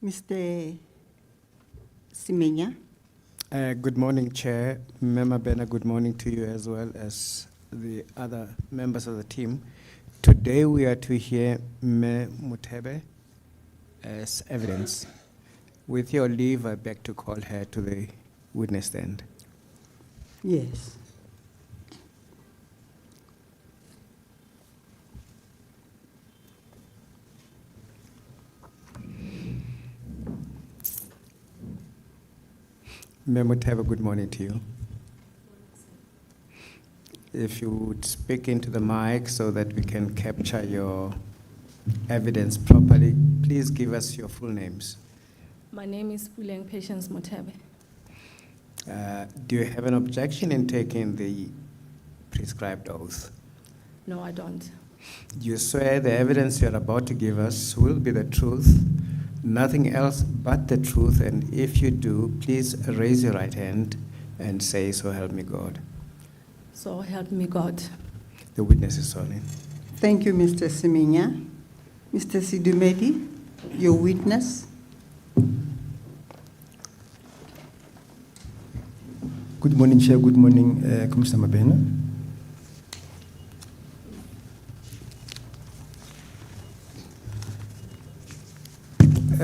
Mr. Semenya. Good morning, Chair. Member Bena, good morning to you as well as the other members of the team. Today we are to hear Me Mutebe as evidence. With your leave, I beg to call her to the witness stand. Yes. Me Mutebe, good morning to you. If you would speak into the mic so that we can capture your evidence properly, please give us your full names. My name is Puleng Patience Mutebe. Do you have an objection in taking the prescribed oath? No, I don't. You swear the evidence you're about to give us will be the truth, nothing else but the truth, and if you do, please raise your right hand and say, "So help me God." So help me God. The witness is sworn in. Thank you, Mr. Semenya. Mr. Sidumedi, your witness. Good morning, Chair. Good morning, Commissioner Mabena.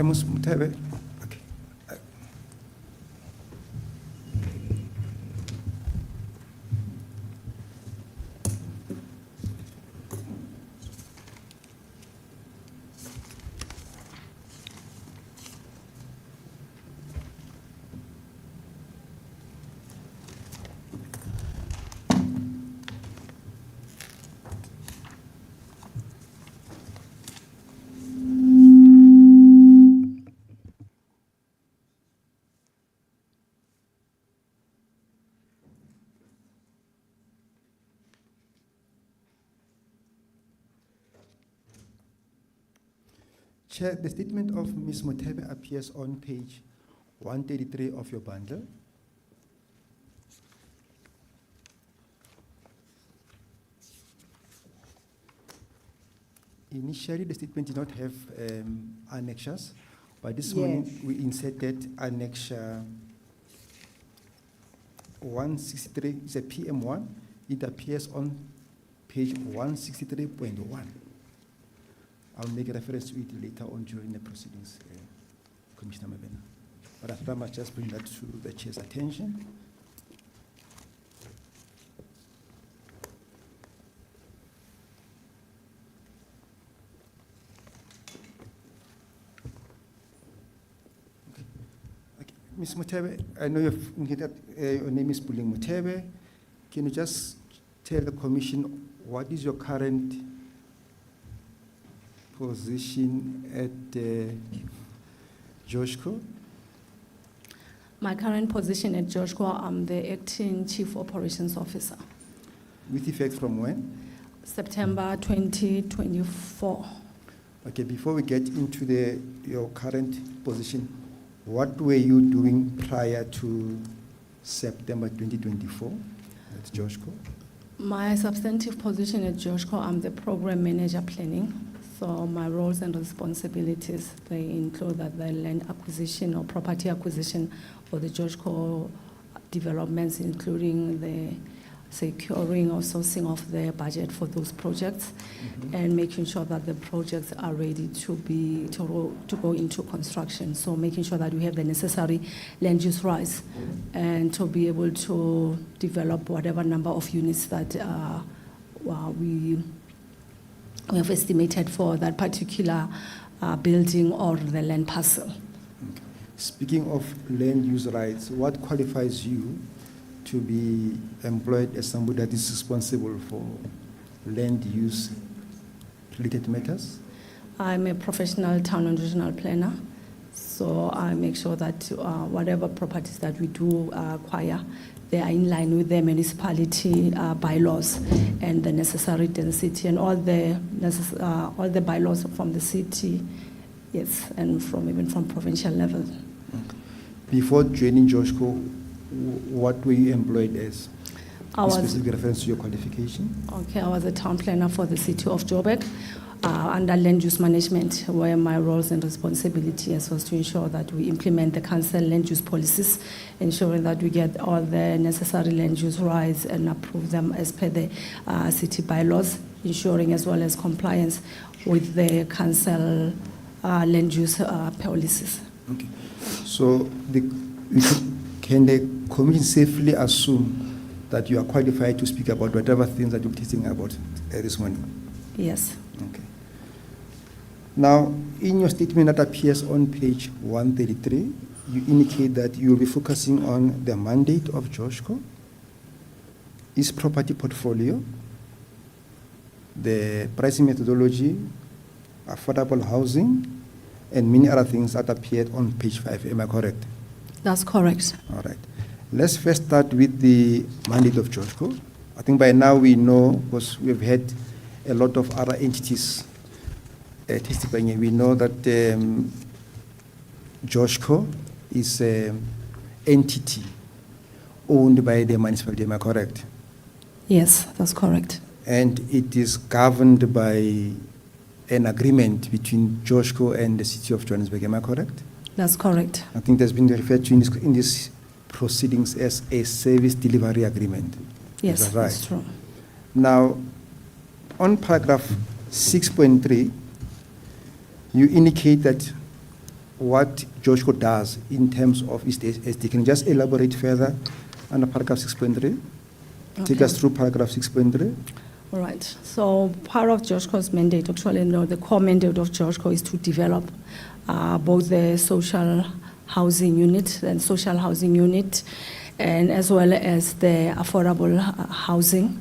Ms. Mutebe. Okay. Chair, the statement of Ms. Mutebe appears on page 133 of your bundle. Initially, the statement did not have annexures, but this morning we inserted annexure 163. It's a PM1. It appears on page 163.1. I'll make a reference to it later on during the proceedings, Commissioner Mabena. But I thought I must just bring that to the Chair's attention. Okay. Ms. Mutebe, I know you've indicated your name is Puleng Mutebe. Can you just tell the Commission what is your current position at Joshco? My current position at Joshua, I'm the acting Chief Operations Officer. With effect from when? September 2024. Okay, before we get into your current position, what were you doing prior to September 2024 at Joshco? My substantive position at Joshua, I'm the Program Manager Planning. So my roles and responsibilities, they include that the land acquisition or property acquisition for the Joshco developments, including the securing or sourcing of the budget for those projects, and making sure that the projects are ready to go into construction. So making sure that we have the necessary land use rights and to be able to develop whatever number of units that we have estimated for that particular building or the land parcel. Okay. Speaking of land use rights, what qualifies you to be employed as somebody that is responsible for land use related matters? I'm a professional town and regional planner, so I make sure that whatever properties that we do acquire, they are in line with the municipality bylaws and the necessary density and all the bylaws from the city, yes, and even from provincial level. Okay. Before joining Joshco, what were you employed as? Specific reference to your qualification? Okay, I was a town planner for the city of Joburg. under land use management, where my roles and responsibilities was to ensure that we implement the council land use policies, ensuring that we get all the necessary land use rights and approve them as per the city bylaws, ensuring as well as compliance with the council land use policies. Okay. So can the commission safely assume that you are qualified to speak about whatever things that you're teaching about this morning? Yes. Okay. Now, in your statement that appears on page 133, you indicate that you will be focusing on the mandate of Joshco, its property portfolio, the pricing methodology, affordable housing, and many other things that appeared on page 5. Am I correct? That's correct. All right. Let's first start with the mandate of Joshco. I think by now we know, because we've had a lot of other entities testifying. We know that Joshco is an entity owned by the municipality. Am I correct? Yes, that's correct. And it is governed by an agreement between Joshco and the city of Johannesburg. Am I correct? That's correct. I think that's been referred to in this proceedings as a service delivery agreement. Yes, Is that right? that's true. Now, on paragraph 6.3, you indicate that what Joshco does in terms of its SD. Can you just elaborate further on paragraph 6.3? Take Okay. us through paragraph 6.3. All right. So part of Joshco's mandate, actually, no, the core mandate of Joshco is to develop both the social housing unit and social housing unit, and as well as the affordable housing,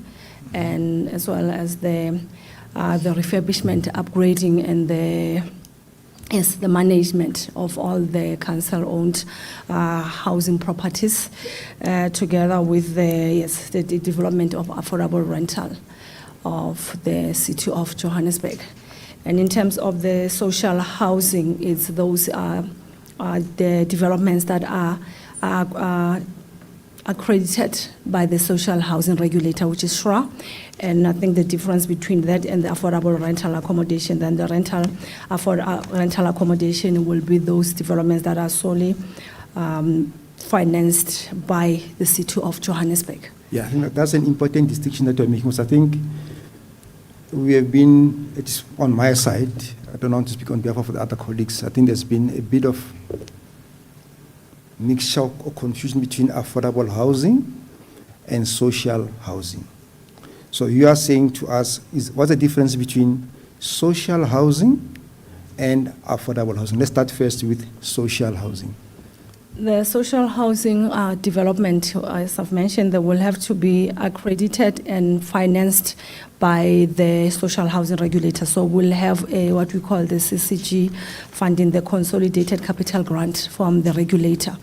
and as well as the refurbishment, upgrading, and the management of all the council-owned housing properties, together with the development of affordable rental of the city of Johannesburg. And in terms of the social housing, it's those the developments that are accredited by the social housing regulator, which is SHRA. And I think the difference between that and the affordable rental accommodation, then the rental accommodation will be those developments that are solely financed by the city of Johannesburg. Yeah, I think that's an important distinction that you're making, because I think we have been, it's on my side, I don't want to speak on behalf of the other colleagues, I think there's been a bit of mixture or confusion between affordable housing and social housing. So you are saying to us, what's the difference between social housing and affordable housing? Let's start first with social housing. The social housing development, as I've mentioned, they will have to be accredited and financed by the social housing regulator. So we'll have what we call the CCG funding, the Consolidated Capital Grant from the regulator,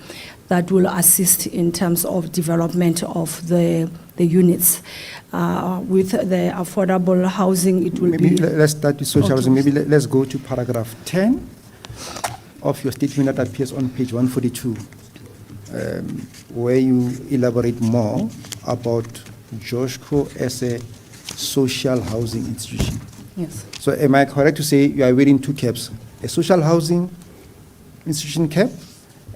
that will assist in terms of development of the units. With the affordable housing, it will Maybe be... let's start with social Okay. housing. Maybe let's go to paragraph 10 of your statement that appears on page 142, where you elaborate more about Joshco as a social housing institution. Yes. So am I correct to say you are wearing two caps, a social housing institution cap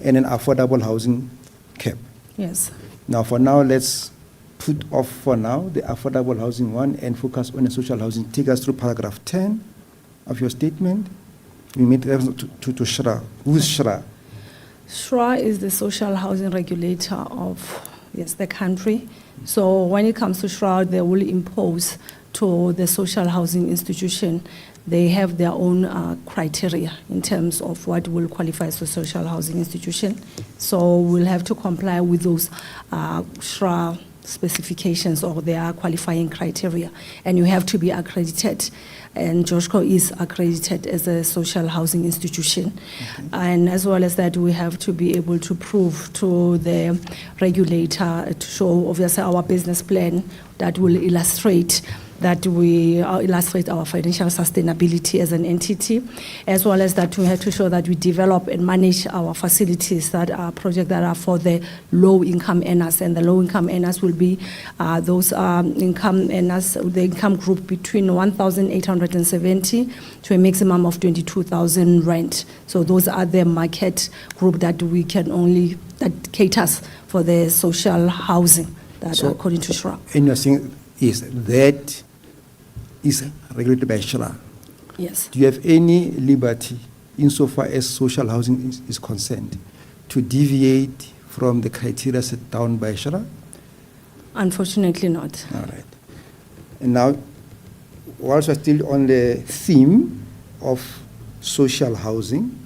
and an affordable housing cap? Yes. Now, for now, let's put off for now the affordable housing one and focus on the social housing. Take us through paragraph 10 of your statement. We made reference to SHRA. Who is SHRA? SHRA is the social housing regulator of, the country. So when it comes to SHRA, they will impose to the social housing institution. They have their own criteria in terms of what will qualify as a social housing institution. So we'll have to comply with those SHRA specifications or their qualifying criteria. And you have to be accredited. And Joshco is accredited as a social housing institution. Okay. And as well as that, we have to be able to prove to the regulator, to show obviously our business plan that will illustrate that we illustrate our financial sustainability as an entity, as well as that we have to show that we develop and manage our facilities that are projects that are for the low-income earners, and the low-income earners will be those income earners, the income group between 1,870 to a maximum of 22,000 rand. So those are the market group that we can only, that caters for the social housing that So- according to SHRA. And you're saying is that is regulated by SHRA. Yes. Do you have any liberty, insofar as social housing is concerned, to deviate from the criteria set down by SHRA? Unfortunately not. All right. And now, whilst we're still on the theme of social housing,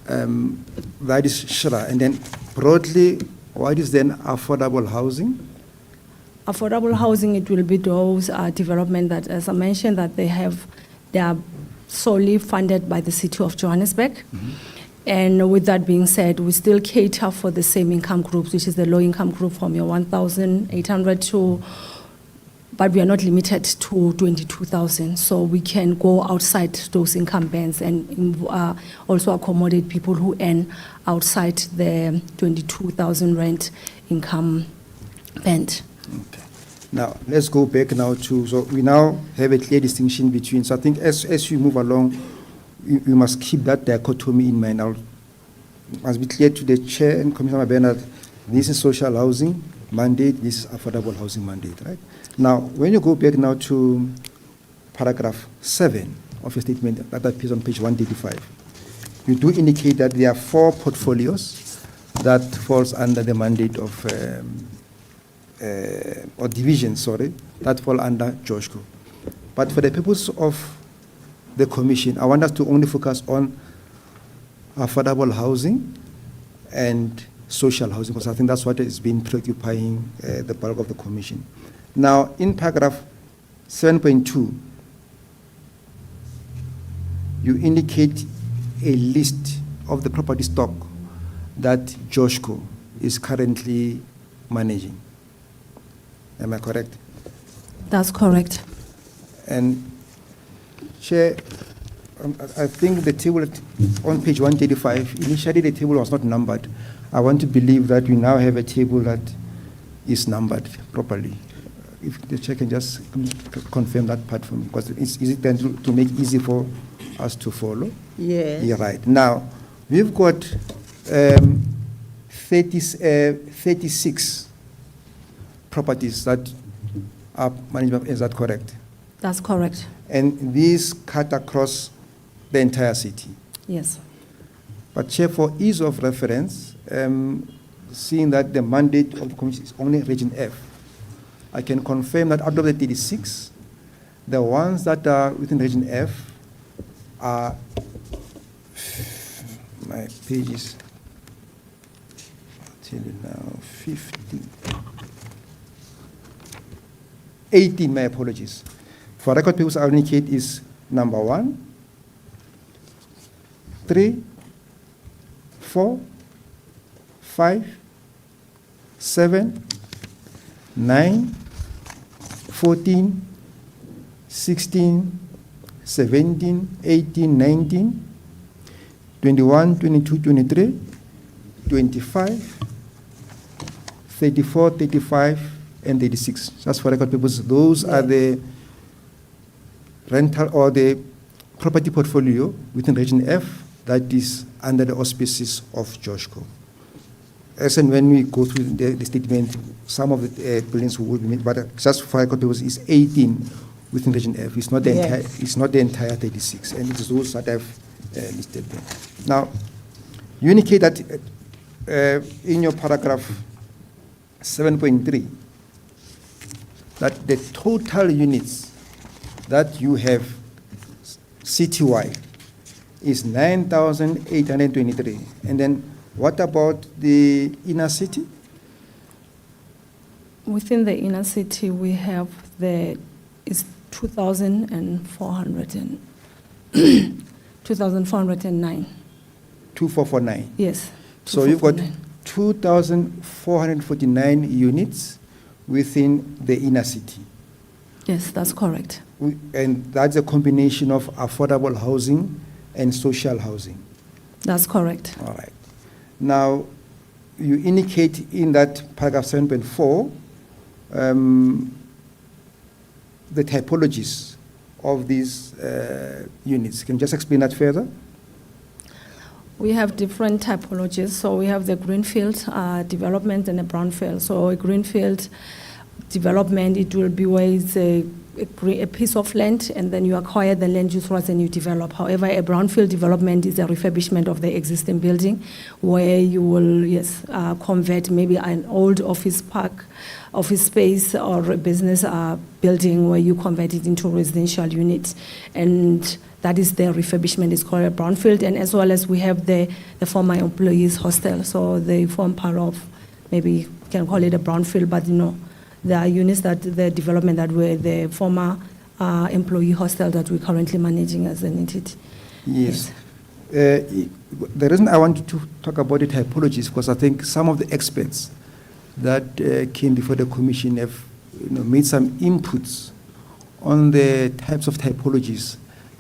that is SHRA. And then broadly, what is then affordable housing? Affordable housing, it will be those development that, as I mentioned, that they are solely funded by the city of Johannesburg. And with that being said, we still cater for the same income groups, which is the low income group from your 1,800 to, but we are not limited to 22,000. So we can go outside those income bands and also accommodate people who earn outside the 22,000 rand income band. Okay. Now, let's go back now to, so we now have a clear distinction between, so I think as you move along, you must keep that dichotomy in mind. Now, it must be clear to the chair and Commissioner Bernard, this is social housing mandate, this is affordable housing mandate, right? Now, when you go back now to paragraph 7 of your statement, that appears on page 135, you do indicate that there are 4 portfolios that falls under the mandate of or division, sorry, that fall under JOSHCO. But for the purpose of the commission, I want us to only focus on affordable housing and social housing, because I think that's what has been preoccupying the bulk of the commission. Now, in paragraph 7.2, you indicate a list of the property stock that JOSHCO is currently managing. Am I correct? That's correct. And Chair, I think the table on page 135, initially the table was not numbered. I want to believe that we now have a table that is numbered properly. If the chair can just confirm that part for me, because it's easy then to make easy for us to follow. Yes. Yeah, right. Now, we've got 36 properties that are management. Is that correct? That's correct. And these cut across the entire city. Yes. But Chair, for ease of reference, seeing that the mandate of the commission is only Region F, I can confirm that out of the 36, the ones that are within Region F are, my pages, I'll tell you now, 18, my apologies. For record purposes, I'll indicate is number 1, 3, 4, 5, 7, 9, 14, 16, 17, 18, 19, 21, 22, 23, 25, 34, 35, and 36. Just for record purposes, those are the rental or the property portfolio within Region F that is under the auspices of JOSHCO. As and when we go through the statement, some of the buildings will be made, but just for record purposes, is 18 within Region F. It's not the entire. It's not the entire 36, and it's those that I've listed there. Now, you indicate that in your paragraph 7.3 that the total units that you have citywide is 9,823. And then what about the inner city? Within the inner city, we have is 2,409. 2449. Yes. So you've got 2449. 2,449 units within the inner city. Yes, that's correct. And that's a combination of affordable housing and social housing. That's correct. All right. Now, you indicate in that paragraph 7.4 the typologies of these units. Can you just explain that further? We have different typologies. So we have the greenfield development and a brownfield. So a greenfield development, it will be where it's a piece of land and then you acquire the land use rights and you develop. However, a brownfield development is a refurbishment of the existing building where you will, convert maybe an old office park, office space or a business building where you convert it into residential units. And that is the refurbishment. It's called a brownfield. And as well as we have the former employees hostel. So they form part of, maybe you can call it a brownfield, but there are units that the development that were the former employee hostel that we're currently managing as an entity. Yes. The reason I wanted to talk about the typologies because I think some of the experts that came before the commission have made some inputs on the types of typologies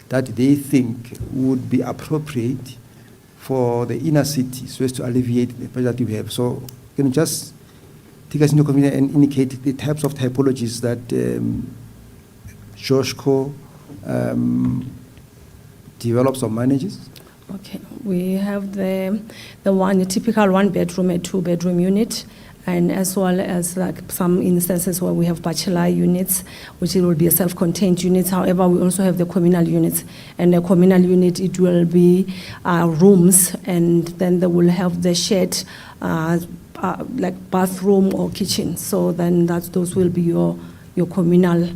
that they think would be appropriate for the inner city so as to alleviate the pressure that you have. So can you just take us into consideration and indicate the types of typologies that Joshco develops or manages? Okay, we have the typical 1-bedroom, a 2-bedroom unit, and as well as like some instances where we have bachelor units, which it will be a self-contained unit. However, we also have the communal units, and the communal unit, it will be rooms, and then they will have the shared like bathroom or kitchen. So then those will be your communal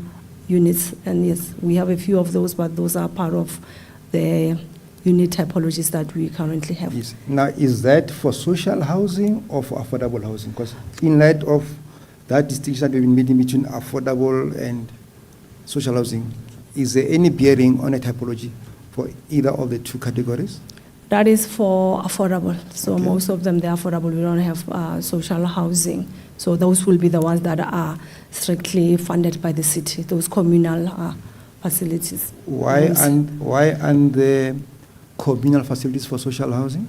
units. And yes, we have a few of those, but those are part of the unit typologies that we currently have. Yes. Now, is that for social housing or for affordable housing? Because in light of that distinction that we've been making between affordable and social housing, is there any bearing on a typology for either of the two categories? That is for affordable. So Okay. most of them, they're affordable. We don't have social housing. So those will be the ones that are strictly funded by the city, those communal facilities. Why Rooms. aren't the communal facilities for social housing?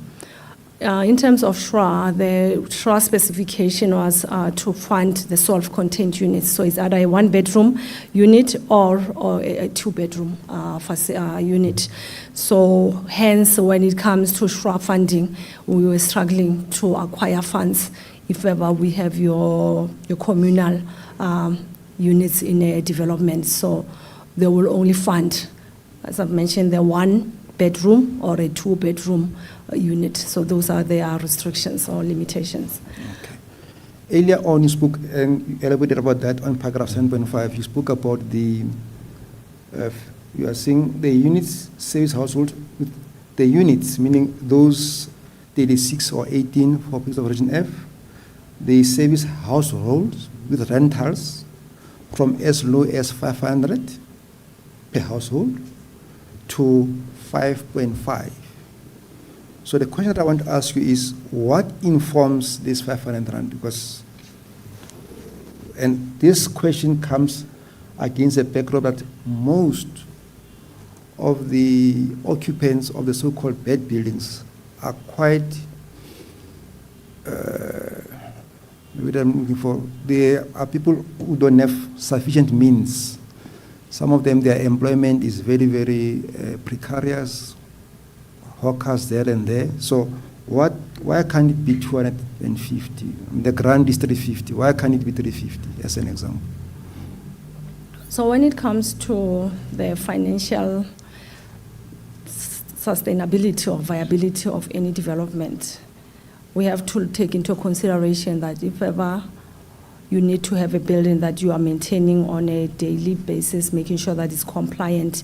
In terms of SHRA, the SHRA specification was to fund the self-contained units. So it's either a 1-bedroom unit or a 2-bedroom unit. So hence, when it comes to SHRA funding, we were struggling to acquire funds if ever we have your communal units in a development. So they will only fund, as I've mentioned, the 1-bedroom or a 2-bedroom unit. So those are their restrictions or limitations. Okay. Earlier on, you spoke and you elaborated about that on paragraph 7.5. You spoke about the, you are saying the units, service household, the units, meaning those 36 or 18 for purposes of Region F, the service households with rentals from as low as 500 per household to 5.5. So the question that I want to ask you is, what informs this 500 rand? Because, and this question comes against the backdrop that most of the occupants of the so-called bed buildings are quite, maybe I'm looking for, they are people who don't have sufficient means. Some of them, their employment is very, very precarious, hawkers there and there. So why can't it be 250? The grant is 350. Why can't it be 350, as an example? So when it comes to the financial sustainability or viability of any development, we have to take into consideration that if ever you need to have a building that you are maintaining on a daily basis, making sure that it's compliant,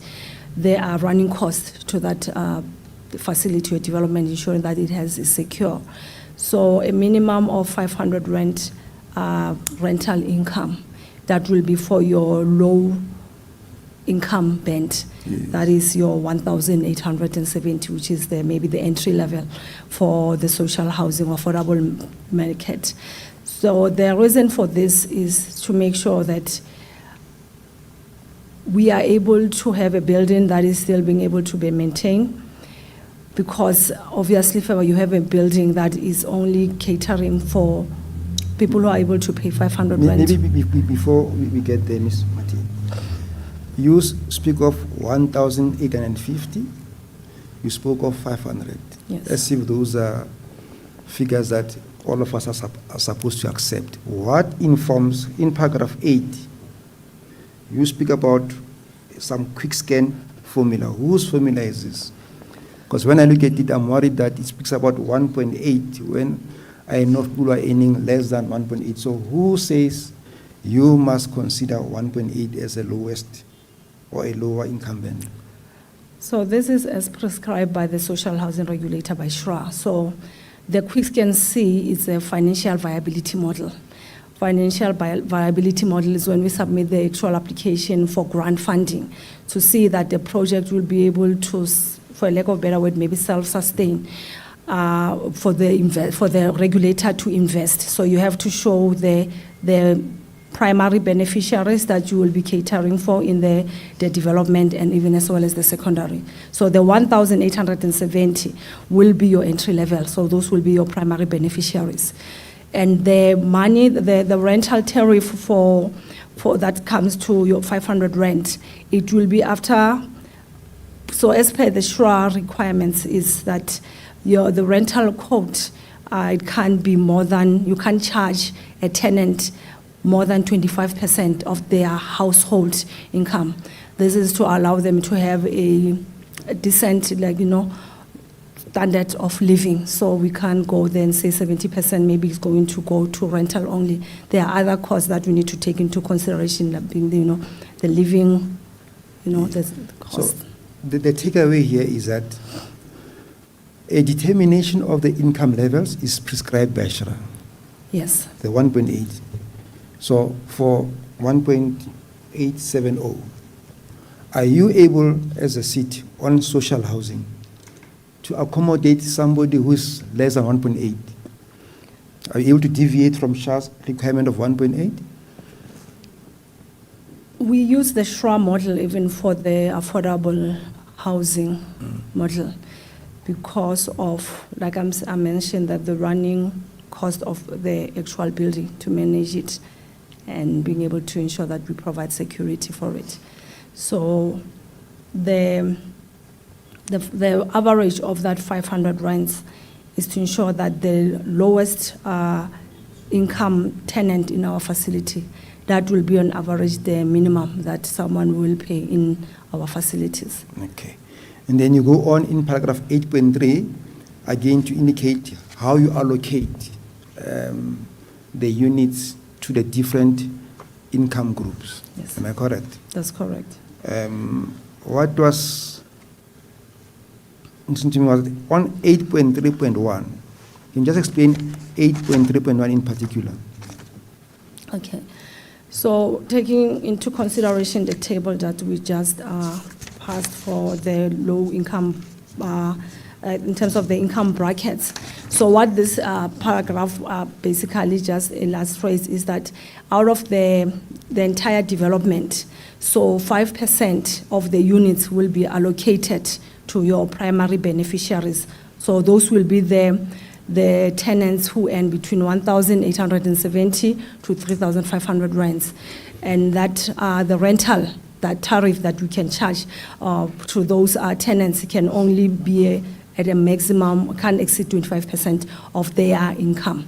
there are running costs to that facility or development, ensuring that it is secure. So a minimum of 500 rent rental income, that will be for your low income band. Yes. That is your 1,870, which is maybe the entry level for the social housing affordable market. So the reason for this is to make sure that we are able to have a building that is still being able to be maintained, because obviously if you have a building that is only catering for people who are able to pay 500 rent. Maybe before we get there, Ms. Mati, you speak of 1,850, you spoke of 500. Yes. As if those are figures that all of us are supposed to accept. What informs, in paragraph 8, you speak about some quick scan formula. Whose formula is this? Because when I look at it, I'm worried that it speaks about 1.8 when I know people are earning less than 1.8. So who says you must consider 1.8 as a lowest or a lower income band? So this is as prescribed by the social housing regulator, by SHRA. So the quick scan C is a financial viability model. Financial viability model is when we submit the actual application for grant funding to see that the project will be able to, for lack of a better word, maybe self-sustain for the regulator to invest. So you have to show the primary beneficiaries that you will be catering for in the development, and even as well as the secondary. So the 1,870 will be your entry level. So those will be your primary beneficiaries. And the money, the rental tariff for that comes to your 500 rent, it will be after. So as per the SHRA requirements is that the rental quote, it can't be more than, you can't charge a tenant more than 25% of their household income. This is to allow them to have a decent, standard of living. So we can't go there and say 70% maybe is going to go to rental only. There are other costs that we need to take into consideration, like being the living, the cost. So the takeaway here is that a determination of the income levels is prescribed by SHRA. Yes. The 1.8. So for 1.870, are you able as a city on social housing to accommodate somebody who is less than 1.8? Are you able to deviate from SHRA's requirement of 1.8? We use the SHRA model even for the affordable housing model because of, like I mentioned, that the running cost of the actual building to manage it and being able to ensure that we provide security for it. So the average of that 500 rents is to ensure that the lowest income tenant in our facility, that will be on average the minimum that someone will pay in our facilities. Okay. And then you go on in paragraph 8.3, again to indicate how you allocate the units to the different income groups. Yes. Am I correct? That's correct. What was on 8.3.1? Can you just explain 8.3.1 in particular? Okay. So taking into consideration the table that we just passed for the low income, in terms of the income brackets. So what this paragraph basically just illustrates is that out of the entire development, so 5% of the units will be allocated to your primary beneficiaries. So those will be the tenants who earn between 1,870 to 3,500 rents. And that the rental, that tariff that we can charge to those tenants can only be at a maximum, can't exceed 25% of their income.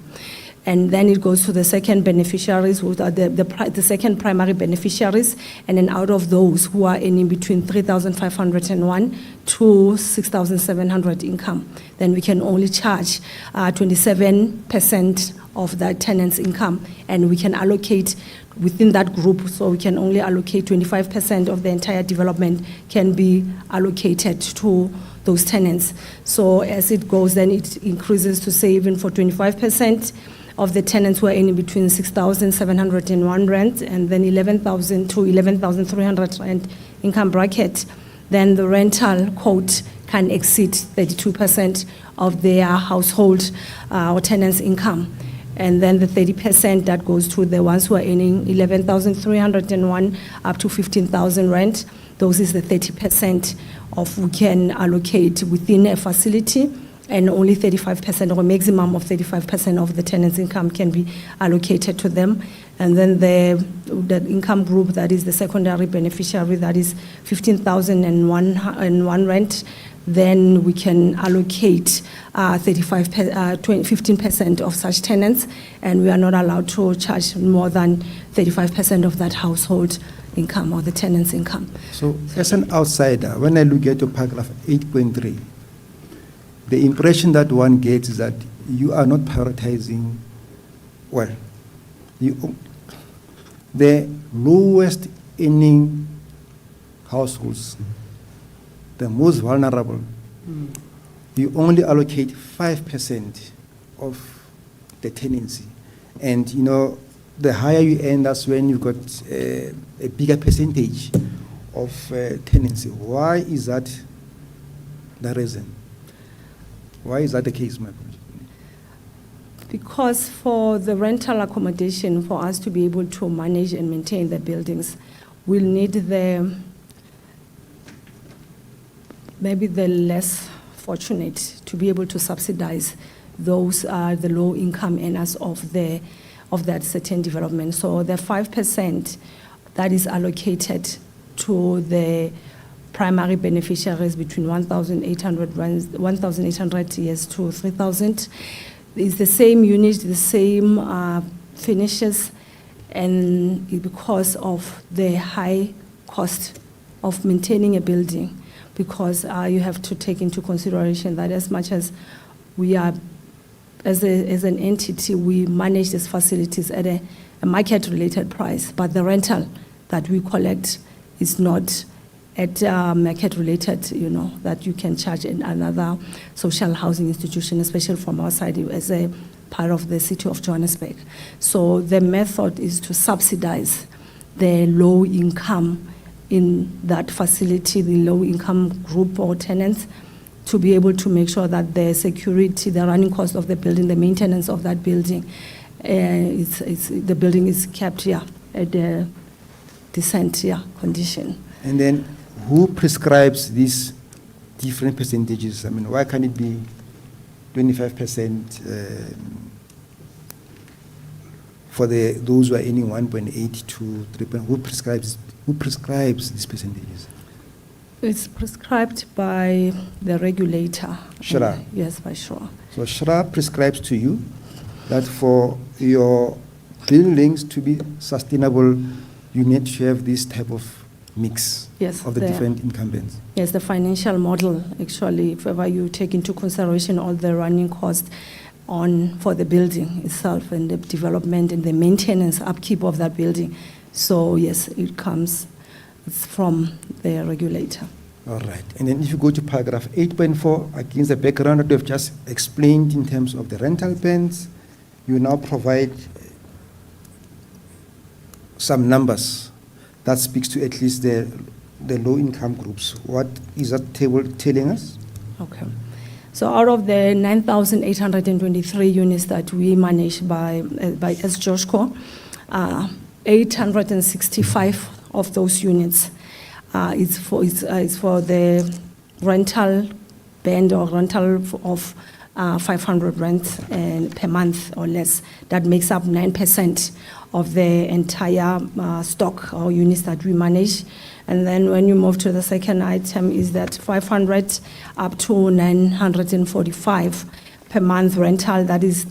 And then it goes to the second beneficiaries, who are the second primary beneficiaries, and then out of those who are earning between 3,501 to 6,700 income, then we can only charge 27% of that tenant's income, and we can allocate within that group, so we can only allocate 25% of the entire development can be allocated to those tenants. So as it goes, then it increases to say even for 25% of the tenants who are earning between 6,701 rent and then 11,000 to 11,300 rent income bracket, then the rental quote can exceed 32% of their household or tenants' income. And then the 30% that goes to the ones who are earning 11,301 up to 15,000 rent. Those is the 30% of we can allocate within a facility, and only 35% or a maximum of 35% of the tenant's income can be allocated to them. And then the income group that is the secondary beneficiary, that is 15,001 rent, then we can allocate 15% of such tenants, and we are not allowed to charge more than 35% of that household income or the tenant's income. So as an outsider, when I look at your paragraph 8.3, the impression that one gets is that you are not prioritizing, well, the lowest earning households, the most vulnerable, you only allocate 5% of the tenancy. And you know, the higher you end, that's when you've got a bigger percentage of tenancy. Why is that the reason? Why is that the case, my friend? Because for the rental accommodation, for us to be able to manage and maintain the buildings, we'll need maybe the less fortunate to be able to subsidize those the low income earners of that certain development. So the 5% that is allocated to the primary beneficiaries between 1,800 years to 3,000 is the same unit, the same finishes, and because of the high cost of maintaining a building, because you have to take into consideration that as much as we are, as an entity, we manage these facilities at a market-related price, but the rental that we collect is not at market-related, you know, that you can charge in another social housing institution, especially from our side as a part of the city of Johannesburg. So the method is to subsidize the low income in that facility, the low income group or tenants, to be able to make sure that the security, the running cost of the building, the maintenance of that building, the building is kept at a decent condition. And then who prescribes these different percentages? I mean, why can't it be 25% for those who are earning 1.8 to 3. Who prescribes these percentages? It's prescribed by the regulator. SHRA? Yes, by SHRA. So SHRA prescribes to you that for your buildings to be sustainable, you need to have this type of mix of the different incumbents. Yes, the financial model, actually, if ever you take into consideration all the running costs for the building itself and the development and the maintenance, upkeep of that building. So yes, it's from the regulator. All right. And then if you go to paragraph 8.4, against the background that we have just explained in terms of the rental bans, you now provide some numbers that speaks to at least the low-income groups. What is that table telling us? Okay. So out of the 9,823 units that we manage by Joshco, 865 of those units is for the rental band or rental of 500 rent per month or less. That makes up 9% of the entire stock or units that we manage. And then when you move to the second item is that 500 up to 945 per month rental that is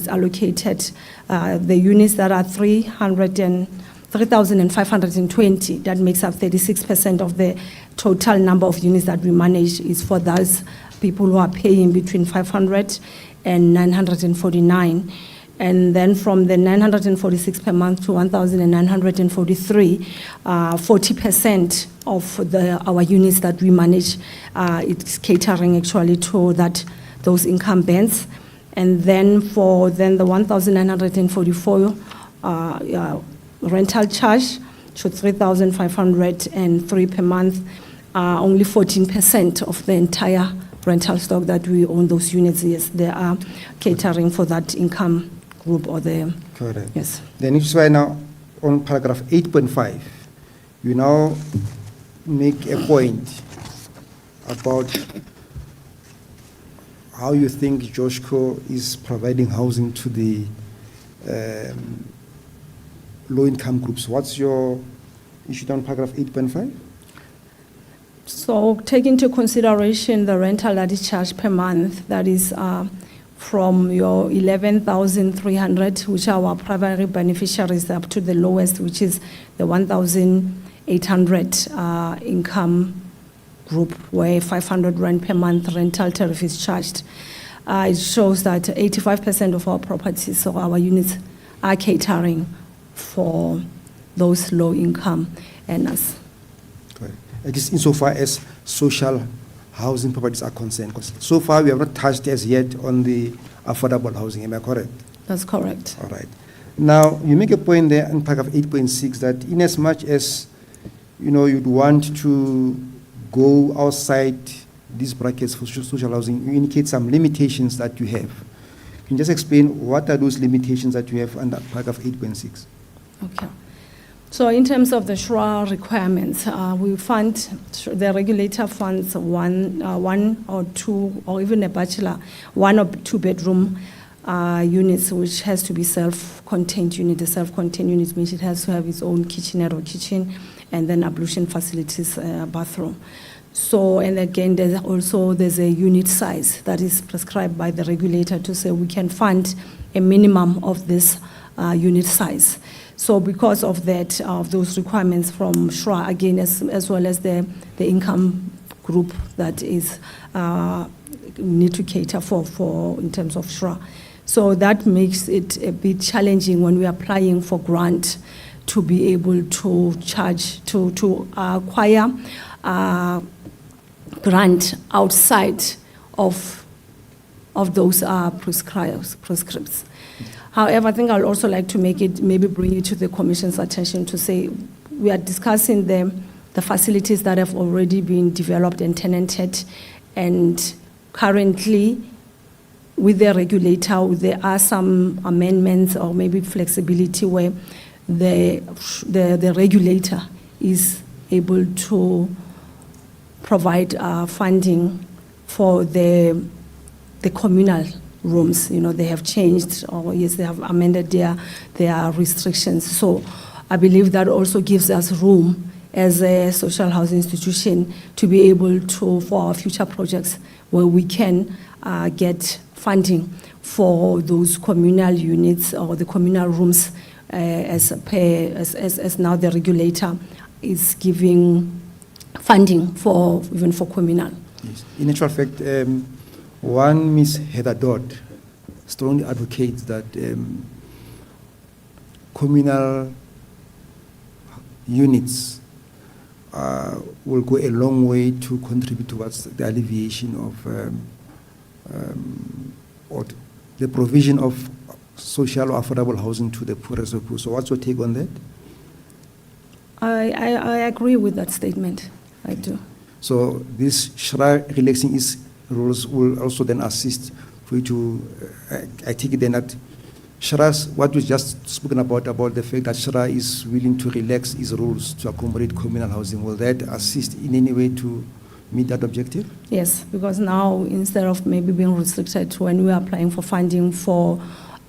allocated. The units that are 3,520, that makes up 36% of the total number of units that we manage is for those people who are paying between 500 and 949. And then from the 946 per month to 1,943, 40% of our units that we manage, it's catering actually to those income bands. And then for the 1,944 rental charge to 3,503 per month, only 14% of the entire rental stock that we own those units, yes, they are catering for that income group or the, Correct. yes. Then it's why now on paragraph 8.5, you now make a point about how you think Joshco is providing housing to the low-income groups. What's your issue on paragraph 8.5? So take into consideration the rental that is charged per month, that is from your 11,300, which are our primary beneficiaries, up to the lowest, which is the 1,800 income group, where 500 rand per month rental tariff is charged. It shows that 85% of our properties or our units are catering for those low-income earners. Correct. It is insofar as social housing properties are concerned. 'Cause so far, we have not touched as yet on the affordable housing. Am I correct? That's correct. All right. Now, you make a point there in paragraph 8.6 that in as much as, you'd want to go outside these brackets for social housing, you indicate some limitations that you have. Can you just explain what are those limitations that you have under paragraph 8.6? Okay. So in terms of the SHRA requirements, we fund, the regulator funds one or two, or even a bachelor, 1 or 2 bedroom units, which has to be self-contained unit. The self-contained unit means it has to have its own kitchenette or kitchen, and then ablution facilities, bathroom. So, and again, there's a unit size that is prescribed by the regulator to say we can fund a minimum of this unit size. So because of that, of those requirements from SHRA, again, as well as the income group that is need to cater for in terms of SHRA. So that makes it a bit challenging when we are applying for grant to be able to charge, to acquire grant outside of those prescripts. However, I think I'll also like to maybe bring it to the Commission's attention to say we are discussing the facilities that have already been developed and tenanted, and currently with the regulator, there are some amendments or maybe flexibility where the regulator is able to provide funding for the communal rooms. They have changed, or yes, they have amended their restrictions. So I believe that also gives us room as a social housing institution to be able to, for our future projects, where we can get funding for those communal units or the communal rooms, as now the regulator is giving funding even for communal. Yes. In actual fact, one Ms. Heather Dodd strongly advocates that communal units will go a long way to contribute towards the alleviation of or the provision of social or affordable housing to the poorest of poor. So what's your take on that? I agree with that statement. I do. So this SHRA relaxing its rules will also then assist for you to, I take it then that SHRA's, what we just spoken about the fact that SHRA is willing to relax its rules to accommodate communal housing, will that assist in any way to meet that objective? Yes, because now instead of maybe being restricted to when we are applying for funding for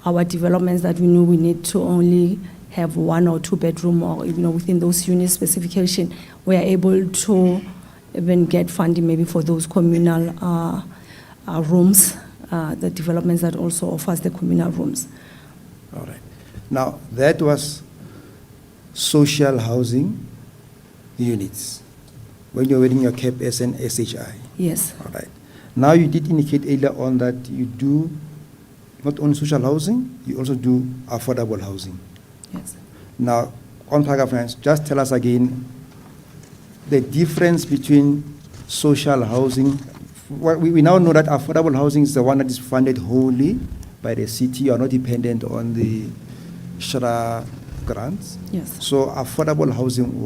our developments that we know we need to only have 1 or 2 bedroom, or within those unit specification, we are able to even get funding maybe for those communal rooms, the developments that also offers the communal rooms. All right. Now, that was social housing units when you're wearing your cap as an SHI. Yes. All right. Now, you did indicate earlier on that you do not only social housing, you also do affordable housing. Yes. Now, on paragraph 9, just tell us again the difference between social housing. Well, we now know that affordable housing is the one that is funded wholly by the city. You are not dependent on the SHRA grants. Yes. So affordable housing,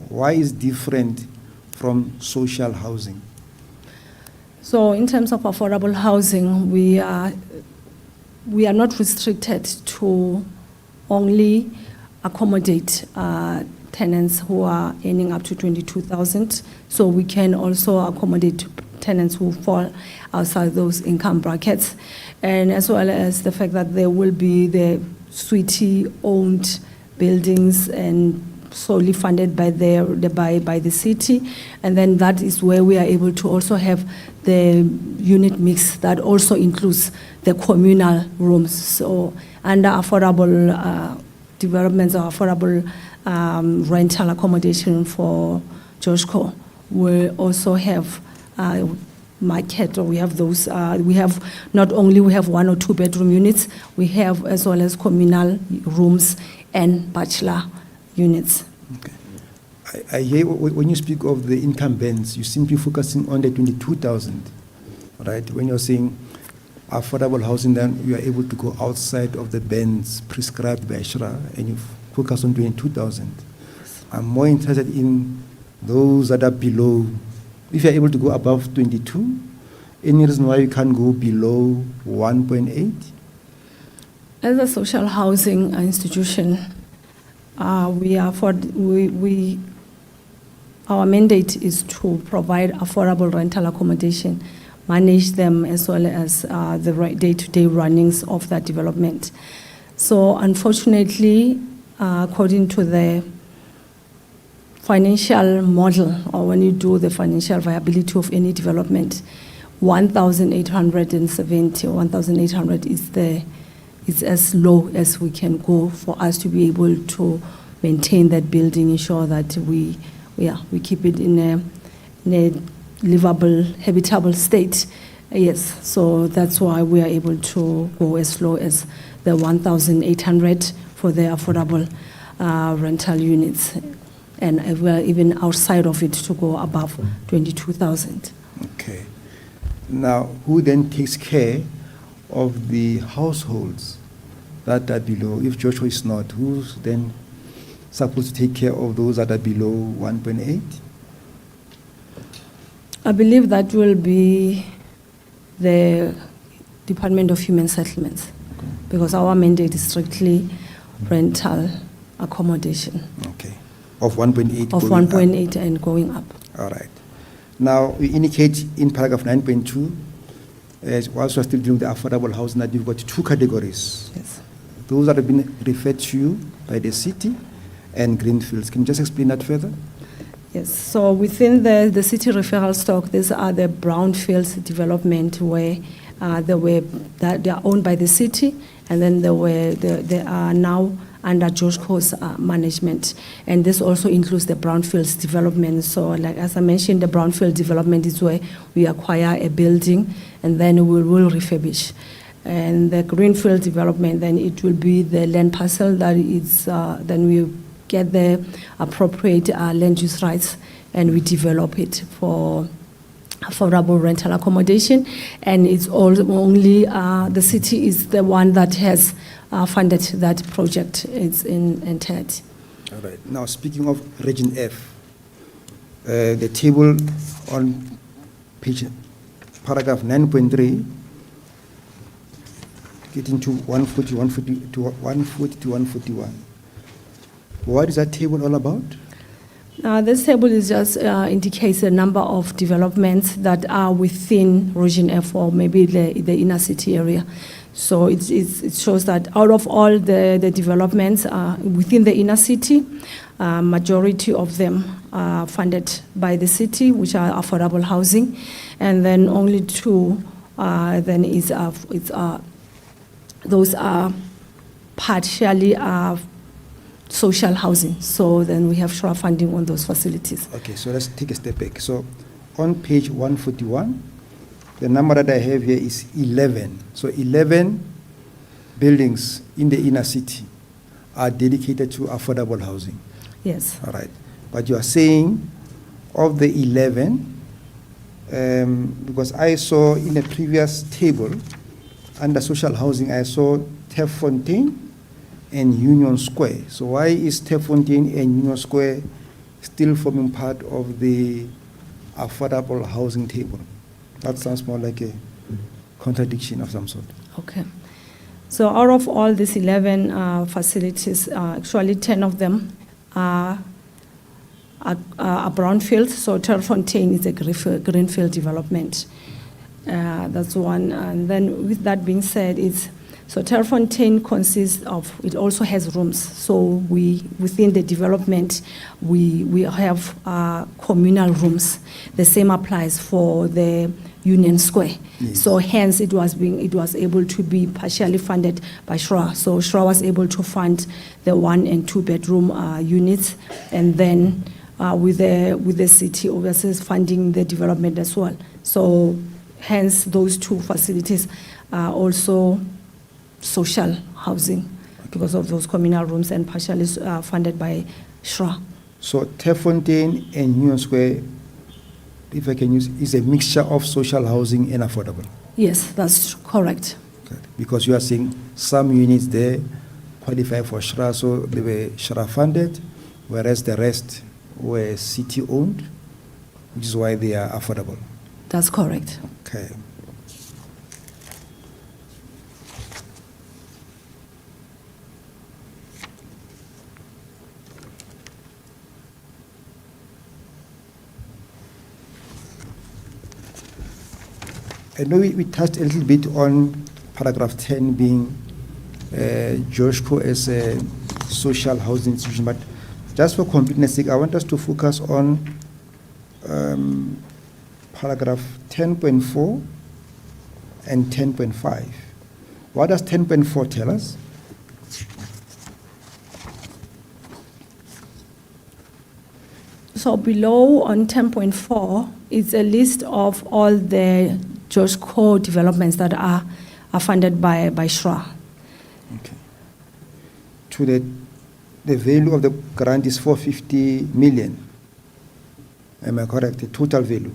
why is different from social housing? So in terms of affordable housing, we are we are not restricted to only accommodate tenants who are earning up to 22,000. So we can also accommodate tenants who fall outside those income brackets, and as well as the fact that there will be the Sweetie-owned buildings and solely funded by the city, and then that is where we are able to also have the unit mix that also includes the communal rooms. So under affordable developments or affordable rental accommodation for Joshco, we also have market, or we have those, we have not only we have 1 or 2 bedroom units, we have as well as communal rooms and bachelor units. Okay. I hear when you speak of the income bands, you're simply focusing on the 22,000, right? When you're saying affordable housing, then you are able to go outside of the bands prescribed by Shra, and you focus on 22,000. I'm more interested in those that are below. If you're able to go above 22, any reason why you can't go below 1.8? As a social housing institution, our mandate is to provide affordable rental accommodation, manage them as well as the right day-to-day runnings of that development. So unfortunately, according to the financial model, or when you do the financial viability of any development, 1,870 or 1,800 is as low as we can go for us to be able to maintain that building, ensure that we keep it in a livable, habitable state. Yes, so that's why we are able to go as low as the 1,800 for the affordable rental units, and we're even outside of it to go above 22,000. Okay. Now, who then takes care of the households that are below? If Joshua is not, who's then supposed to take care of those that are below 1.8? I believe that will be the Department of Human Settlements, because our mandate is strictly rental accommodation. Okay. Of 1.8? Of 1.8 and going up. All right. Now, we indicate in paragraph 9.2, whilst we're still dealing with the affordable housing, that you've got 2 categories. Yes. Those that have been referred to you by the city and greenfields. Can you just explain that further? Yes, so within the city referral stock, these are the brownfields development where they are owned by the city, and then they are now under Joshco's management. And this also includes the brownfields development. So like as I mentioned, the brownfield development is where we acquire a building and then we will refurbish. And the greenfield development, then it will be the land parcel that is, then we get the appropriate land use rights and we develop it for affordable rental accommodation. And it's only the city is the one that has funded that project. It's in entirety. All right. Now, speaking of Region F, the table on paragraph 9.3, getting to 140 to 141. What is that table all about? This table is just indicates the number of developments that are within Region F, or maybe the inner city area. So it shows that out of all the developments within the inner city, majority of them are funded by the city, which are affordable housing, and then only 2 then is those are partially social housing. So then we have Shura funding on those facilities. Okay, so let's take a step back. So on page 141, the number that I have here is 11. So 11 buildings in the inner city are dedicated to affordable housing. Yes. All right. But you are saying of the 11, because I saw in a previous table under social housing, I saw Terfontein and Union Square. So why is Terfontein and Union Square still forming part of the affordable housing table? That sounds more like a contradiction of some sort. Okay. So out of all these 11 facilities, actually 10 of them are brownfield. So Terrefontaine is a greenfield development. That's one. And then with that being said, so Terrefontaine consists of, it also has rooms. So within the development, we have communal rooms. The same applies for the Union Square. Yes. So hence it was able to be partially funded by SHRA. So SHRA was able to fund the 1 and 2 bedroom units, and then with the city obviously funding the development as well. So hence those 2 facilities are also social housing because of those communal rooms and partially funded by SHRA. So Terrefontaine and Union Square, if I can use, is a mixture of social housing and affordable. Yes, that's correct. Okay. Because you are saying some units there qualify for SHRA, so they were SHRA funded, whereas the rest were city owned, which is why they are affordable. That's correct. Okay. I know we touched a little bit on paragraph 10 being Joshco as a social housing institution, but just for completeness sake, I want us to focus on paragraph 10.4 and 10.5. What does 10.4 tell us? So below on 10.4, it's a list of all the Joshco developments that are funded by SHRA. Okay. To the value of the grant is 450 million. Am I correct? The total value.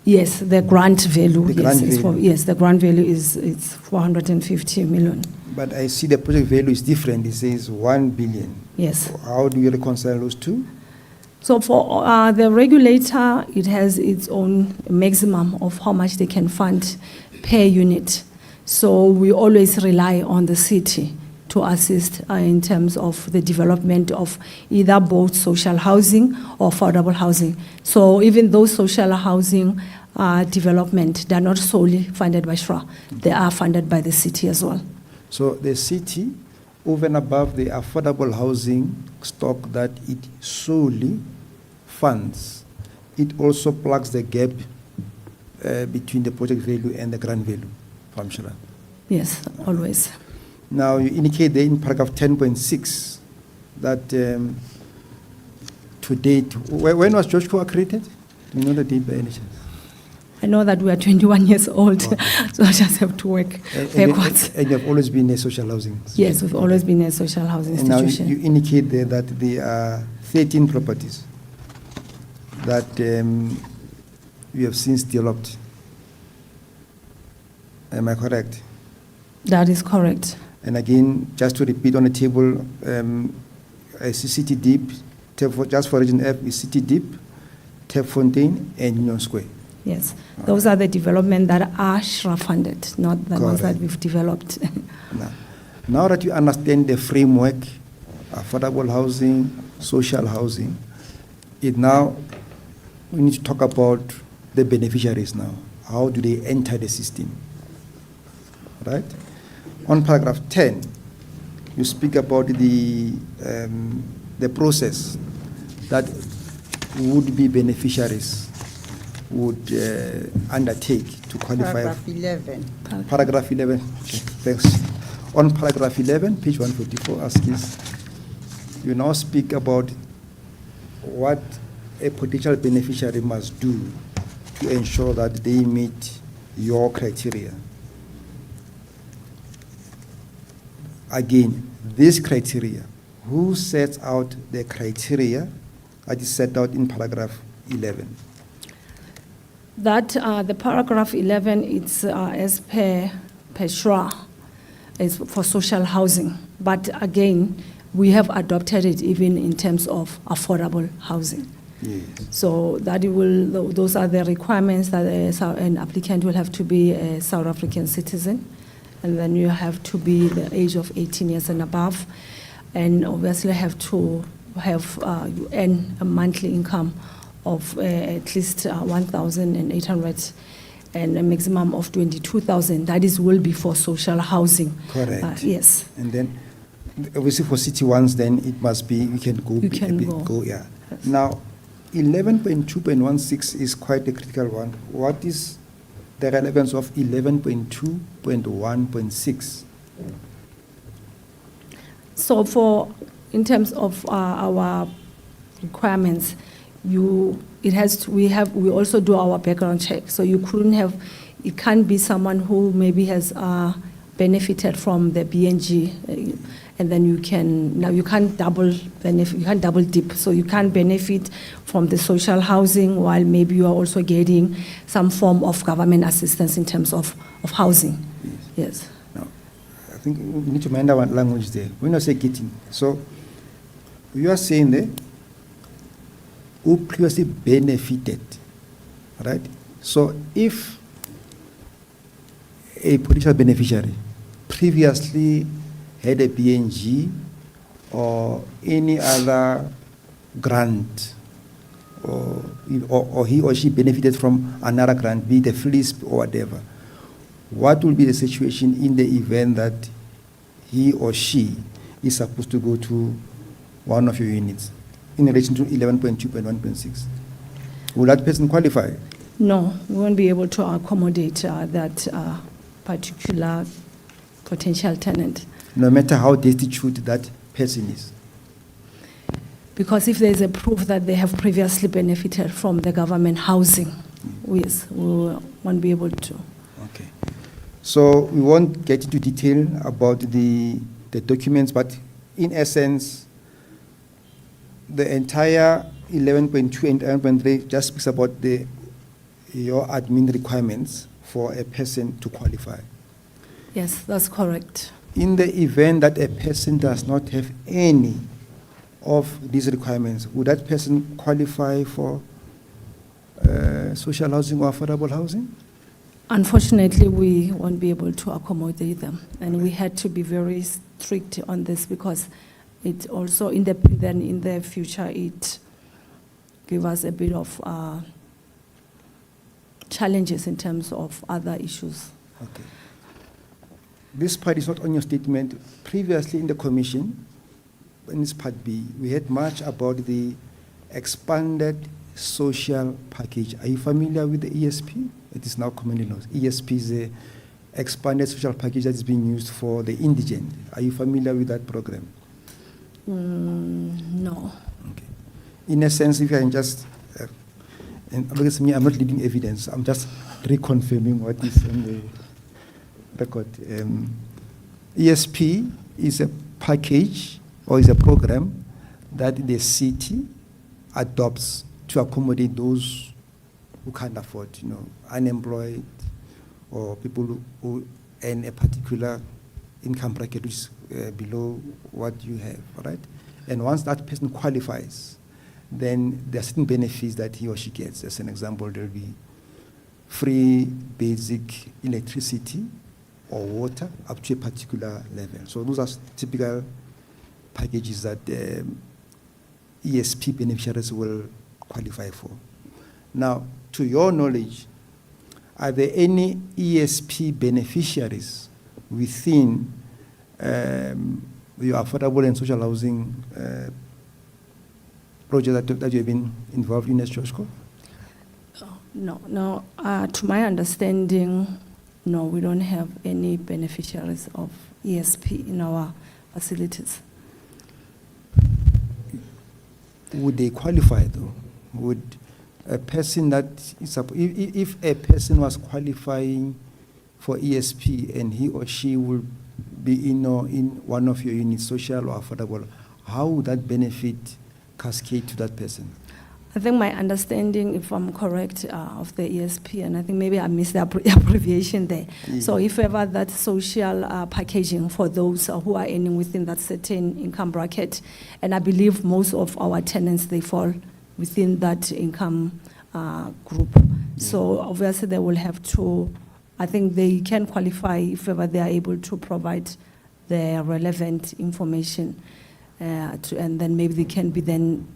Yes, the grant value. The yes, grant is value. yes, the grant value is 450 million. But I see the project value is different. It says 1 billion. Yes. How do you reconcile those two? So for the regulator, it has its own maximum of how much they can fund per unit. So we always rely on the city to assist in terms of the development of either both social housing or affordable housing. So even those social housing development, they're not solely funded by SHRA. They are funded by the city as well. So the city, over and above the affordable housing stock that it solely funds, it also plugs the gap between the project value and the grant value from SHRA. Yes, always. Now, you indicate there in paragraph 10.6 that to date, when was Joshco accredited? Do you know the date by any chance? I know that we are 21 years old, Okay. so I just have to work backwards. And you have always been a social housing institution? Yes, we've always been a social housing And now institution. you indicate there that there are 13 properties that you have since developed. Am I correct? That is correct. And again, just to repeat on the table, I see City Deep, just for Region F, is City Deep, Terrefontaine, and Union Square. Yes, those are the development that are SHRA funded, not the ones that Correct. we've developed. Now that you understand the framework, affordable housing, social housing, we need to talk about the beneficiaries now. How do they enter the system? Right? On paragraph 10, you speak about the process that would-be beneficiaries would undertake to qualify. Paragraph 11. Paragraph 11. Okay, thanks. On paragraph 11, page 154, asks, you now speak about what a potential beneficiary must do to ensure that they meet your criteria. Again, this criteria, who sets out the criteria that is set out in paragraph 11? That the paragraph 11, it's as per SHRA, is for social housing. But again, we have adopted it even in terms of affordable housing. Yes. So those are the requirements that an applicant will have to be a South African citizen, and then you have to be the age of 18 years and above, and obviously have to have you earn a monthly income of at least 1,800 and a maximum of 22,000. That is will be for social housing. Correct. Yes. And then, obviously for city ones, then it must be, you can go. You can go. Yeah. Yes. Now, 11.2.16 is quite a critical one. What is the relevance of 11.2.1.6? So for, in terms of our requirements, we also do our background check. So you couldn't have, it can't be someone who maybe has benefited from the BNG, and then you can't double benefit, you can't double dip. So you can't benefit from the social housing while maybe you are also getting some form of government assistance in terms of housing. Yes. Now, I think we need to mind our language there. When I say getting, so you are saying there, who previously benefited, right? So if a potential beneficiary previously had a BNG or any other grant, or he or she benefited from another grant, be it a FLISP or whatever, what will be the situation in the event that he or she is supposed to go to one of your units in relation to 11.2.1.6? Will that person qualify? No, we won't be able to accommodate that particular potential tenant. No matter how destitute that person is. Because if there's a proof that they have previously benefited from the government housing, we won't be able to. Okay. So we won't get into detail about the documents, but in essence, the entire 11.2 and 11.3 just speaks about your admin requirements for a person to qualify. Yes, that's correct. In the event that a person does not have any of these requirements, would that person qualify for social housing or affordable housing? Unfortunately, we won't be able to accommodate them, and we had to be very strict on this because it also in the future it give us a bit of challenges in terms of other issues. Okay. This part is not on your statement. Previously in the commission, in this part B, we had much about the expanded social package. Are you familiar with the ESP? It is now commonly known. ESP is the expanded social package that is being used for the indigent. Are you familiar with that program? No. Okay. In a sense, if I can just, and look at me, I'm not leading evidence. I'm just reconfirming what is in the record. ESP is a package or is a program that the city adopts to accommodate those who can't afford, unemployed or people who earn a particular income bracket which is below what you have, right? And once that person qualifies, then there are certain benefits that he or she gets. As an example, there will be free basic electricity or water up to a particular level. So those are typical packages that ESP beneficiaries will qualify for. Now, to your knowledge, are there any ESP beneficiaries within your affordable and social housing project that you've been involved in as Joshko? No. To my understanding, no, we don't have any beneficiaries of ESP in our facilities. Would they qualify though? Would a person that is, if a person was qualifying for ESP and he or she will be in one of your units, social or affordable, how would that benefit cascade to that person? I think my understanding, if I'm correct, of the ESP, and I think maybe I missed the abbreviation there. Yeah. So if ever that social packaging for those who are earning within that certain income bracket, and I believe most of our tenants, they fall within that income group. Yeah. So obviously they will have to I think they can qualify if ever they are able to provide the relevant information, and then maybe they can be then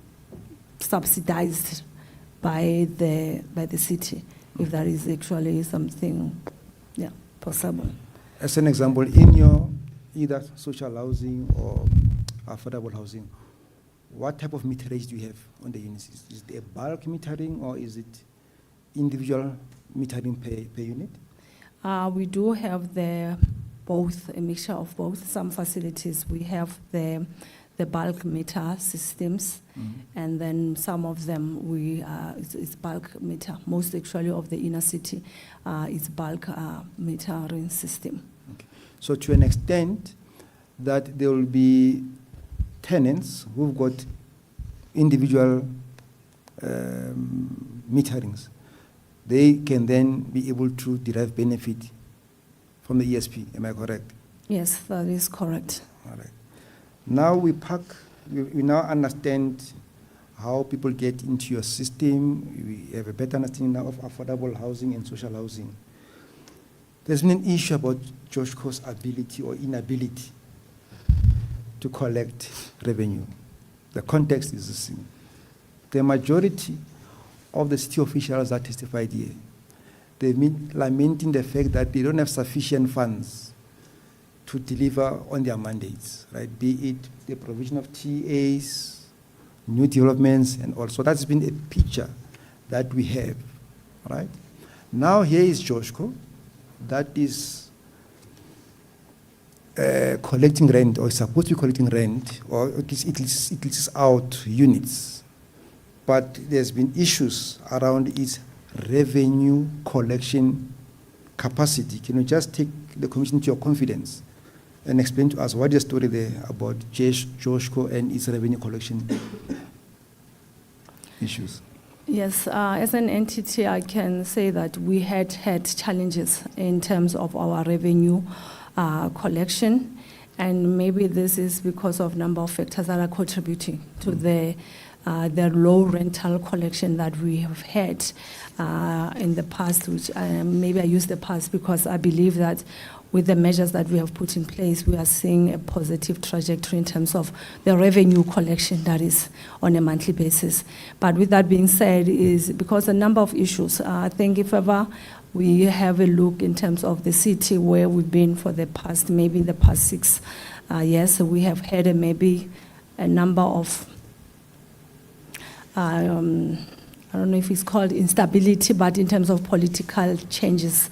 subsidized by the city, if that is actually something, yeah, possible. As an example, in your either social housing or affordable housing, what type of meterage do you have on the units? Is it a bulk metering or is it individual metering per unit? We do have both, a mixture of both. Some facilities, we have the bulk meter systems, and then some of them it's bulk meter. Most actually of the inner city is bulk metering system. Okay. So to an extent that there will be tenants who've got individual meterings, they can then be able to derive benefit from the ESP. Am I correct? Yes, that is correct. All right. Now we now understand how people get into your system. We have a better understanding now of affordable housing and social housing. There's been an issue about Joshko's ability or inability to collect revenue. The context is the same. The majority of the city officials that testified here, they've been lamenting the fact that they don't have sufficient funds to deliver on their mandates, right? Be it the provision of TAs, new developments, and also that's been a picture that we have, right? Now here is Joshko that is collecting rent, or is supposed to be collecting rent, or it is out units. But there's been issues around its revenue collection capacity. Can you just take the commission to your confidence and explain to us what is the story there about Joshko and its revenue collection issues? Yes, as an entity, I can say that we had challenges in terms of our revenue collection, and maybe this is because of number of factors that are contributing to the low rental collection that we have had in the past, which maybe I use the past because I believe that with the measures that we have put in place, we are seeing a positive trajectory in terms of the revenue collection that is on a monthly basis. But with that being said, is because a number of issues, I think if ever we have a look in terms of the city where we've been for the past, maybe the past 6 years, so we have had maybe a number of I don't know if it's called instability, but in terms of political changes.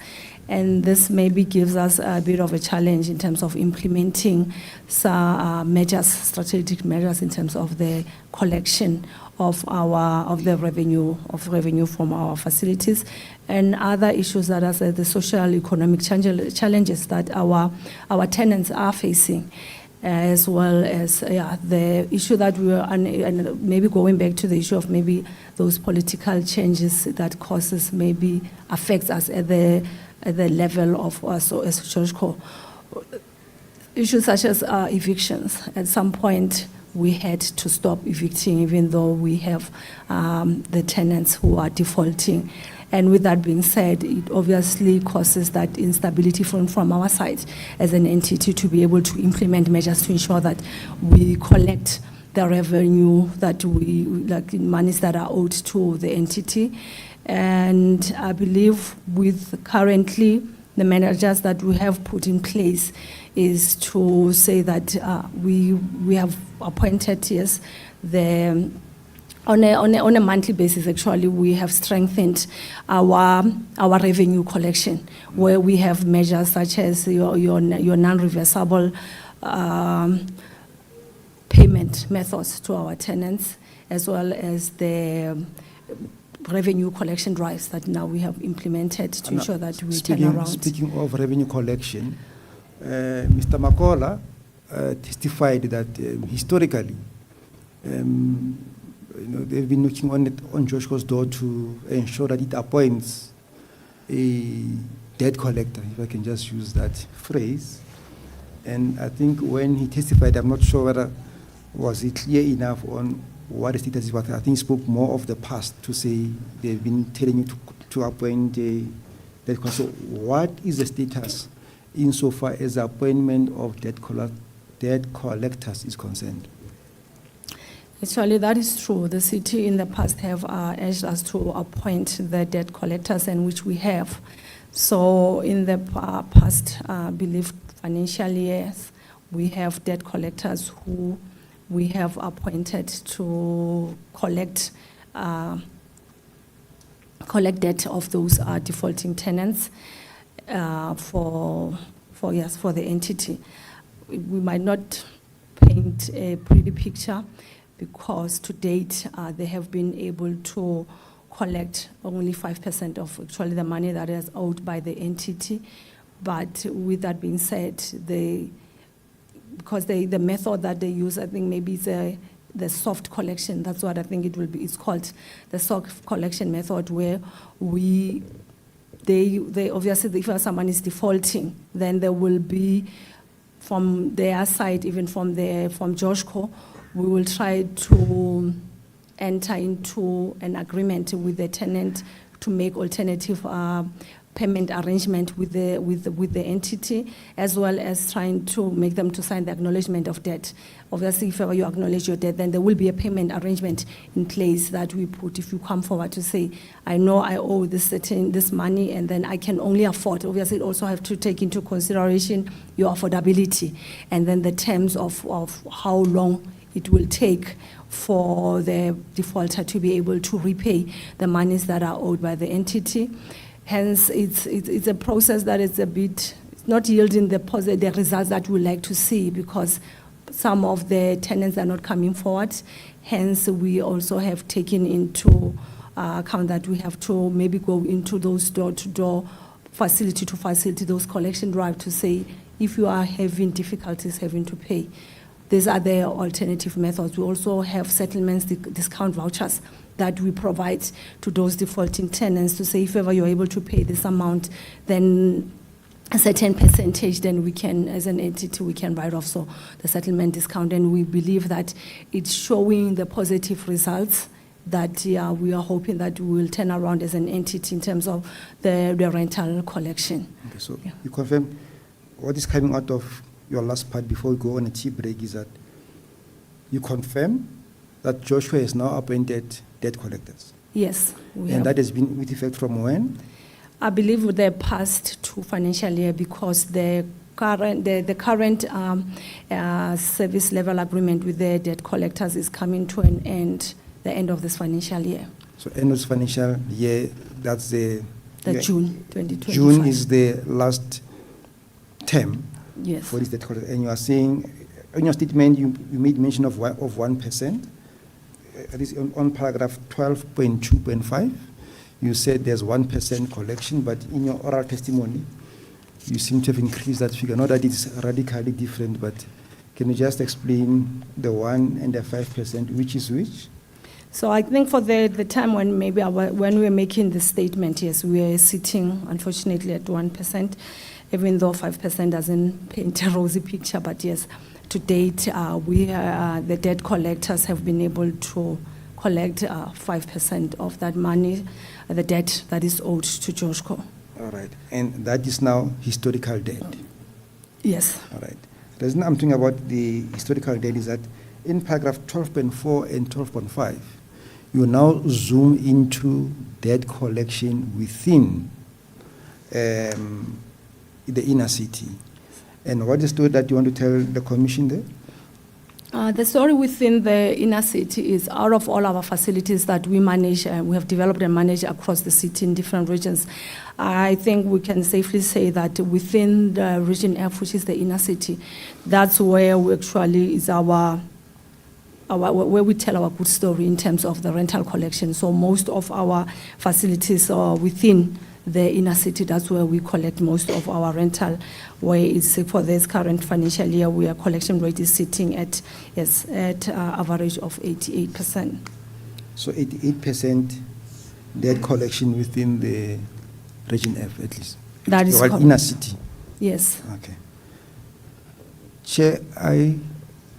And this maybe gives us a bit of a challenge in terms of implementing some measures, strategic measures in terms of the collection of the revenue from our facilities, and other issues that are the social economic challenges that our tenants are facing, as well as the issue that we are, and maybe going back to the issue of maybe those political changes that causes maybe affects us at the level of so as Joshko. Issues such as evictions. At some point, we had to stop evicting, even though we have the tenants who are defaulting. And with that being said, it obviously causes that instability from our side as an entity to be able to implement measures to ensure that we collect the revenue that we, like monies that are owed to the entity. And I believe with currently the measures that we have put in place is to say that we have appointed, yes, on a monthly basis, actually, we have strengthened our revenue collection, where we have measures such as your non-reversible payment methods to our tenants, as well as the revenue collection drives that now we have implemented to ensure that we turn around. Speaking of revenue collection, Mr. Makola testified that historically, they've been knocking on Joshko's door to ensure that it appoints a debt collector, if I can just use that phrase. And I think when he testified, I'm not sure whether was it clear enough on what the status is, but I think he spoke more of the past to say they've been telling you to appoint a So what is the status insofar as the appointment of debt collectors is concerned? Actually, that is true. The city in the past have urged us to appoint the debt collectors, and which we have. So in the past, I believe, financial years, we have debt collectors who we have appointed to collect debt of those defaulting tenants for the entity. We might not paint a pretty picture, because to date, they have been able to collect only 5% of actually the money that is owed by the entity. But with that being said, because the method that they use, I think maybe it's the soft collection. That's what I think it will be. It's called the soft collection method, where they obviously, if someone is defaulting, then there will be, from their side, even from Joshco, we will try to enter into an agreement with the tenant to make alternative payment arrangement with the entity, as well as trying to make them to sign the acknowledgement of debt. Obviously, if ever you acknowledge your debt, then there will be a payment arrangement in place that we put. If you come forward to say, I know I owe this money, and then I can only afford. Obviously, it also have to take into consideration your affordability, and then the terms of how long it will take for the defaulter to be able to repay the monies that are owed by the entity. Hence, it's a process that is it's not yielding the results that we like to see, because some of the tenants are not coming forward. Hence, we also have taken into account that we have to maybe go into those door-to-door, facility-to-facility, those collection drive, to say, if you are having difficulties having to pay, these are the alternative methods. We also have settlements, discount vouchers that we provide to those defaulting tenants to say, if ever you're able to pay this amount, then a certain percentage, then we can, as an entity, we can write off so the settlement discount. And we believe that it's showing the positive results that we are hoping that we will turn around as an entity in terms of the rental collection. Okay, so Yeah. you confirm what is coming out of your last part before we go on a tea break is that you confirm that Joshua is now appointed debt collectors. Yes, we have. And that has been with effect from when? I believe with the past 2 financial year, because the current service level agreement with the debt collectors is coming to an end, the end of this financial year. So end of this financial year, that's the June 2025. June is the last term. Yes. For this debt collector. And you are saying, in your statement, you made mention of 1%. At least on paragraph 12.2.5, you said there's 1% collection, but in your oral testimony, you seem to have increased that figure. Not that it's radically different, but can you just explain the 1 and the 5%, which is which? So I think for the time when maybe when we were making the statement, yes, we are sitting, unfortunately, at 1%, even though 5% doesn't paint a rosy picture, but yes, to date, the debt collectors have been able to collect 5% of that money, the debt that is owed to Joshco. All right. And that is now historical debt. Yes. All right. The reason I'm talking about the historical debt is that in paragraph 12.4 and 12.5, you now zoom into debt collection within the inner city. And what is the story that you want to tell the commission there? The story within the inner city is, out of all our facilities that we manage, we have developed and managed across the city in different regions. I think we can safely say that within the region F, which is the inner city, that's where we actually is where we tell our good story in terms of the rental collection. So most of our facilities are within the inner city. That's where we collect most of our rental, where it's for this current financial year, our collection rate is sitting at average of 88%. So 88% debt collection within the region F, at least. That is correct. Inner city. Yes. Okay. Chair, I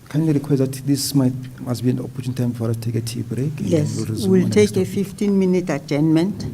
kindly request that this must be an opportune time for us to take a tea break. And Yes, then resume we'll on take the a next topic. 15-minute adjournment.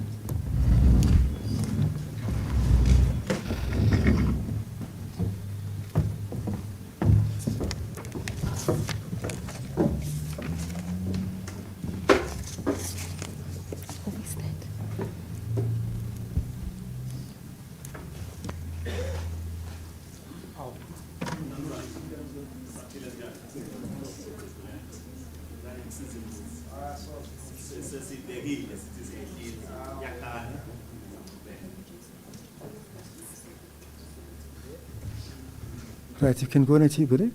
Right, you can go on a tea break.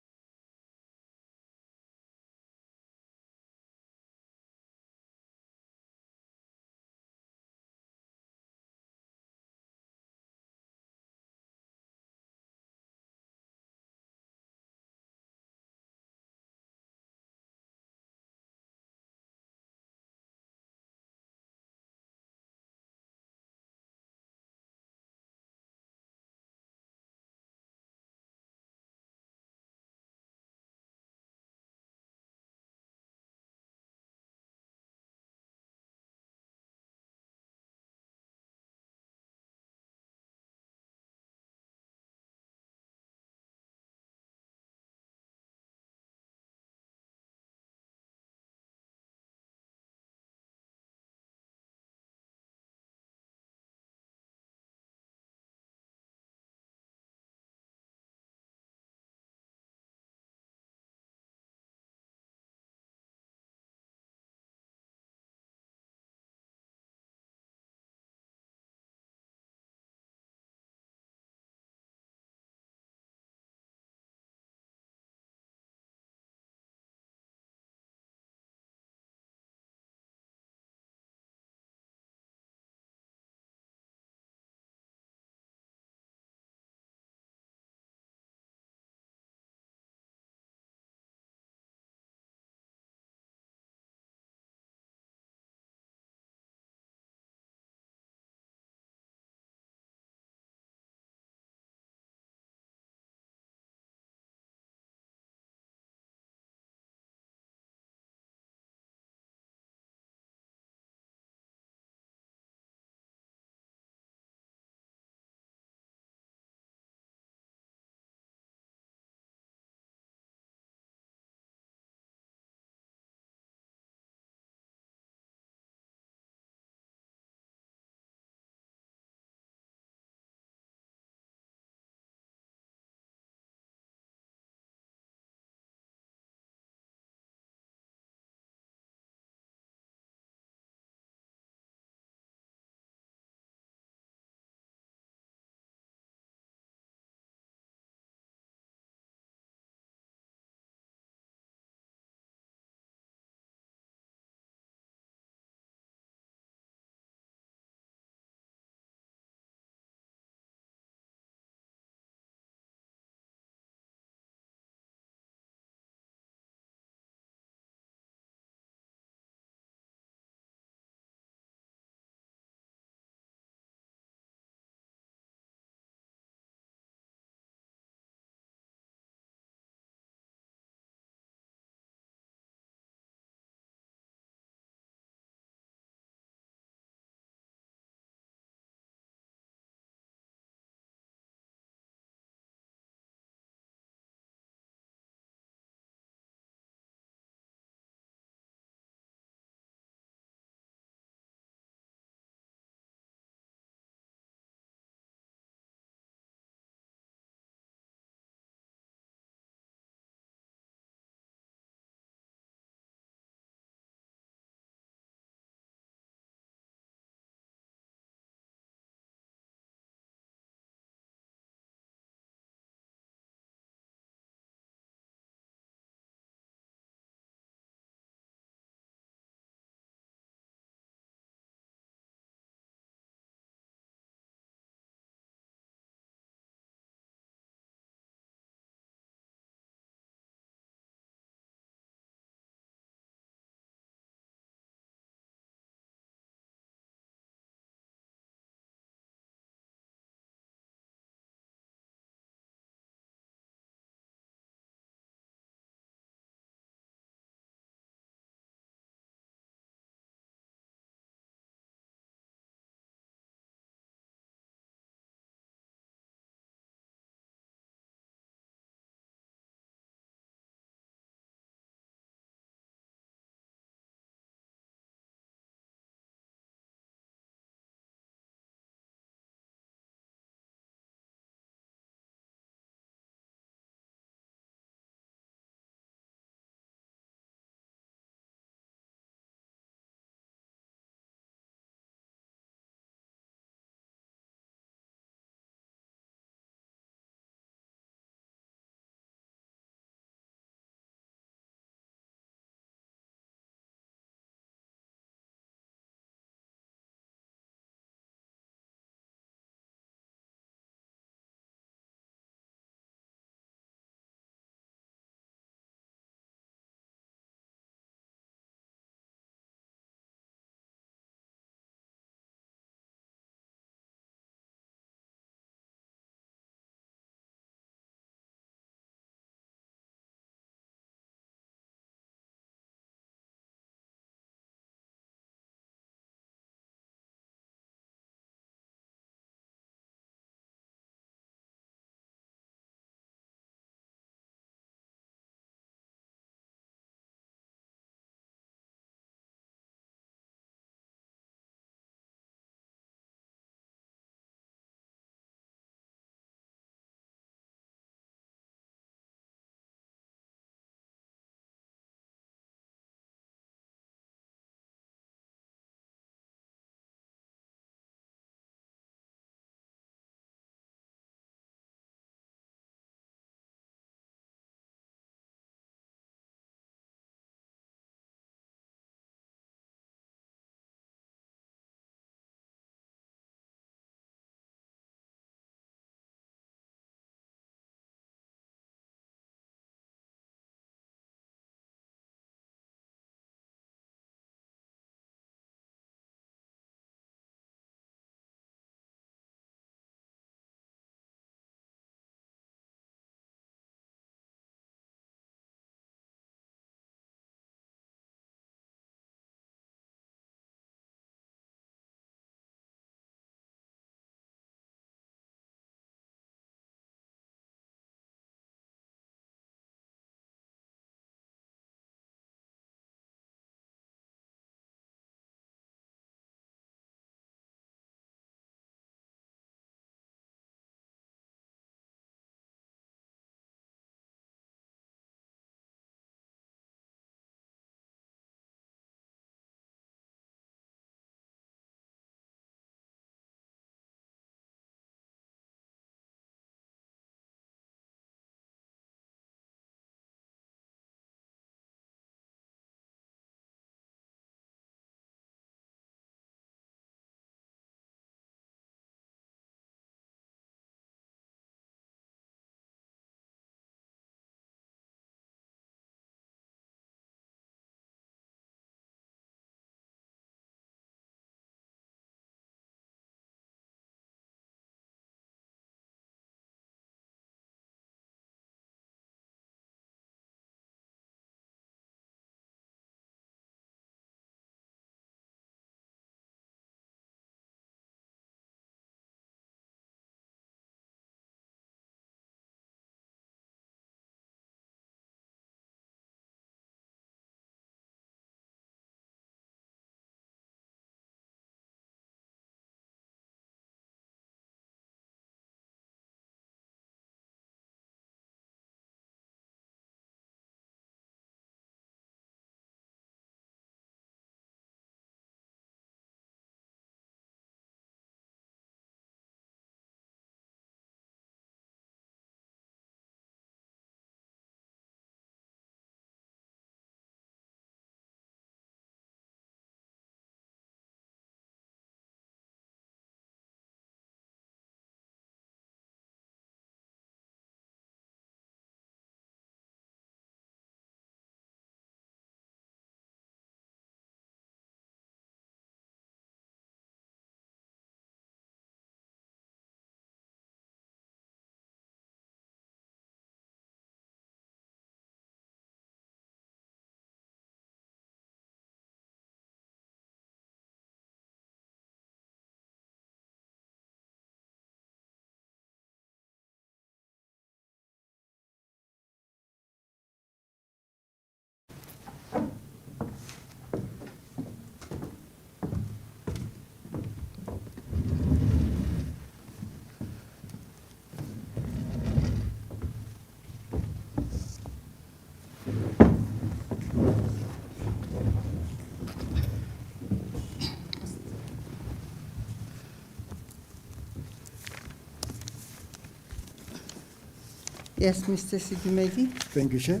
Yes, Mr. Sidumedi. Thank you, Chair.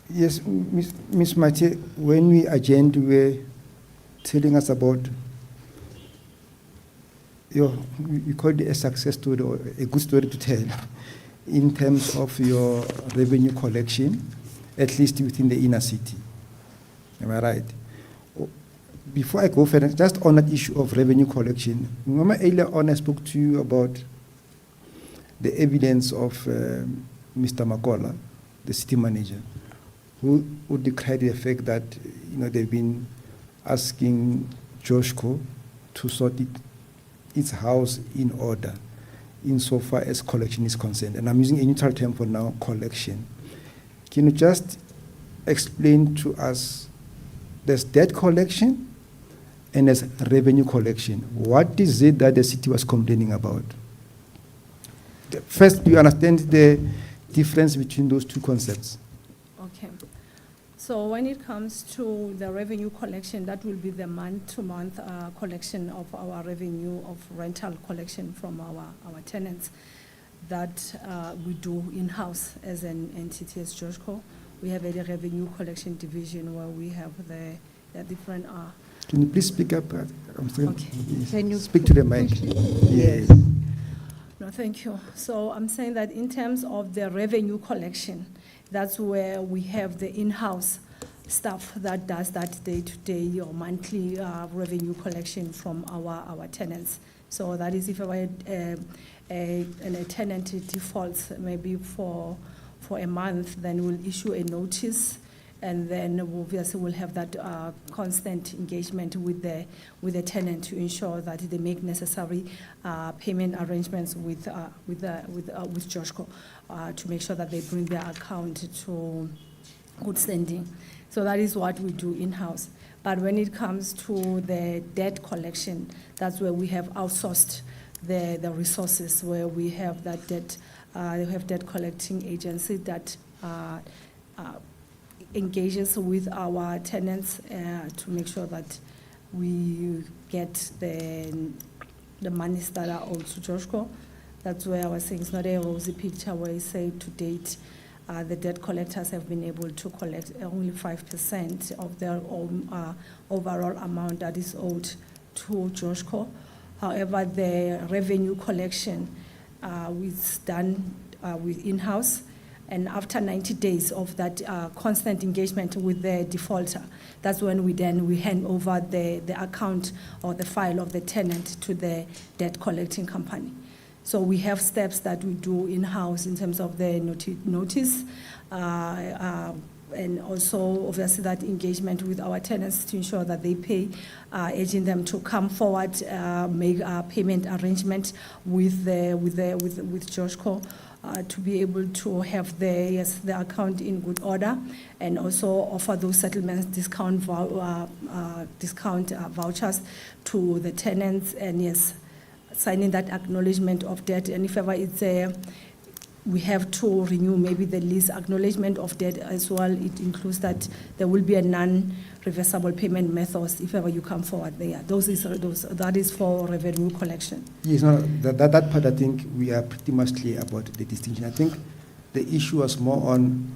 Yes, Ms. Mate, when we adjourned, you were telling us about you called it a success story or a good story to tell in terms of your revenue collection, at least within the inner city. Am I right? Before I go further, just on that issue of revenue collection, remember earlier on I spoke to you about the evidence of Mr. Makola, the city manager, who decried the fact that they've been asking Joshko to sort its house in order insofar as collection is concerned. And I'm using a neutral term for now, collection. Can you just explain to us, there's debt collection and there's revenue collection. What is it that the city was complaining about? First, do you understand the difference between those two concepts? Okay. So when it comes to the revenue collection, that will be the month-to-month collection of our revenue of rental collection from our tenants that we do in-house as an entity as Joshco. We have a revenue collection division where we have the different. Can you please speak up? I'm sorry. Okay. Yes. Can you speak to the mic? Yes. No, thank you. So I'm saying that in terms of the revenue collection, that's where we have the in-house staff that does that day-to-day or monthly revenue collection from our tenants. So that is if a tenant defaults maybe for a month, then we'll issue a notice, and then obviously we'll have that constant engagement with the tenant to ensure that they make necessary payment arrangements with Joshco to make sure that they bring their account to good standing. So that is what we do in-house. But when it comes to the debt collection, that's where we have outsourced the resources, where we have that debt. We have debt collecting agency that engages with our tenants to make sure that we get the monies that are owed to Joshco. That's where I was saying it's not a rosy picture where you say to date the debt collectors have been able to collect only 5% of their own overall amount that is owed to Joshco. However, the revenue collection is done with in-house, and after 90 days of that constant engagement with the defaulter, that's when we hand over the account or the file of the tenant to the debt collecting company. So we have steps that we do in-house in terms of the notice, and also obviously that engagement with our tenants to ensure that they pay, urging them to come forward, make a payment arrangement with Joshco to be able to have the account in good order, and also offer those settlements discount vouchers to the tenants, and signing that acknowledgement of debt. And if ever we have to renew maybe the lease acknowledgement of debt as well, it includes that there will be a non-reversible payment methods if ever you come forward there. That is for revenue collection. Yes, no, that part I think we are pretty much clear about the distinction. I think the issue was more on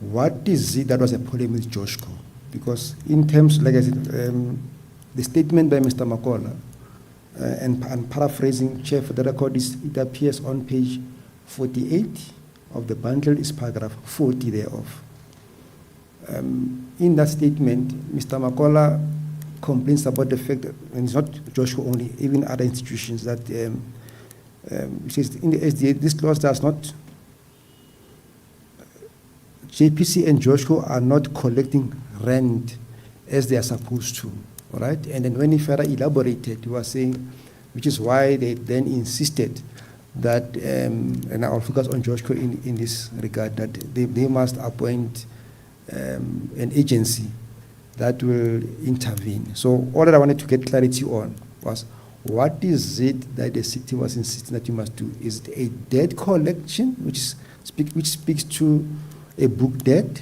what is it that was a problem with Joshco, because in terms, like I said, the statement by Mr. Makola, and paraphrasing, Chair, for the record, it appears on page 48 of the bundle, is paragraph 40 thereof. In that statement, Mr. Makola complains about the fact that, and it's not Joshua only, even other institutions, that which is in the SDA, this clause does not, JPC and Joshua are not collecting rent as they are supposed to. All right, and then when he further elaborated, he was saying, which is why they then insisted that, and I'll focus on Joshua in this regard, that they must appoint an agency that will intervene. So all that I wanted to get clarity on was, what is it that the city was insisting that you must do? Is it a debt collection, which speaks to a book debt,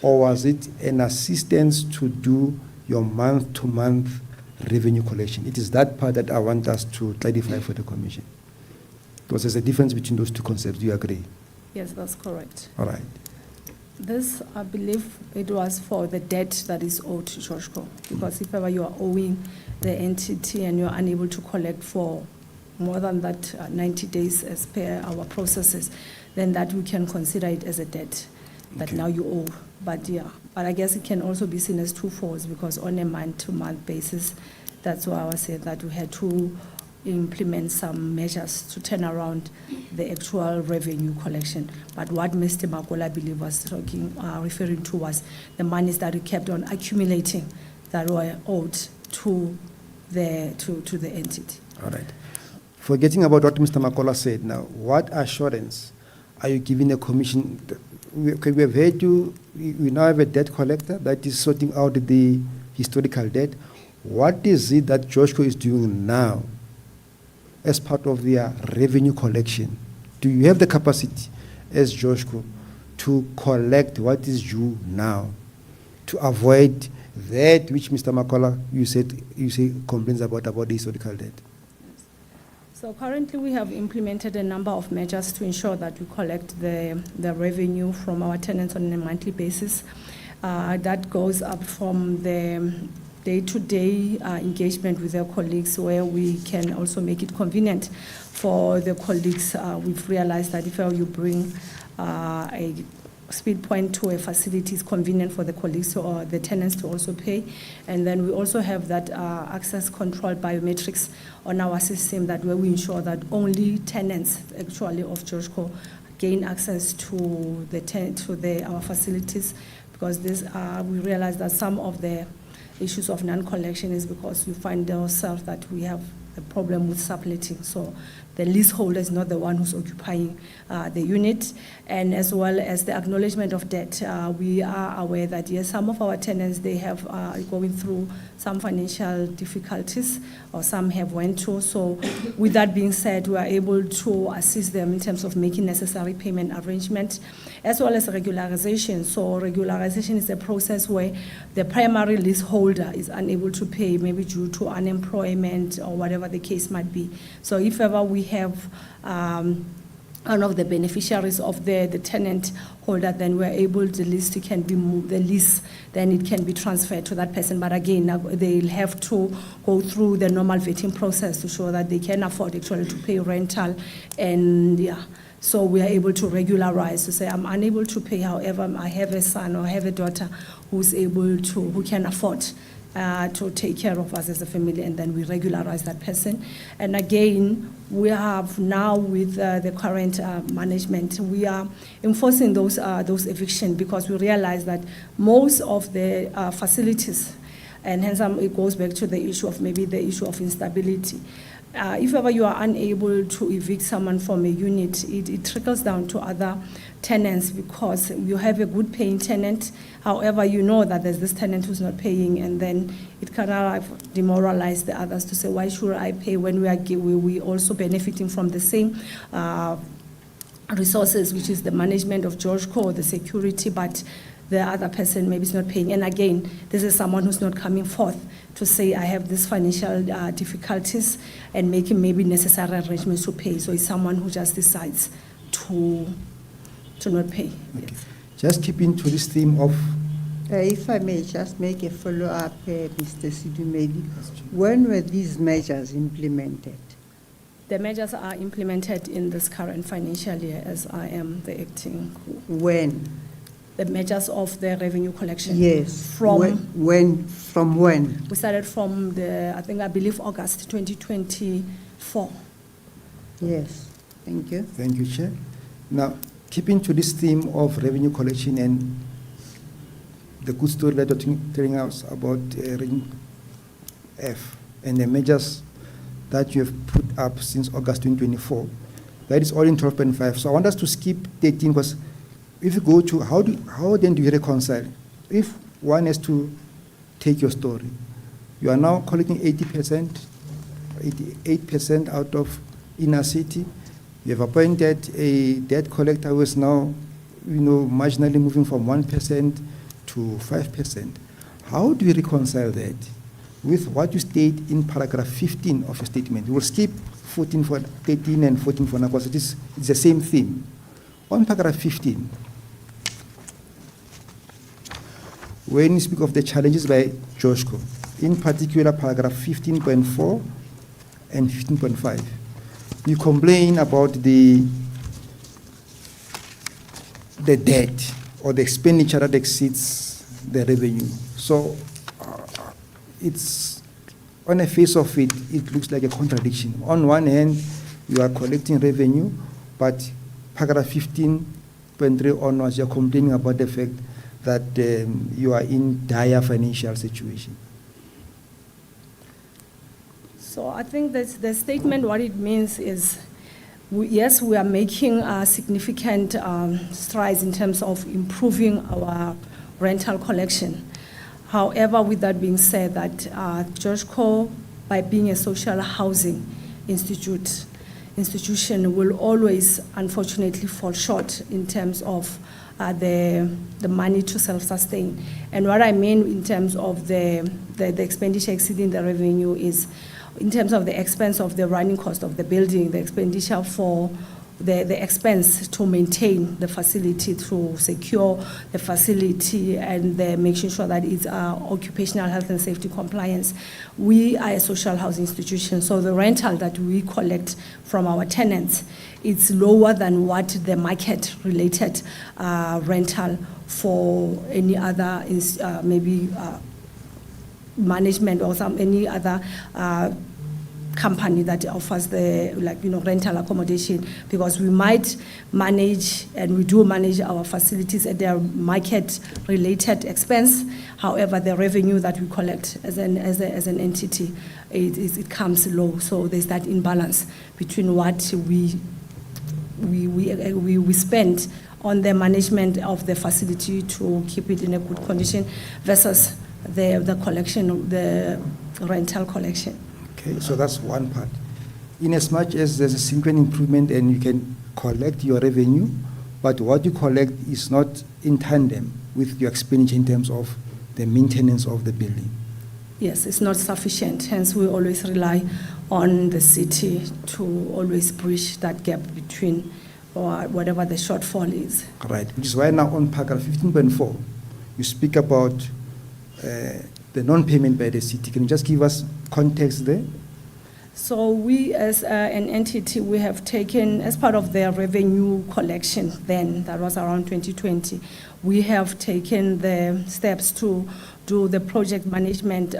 or was it an assistance to do your month-to-month revenue collection? It is that part that I want us to clarify for the Commission. Because there's a difference between those two concepts. Do you agree? Yes, that's correct. All right. This, I believe, it was for the debt that is owed to Joshco. Because if ever you are owing the entity and you are unable to collect for more than that 90 days as per our processes, then that we can consider it as a debt that Okay. now you owe. But yeah, but I guess it can also be seen as twofolds, because on a month-to-month basis, that's why I was saying that we had to implement some measures to turn around the actual revenue collection. But what Mr. Makola, I believe, was referring to was the monies that we kept on accumulating that were owed to the entity. All right. Forgetting about what Mr. Makola said now, what assurance are you giving the commission? We have heard you, we now have a debt collector that is sorting out the historical debt. What is it that Joshco is doing now as part of their revenue collection? Do you have the capacity as Joshco to collect what is due now, to avoid that which Mr. Makola, you say complains about the historical debt? So currently, we have implemented a number of measures to ensure that we collect the revenue from our tenants on a monthly basis. That goes up from the day-to-day engagement with their colleagues, where we can also make it convenient for the colleagues. We've realized that if you bring a speed point to a facility, is convenient for the colleagues or the tenants to also pay. And then we also have that access control biometrics on our system, that where we ensure that only tenants actually of Joshco gain access to our facilities, because this we realize that some of the issues of non-collection is because we find ourselves that we have a problem with subletting. So the leaseholder is not the one who's occupying the unit. And as well as the acknowledgement of debt, we are aware that yes, some of our tenants, they have going through some financial difficulties, or some have went through. So with that being said, we are able to assist them in terms of making necessary payment arrangements, as well as regularization. So regularization is a process where the primary leaseholder is unable to pay, maybe due to unemployment or whatever the case might be. So if ever we have one of the beneficiaries of the tenant holder, then we're able, the list can be moved, the lease, then it can be transferred to that person. But again, they'll have to go through the normal vetting process to show that they can afford actually to pay rental. And yeah, so we are able to regularize, to say I'm unable to pay, however, I have a son or I have a daughter who can afford to take care of us as a family, and then we regularize that person. And again, we have now with the current management, we are enforcing those evictions, because we realize that most of the facilities, and hence it goes back to the issue of maybe the issue of instability. If ever you are unable to evict someone from a unit, it trickles down to other tenants, because you have a good paying tenant, however you know that there's this tenant who's not paying, and then it kind of demoralize the others to say, why should I pay when we also benefiting from the same resources, which is the management of Joshco, the security, but the other person maybe is not paying. And again, this is someone who's not coming forth to say, I have these financial difficulties, and making maybe necessary arrangements to pay. So it's someone who just decides to not pay. Okay. Yes. Just keeping to this theme of If I may just make a follow-up, Mr. Sidumedi, when were these measures implemented? The measures are implemented in this current financial year, as I am the acting. When? The measures of the revenue collection. Yes. From From when? we started from I believe August 2024. Yes. Thank you. Thank you, Chair. Now, keeping to this theme of revenue collection and the good story that you're telling us about Ring F and the measures that you have put up since August 2024, that is all in 12.5. So I want us to skip 13, because if you go to how then do you reconcile? If one has to take your story, you are now collecting 80%, 88% out of inner city. You have appointed a debt collector who is now, marginally moving from 1% to 5%. How do you reconcile that? with what you state in paragraph 15 of your statement. We will skip 14 for 13 and 14 for now because it's the same theme. On paragraph 15, when you speak of the challenges by Joshko, in particular paragraph 15.4 and 15.5, you complain about the debt or the expenditure that exceeds the revenue. So it's, on the face of it, it looks like a contradiction. On one hand, you are collecting revenue, but paragraph 15.3 onwards, you're complaining about the fact that you are in dire financial situation. So I think that the statement, what it means is, yes, we are making significant strides in terms of improving our rental collection. However, with that being said, that Joshco, by being a social housing institution, will always, unfortunately, fall short in terms of the money to self-sustain. And what I mean in terms of the expenditure exceeding the revenue is in terms of the expense of the running cost of the building, the expenditure for the expense to maintain the facility, to secure the facility, and making sure that it's occupational health and safety compliance. We are a social housing institution, so the rental that we collect from our tenants, it's lower than what the market-related rental for any other management or any other company that offers the rental accommodation, because we might manage, and we do manage our facilities at their market-related expense. However, the revenue that we collect as an entity, it comes low. So there's that imbalance between what we spend on the management of the facility to keep it in a good condition versus the collection, the rental collection. Okay, so that's one part. In as much as there's a significant improvement and you can collect your revenue, but what you collect is not in tandem with your expenditure in terms of the maintenance of the building. Yes, it's not sufficient. Hence, we always rely on the city to always bridge that gap between or whatever the shortfall is. Right, which is why now on paragraph 15.4, you speak about the non-payment by the city. Can you just give us context there? So we as an entity, we have taken, as part of the revenue collection then, that was around 2020, we have taken the steps to do the project management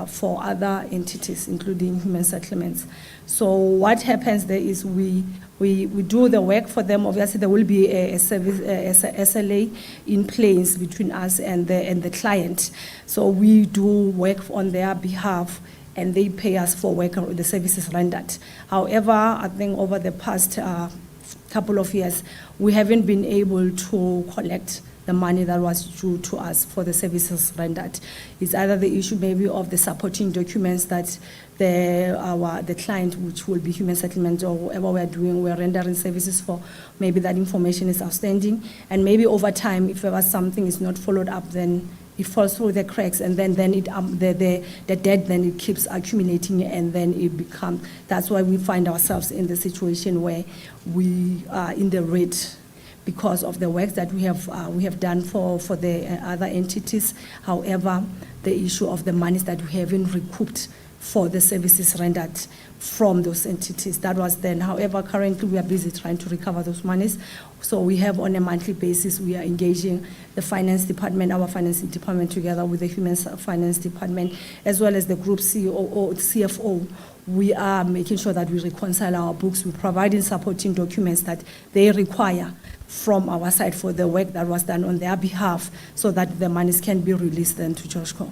for other entities, including human settlements. So what happens there is we do the work for them. Obviously, there will be a service SLA in place between us and the client. So we do work on their behalf, and they pay us for work or the services rendered. However, I think over the past couple of years, we haven't been able to collect the money that was due to us for the services rendered. It's either the issue maybe of the supporting documents that the client, which will be human settlement or whatever we're rendering services for, maybe that information is outstanding. And maybe over time, if ever something is not followed up, then it falls through the cracks, and then the debt then it keeps accumulating, and then it becomes. That's why we find ourselves in the situation where we are in the red because of the work that we have done for the other entities. However, the issue of the monies that we haven't recouped for the services rendered from those entities. That was then. However, currently we are busy trying to recover those monies. So we have, on a monthly basis, we are engaging the finance department, our finance department, together with the human finance department, as well as the group CFO. We are making sure that we reconcile our books. We're providing supporting documents that they require from our side for the work that was done on their behalf, so that the monies can be released then to Joshco.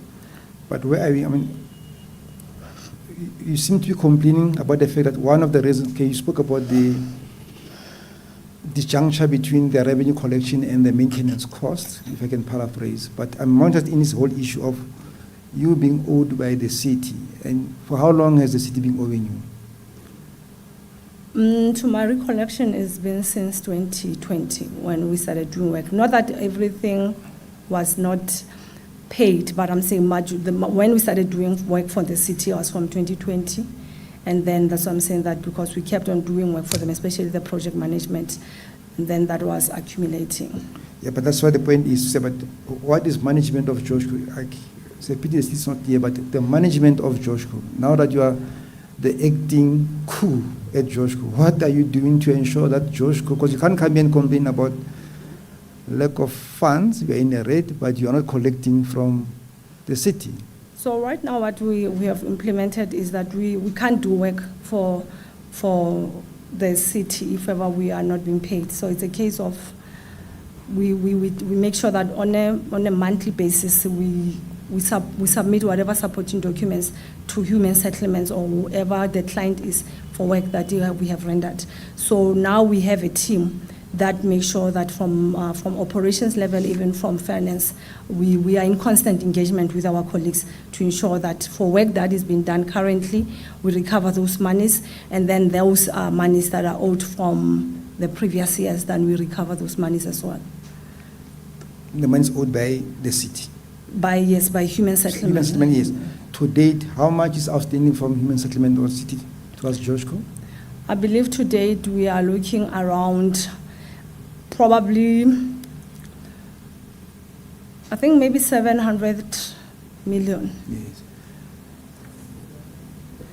But where are we? I mean, you seem to be complaining about the fact that one of the reasons, okay, you spoke about the disjuncture between the revenue collection and the maintenance costs, if I can paraphrase. But I'm more interested in this whole issue of you being owed by the city. And for how long has the city been owing you? To my recollection, it's been since 2020 when we started doing work. Not that everything was not paid, but I'm saying when we started doing work for the city was from 2020. And then that's what I'm saying, that because we kept on doing work for them, especially the project management, and then that was accumulating. Yeah, but that's why the point is, but what is management of Joshko? I say, pity it's not here, but the management of Joshko, now that you are the acting coup at Joshko, what are you doing to ensure that Joshko, because you can't come here and complain about lack of funds, you are in a rate, but you are not collecting from the city. So right now what we have implemented is that we can't do work for the city if ever we are not being paid. So it's a case of we make sure that on a monthly basis we submit whatever supporting documents to human settlements or whoever the client is for work that we have rendered. So now we have a team that makes sure that from operations level, even from finance, we are in constant engagement with our colleagues to ensure that for work that is being done currently, we recover those monies, and then those monies that are owed from the previous years, then we recover those monies as well. The money is owed by the city. By human settlement. Human settlement, yes. To date, how much is outstanding from human settlement or city towards Joshko? I believe to date we are looking around probably, I think maybe 700 million. Yes.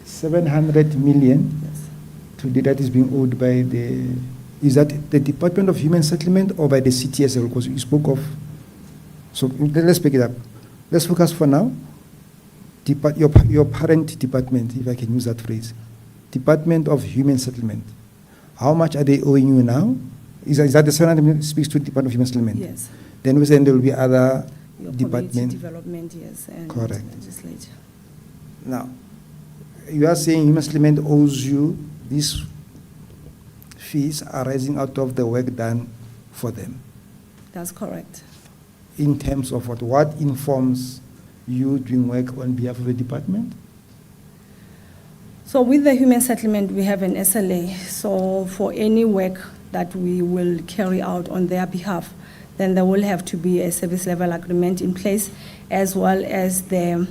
700 million Yes. today that is being owed by is that the Department of Human Settlement or by the city as well? Because you spoke of, so let's pick it up. Let's focus for now. Your parent department, if I can use that phrase, Department of Human Settlement. How much are they owing you now? Is that the 700 million speaks to the Department of Human Settlement? Yes. Then we say there will be other Your department. community development, yes, and Correct. legislature. Now, you are saying Human Settlement owes you these fees arising out of the work done for them. That's correct. In terms of what informs you doing work on behalf of the department? So with the human settlement, we have an SLA. So for any work that we will carry out on their behalf, then there will have to be a service level agreement in place, as well as the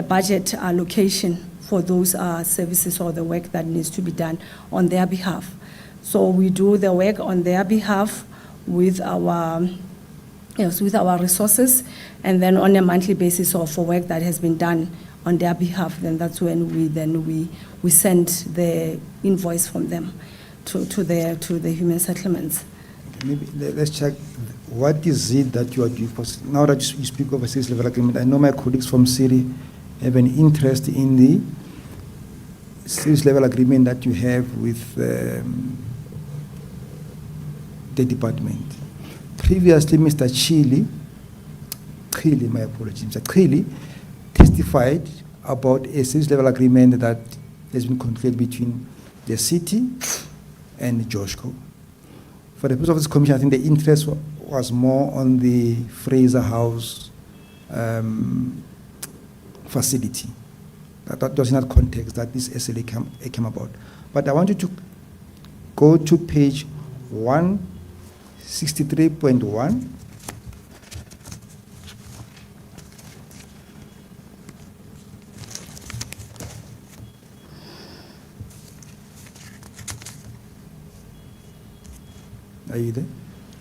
budget allocation for those services or the work that needs to be done on their behalf. So we do the work on their behalf with our resources, and then on a monthly basis or for work that has been done on their behalf, then that's when we send the invoice from them to the human settlements. Maybe let's check, what is it that you are doing? Because now that you speak of a service level agreement, I know my colleagues from Siri have an interest in the service level agreement that you have with the department. Previously, Mr. Chili, my apologies, Mr. Chili testified about a service level agreement that has been concluded between the city and Joshko. For the purpose of this commission, I think the interest was more on the Fraser House facility. That was in that context that this SLA came about. But I want you to go to page 163.1. Are you there?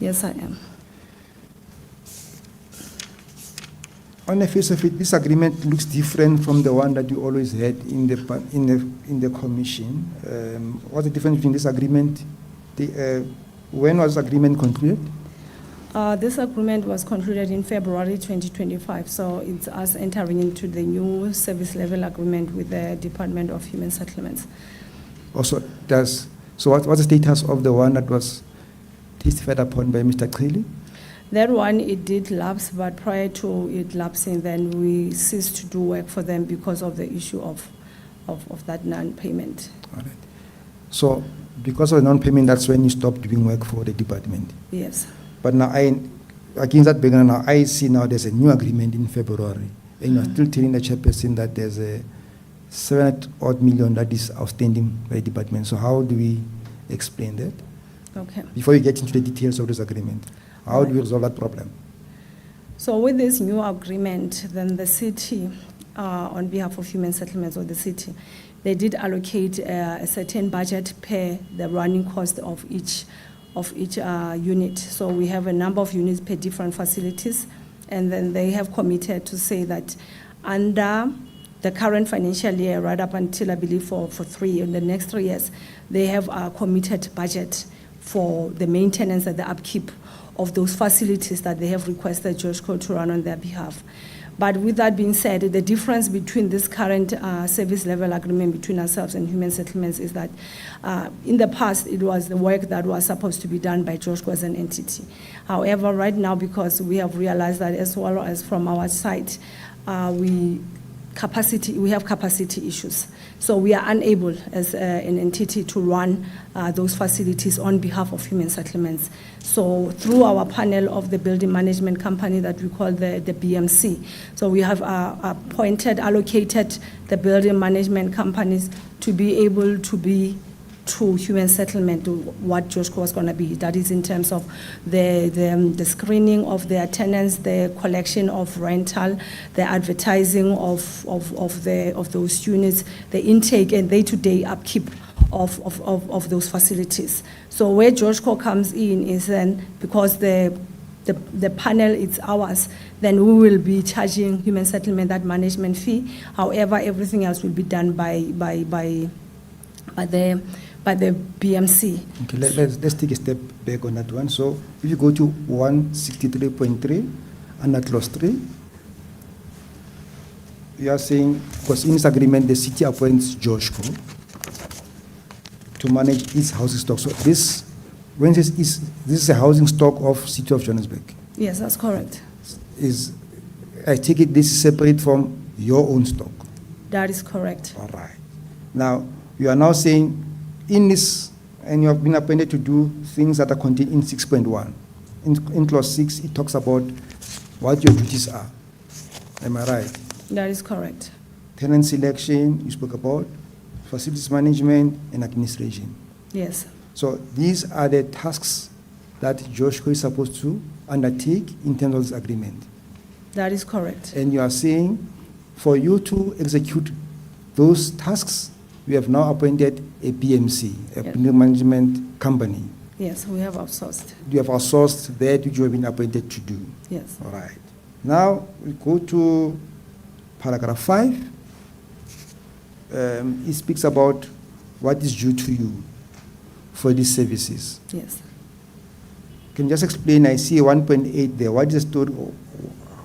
Yes, I am. On the face of it, this agreement looks different from the one that you always had in the commission. What's the difference between this agreement? When was the agreement concluded? This agreement was concluded in February 2025, so it's us entering into the new service level agreement with the Department of Human Settlements. Also, so what's the status of the one that was testified upon by Mr. Khili? That one, it did lapse, but prior to it lapsing, then we ceased to do work for them because of the issue of that non-payment. All right. So, because of the non-payment, that's when you stopped doing work for the department? Yes. But now, against that background, now I see now there's a new agreement in February, and you're still telling the chairperson that there's a 7 odd million that is outstanding by the department. So how do we explain that? Okay. Before you get into the details of this agreement, how do we resolve that problem? So with this new agreement, then the city, on behalf of Human Settlements or the city, they did allocate a certain budget per the running cost of each unit. So we have a number of units per different facilities, and then they have committed to say that under the current financial year, right up until I believe for in the next 3 years, they have a committed budget for the maintenance and the upkeep of those facilities that they have requested George Cole to run on their behalf. But with that being said, the difference between this current service level agreement between ourselves and Human Settlements is that in the past, it was the work that was supposed to be done by George Cole as an entity. However, right now, because we have realized that as well as from our side, we have capacity issues. So we are unable as an entity to run those facilities on behalf of Human Settlements. So through our panel of the building management company that we call the BMC, so we have allocated the building management companies to be able to be to Human Settlement, to what George Cole was going to be. That is in terms of the screening of their tenants, the collection of rental, the advertising of those units, the intake and day-to-day upkeep of those facilities. So where George Cole comes in is then, because the panel is ours, then we will be charging Human Settlement that management fee. However, everything else will be done by the BMC. Okay, let's take a step back on that one. So if you go to 163.3 under clause 3, you are saying, because in this agreement, the city appoints George Cole to manage its housing stock. So this, when this is a housing stock of City of Johannesburg. Yes, that's correct. I take it this is separate from your own stock. That is correct. All right. Now, you are now saying in this, and you have been appointed to do things that are contained in 6.1. In clause 6, it talks about what your duties are. Am I right? That is correct. Tenant selection, you spoke about, facilities management, and administration. Yes. So these are the tasks that George Cole is supposed to undertake in terms of this agreement. That is correct. And you are saying, for you to execute those tasks, we have now appointed a BMC, a Yes. building management company. Yes, we have outsourced. You have outsourced that which you have been appointed to do. Yes. All right. Now, we go to paragraph 5. It speaks about what is due to you for these services. Yes. Can you just explain? I see 1.8 there. What is the story?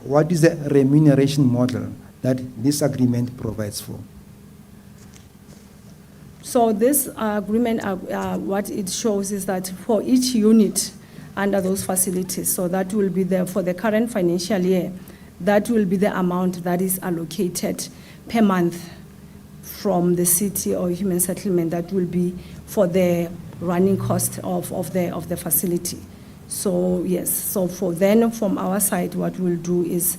What is the remuneration model that this agreement provides for? So this agreement, what it shows is that for each unit under those facilities, so that will be there for the current financial year, that will be the amount that is allocated per month from the city or Human Settlement. That will be for the running cost of the facility. So yes, so for then from our side, what we'll do is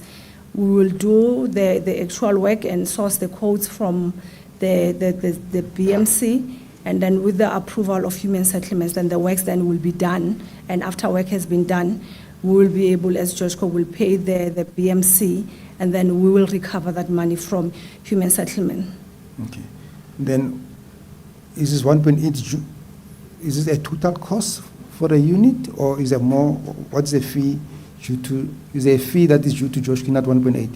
we will do the actual work and source the codes from the BMC, and then with the approval of Human Settlements, then the works then will be done. And after work has been done, we will be able, as George Cole will pay the BMC, and then we will recover that money from Human Settlement. Okay. Then, is this 1.8, is this a total cost for a unit, or is there more? What's the fee due to? Is there a fee that is due to George Cole, not 1.8?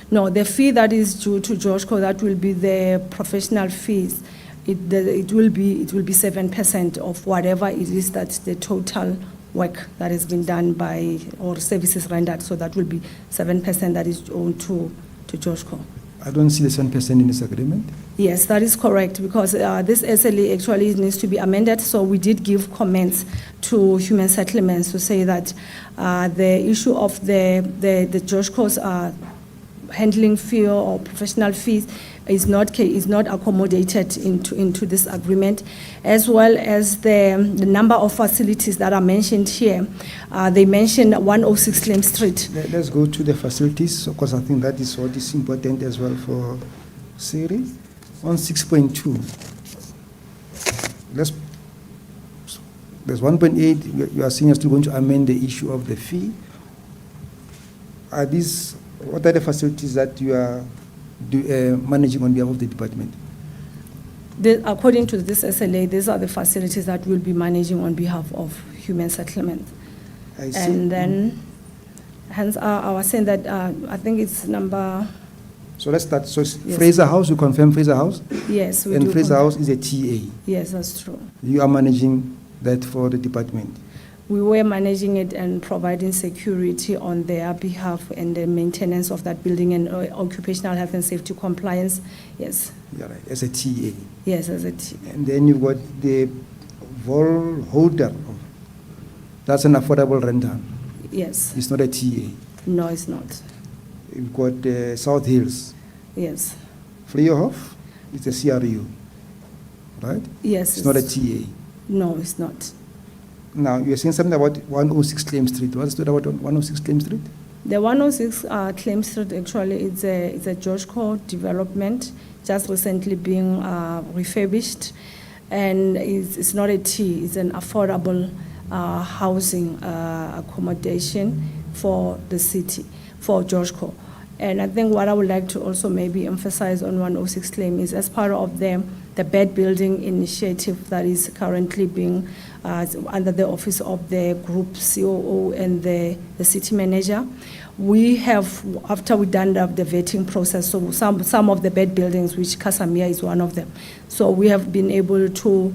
No, the fee that is due to George Cole, that will be the professional fees. It will be 7% of whatever it is that the total work that has been done by, or services rendered. So that will be 7% that is owed to George Cole. I don't see the 7% in this agreement. Yes, that is correct, because this SLA actually needs to be amended. So we did give comments to Human Settlements to say that the issue of the George Cole's handling fee or professional fees is not accommodated into this agreement, as well as the number of facilities that are mentioned here. They mentioned 106 Clem Street. Let's go to the facilities, because I think that is what is important as well for Siri. On 6.2, there's 1.8, you are saying you're still going to amend the issue of the fee. what are the facilities that you are managing on behalf of the department? According to this SLA, these are the facilities that we'll be managing on behalf of Human Settlement. I see. And then, hence, I was saying that I think it's number, So let's start. So it's Yes. Fraser House, you confirm Fraser House? yes, we And do. Fraser House is a TA. Yes, that's true. You are managing that for the department. We were managing it and providing security on their behalf and the maintenance of that building and occupational health and safety compliance. Yes, Yeah, right, as a TA. yes, as a team. And then you've got the vault holder. That's an affordable rental. Yes, It's not a TA. no, it's not. You've got South Hills. Yes, Vleehof is a CRU, right? yes. It's not a TA. No, it's not. Now, you're saying something about 106 Claim Street. What's that about 106 Claim Street? The 106 Claim Street, actually, it's a George Core development, just recently being refurbished. And it's not a T, it's an affordable housing accommodation for the city, for George Core. And I think what I would like to also maybe emphasize on 106 Claim is as part of the bed building initiative that is currently being under the office of the group COO and the city manager. We have, after we've done the vetting process, so some of the bed buildings, which Casamia is one of them. So we have been able to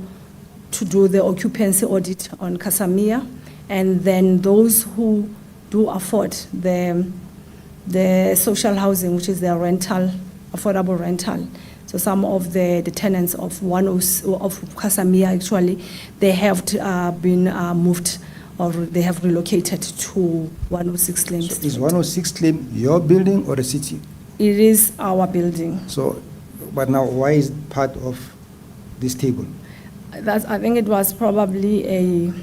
do the occupancy audit on Casamia, and then those who do afford the social housing, which is their rental, affordable rental. So some of the tenants of Casamia, actually, they have been moved or they have relocated to 106 Claim So Street. is 106 Claim your building or the city? It is our building. So, but now why is it part of this table? I think it was probably a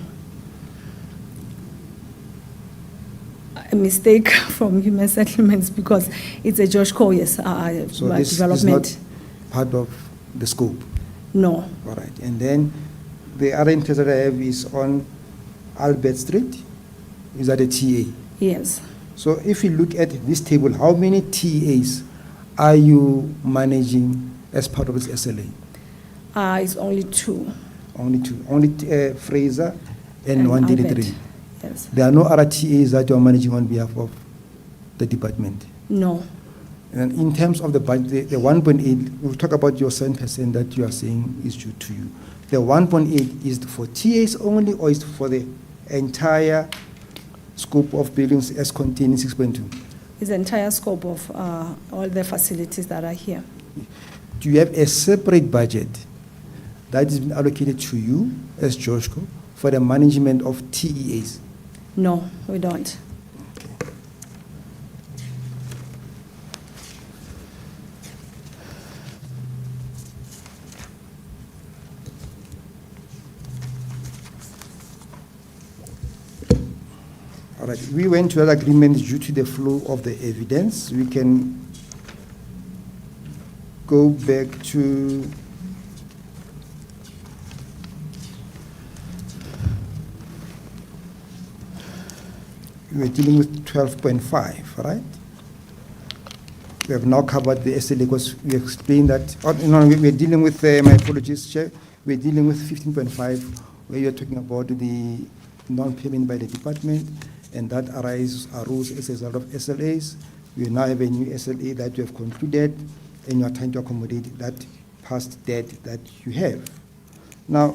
mistake from Human Settlements because it's a George Core, yes, So this is development. not part of the scope. No, All right. And then the other interest that I have is on Albert Street. Is that a TA? yes. So if you look at this table, how many TAs are you managing as part of this SLA? It's only two. Only two. Only Fraser and 133. Albert. Yes. There are no other TAs that you are managing on behalf of the department. No. And in terms of the budget, the 1.8, we'll talk about your 7% that you are saying is due to you. The 1.8 is for TAs only, or is for the entire scope of buildings as contained in 6.2? It's the entire scope of all the facilities that are here. Do you have a separate budget that has been allocated to you as Joshko for the management of TEAs? No, we don't. All right, we went to that agreement due to the flow of the evidence. We can go back to we were dealing with 12.5, right? We have now covered the SLA because we explained that, we're dealing with, my apologies, Chair, we're dealing with 15.5, where you're talking about the non-payment by the department, and that arose as a result of SLAs. We now have a new SLA that we have concluded, and you are trying to accommodate that past debt that you have. Now,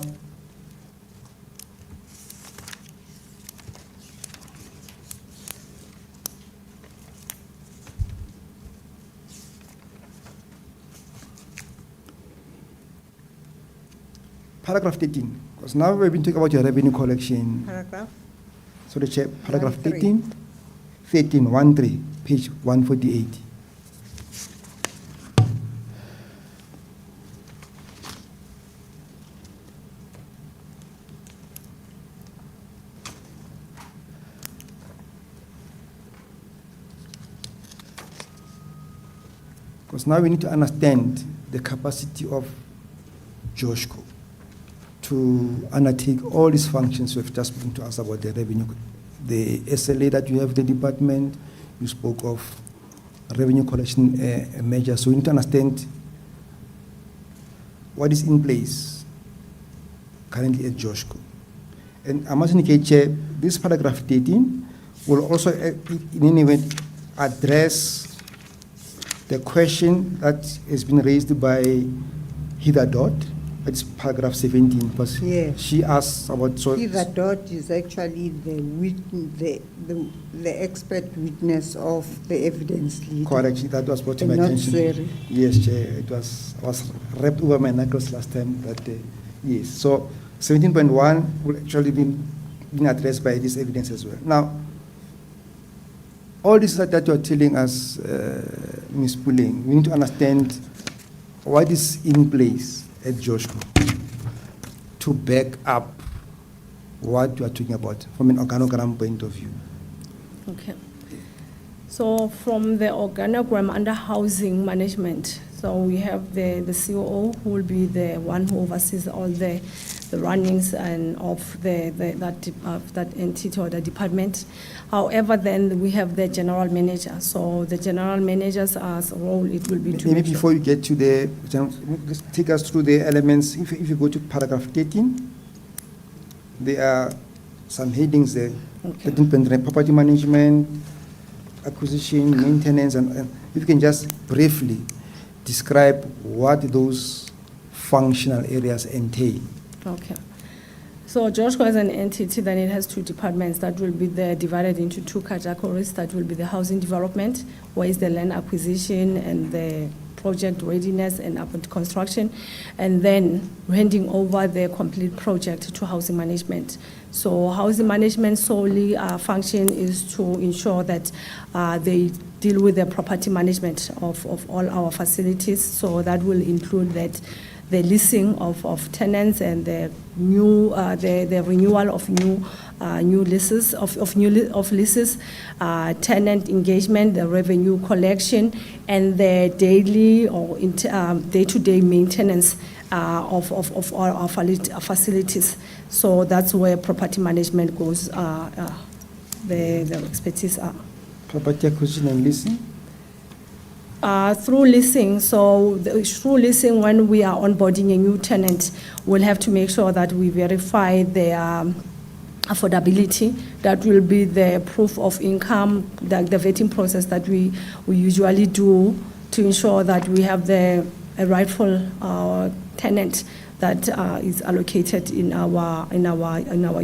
paragraph 13, because now we've been talking about your revenue collection. Paragraph? So the chair, paragraph 13. 13, page 148. Because now we need to understand the capacity of Joshko to undertake all these functions. You have just spoken to us about the revenue, the SLA that you have the department, you spoke of revenue collection measures. So we need to understand what is in place currently at Joshko. And I must indicate, Chair, this paragraph 13 will also in any event address the question that has been raised by Heather Dodd. It's paragraph 17, because Yes. she asks about... The dot is actually the expert witness of the evidence lead. Correct, that was brought to my And not attention. Seri. Yes, Chair, I was wrapped over my knuckles last time, but yes. So 17.1 will actually be addressed by this evidence as well. Now, all this that you are telling us, Ms. Pulling, we need to understand what is in place at Joshko to back up what you are talking about from an organogram point of view. Okay. So from the organogram under housing management, so we have the COO who will be the one who oversees all the runnings and of that entity or the department. However, then we have the general manager. So the general manager's role, it will be to Maybe make sure- before you get to the, just take us through the elements. If you go to paragraph 13, there are some headings there. Okay. 13.3, property management, acquisition, maintenance, and if you can just briefly describe what those functional areas entail. Okay. So Joshko as an entity, then it has two departments that will be divided into two categories. That will be the housing development, where is the land acquisition and the project readiness and up to construction, and then handing over the complete project to housing management. So housing management solely function is to ensure that they deal with the property management of all our facilities. So that will include that the leasing of tenants and the new the renewal of new leases of leases, tenant engagement, the revenue collection, and the daily or day-to-day maintenance of all our facilities. So that's where property management goes. The expertise are. Property acquisition and leasing? Through leasing, through leasing, when we are onboarding a new tenant, we'll have to make sure that we verify their affordability. That will be the proof of income, the vetting process that we usually do to ensure that we have a rightful tenant that is allocated in our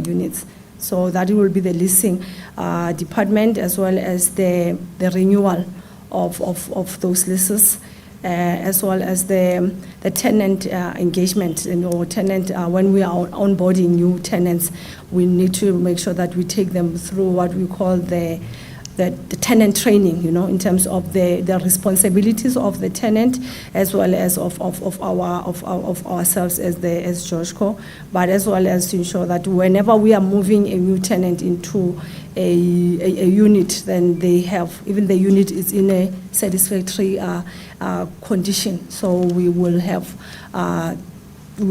units. So that will be the leasing department, as well as the renewal of those leases, as well as the tenant engagement. Tenant, when we are onboarding new tenants, we need to make sure that we take them through what we call the tenant training, in terms of the responsibilities of the tenant, as well as of ourselves as Joshko, but as well as to ensure that whenever we are moving a new tenant into a unit, then they have, even the unit is in a satisfactory condition. So we will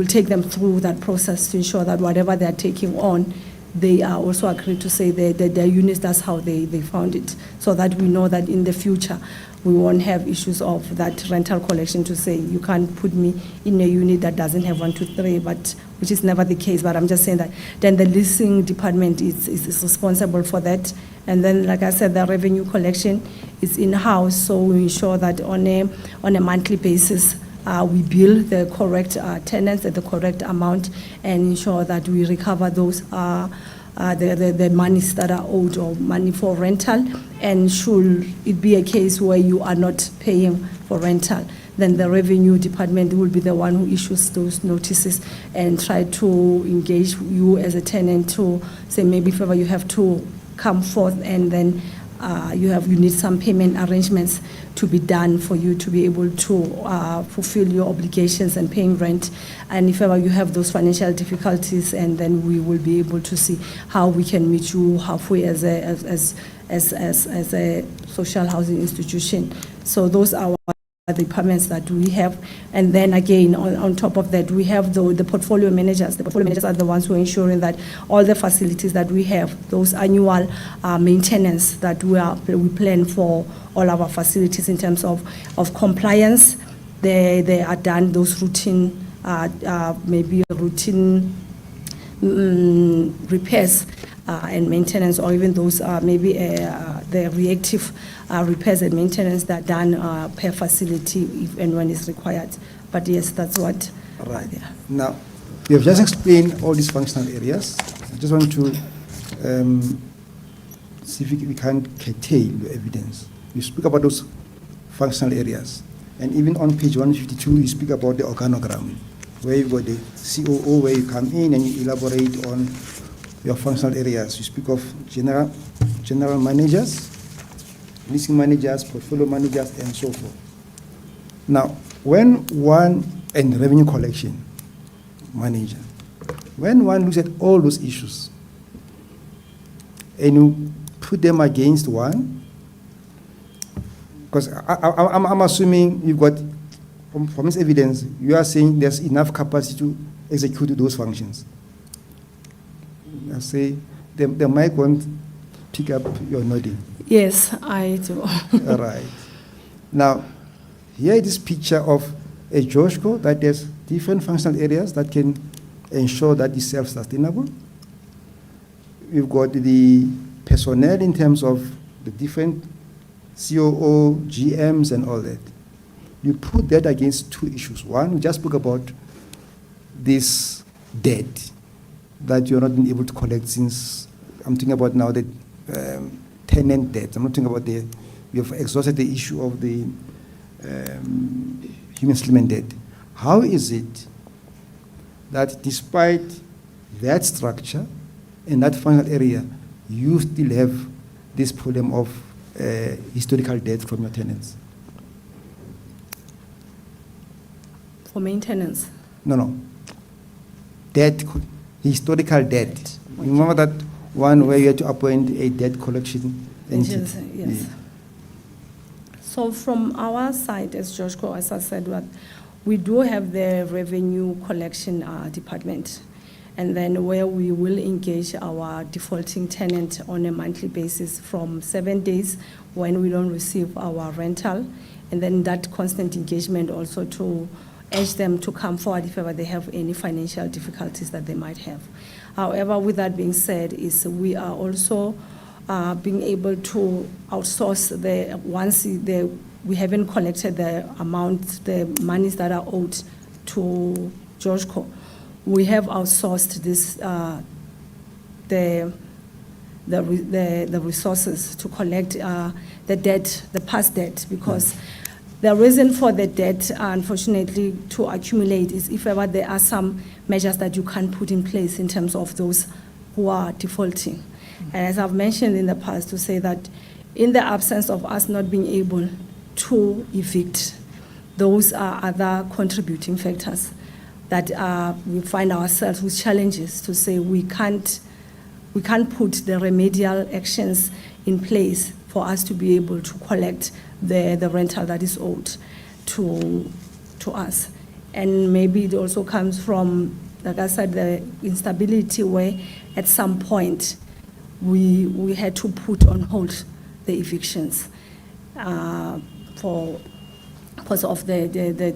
take them through that process to ensure that whatever they are taking on, they are also agreed to say that their units, that's how they found it, so that we know that in the future we won't have issues of that rental collection to say you can't put me in a unit that doesn't have 1, 2, 3, but which is never the case. But I'm just saying that then the leasing department is responsible for that. And then, like I said, the revenue collection is in-house, so we ensure that on a monthly basis we bill the correct tenants at the correct amount and ensure that we recover those the monies that are owed or money for rental. And should it be a case where you are not paying for rental, then the revenue department will be the one who issues those notices and try to engage you as a tenant to say maybe if ever you have to come forth and then you need some payment arrangements to be done for you to be able to fulfill your obligations and paying rent. And if ever you have those financial difficulties, and then we will be able to see how we can meet you halfway as a social housing institution. So those are departments that we have. And then again, on top of that, we have the portfolio managers. The portfolio managers are the ones who are ensuring that all the facilities that we have, those annual maintenance that we plan for all our facilities in terms of compliance, they are done, those routine, maybe routine repairs and maintenance, or even those maybe the reactive repairs and maintenance that are done per facility if and when it's required. But yes, that's what. Right. Yeah. Now, you have just explained all these functional areas. I just want to see if we can curtail your evidence. You speak about those functional areas. And even on page 152, you speak about the organogram, where you've got the COO, where you come in and you elaborate on your functional areas. You speak of general managers, leasing managers, portfolio managers, and so forth. Now, and revenue collection manager, when one looks at all those issues and you put them against one, because I'm assuming you've got, from this evidence, you are saying there's enough capacity to execute those functions. I say the mic won't pick up your nodding. Yes, I do. All right. Now, here is this picture of a JOSHCO that has different functional areas that can ensure that it's self-sustainable. We've got the personnel in terms of the different COO, GMs, and all that. You put that against two issues. One, we just spoke about this debt that you're not been able to collect since, I'm thinking about now the tenant debt. I'm not thinking about we have exhausted the issue of the human settlement debt. How is it that despite that structure in that final area, you still have this problem of historical debt from your tenants? For maintenance. No. Debt, historical debt. Remember that one where you had to appoint a debt collection entity? Yes. Yeah. So from our side, as JOSHCO, as I said, we do have the revenue collection department, and then where we will engage our defaulting tenant on a monthly basis from 7 days when we don't receive our rental, and then that constant engagement also to urge them to come forward if ever they have any financial difficulties that they might have. However, with that being said, we are also being able to outsource once we haven't collected the amount, the monies that are owed to JOSHCO. We have outsourced this the resources to collect the debt, the past debt, because the reason for the debt, unfortunately, to accumulate is if ever there are some measures that you can't put in place in terms of those who are defaulting. And as I've mentioned in the past, to say that in the absence of us not being able to evict, those are other contributing factors that we find ourselves with challenges to say we can't put the remedial actions in place for us to be able to collect the rental that is owed to us. And maybe it also comes from, like I said, the instability where at some point we had to put on hold the evictions because of the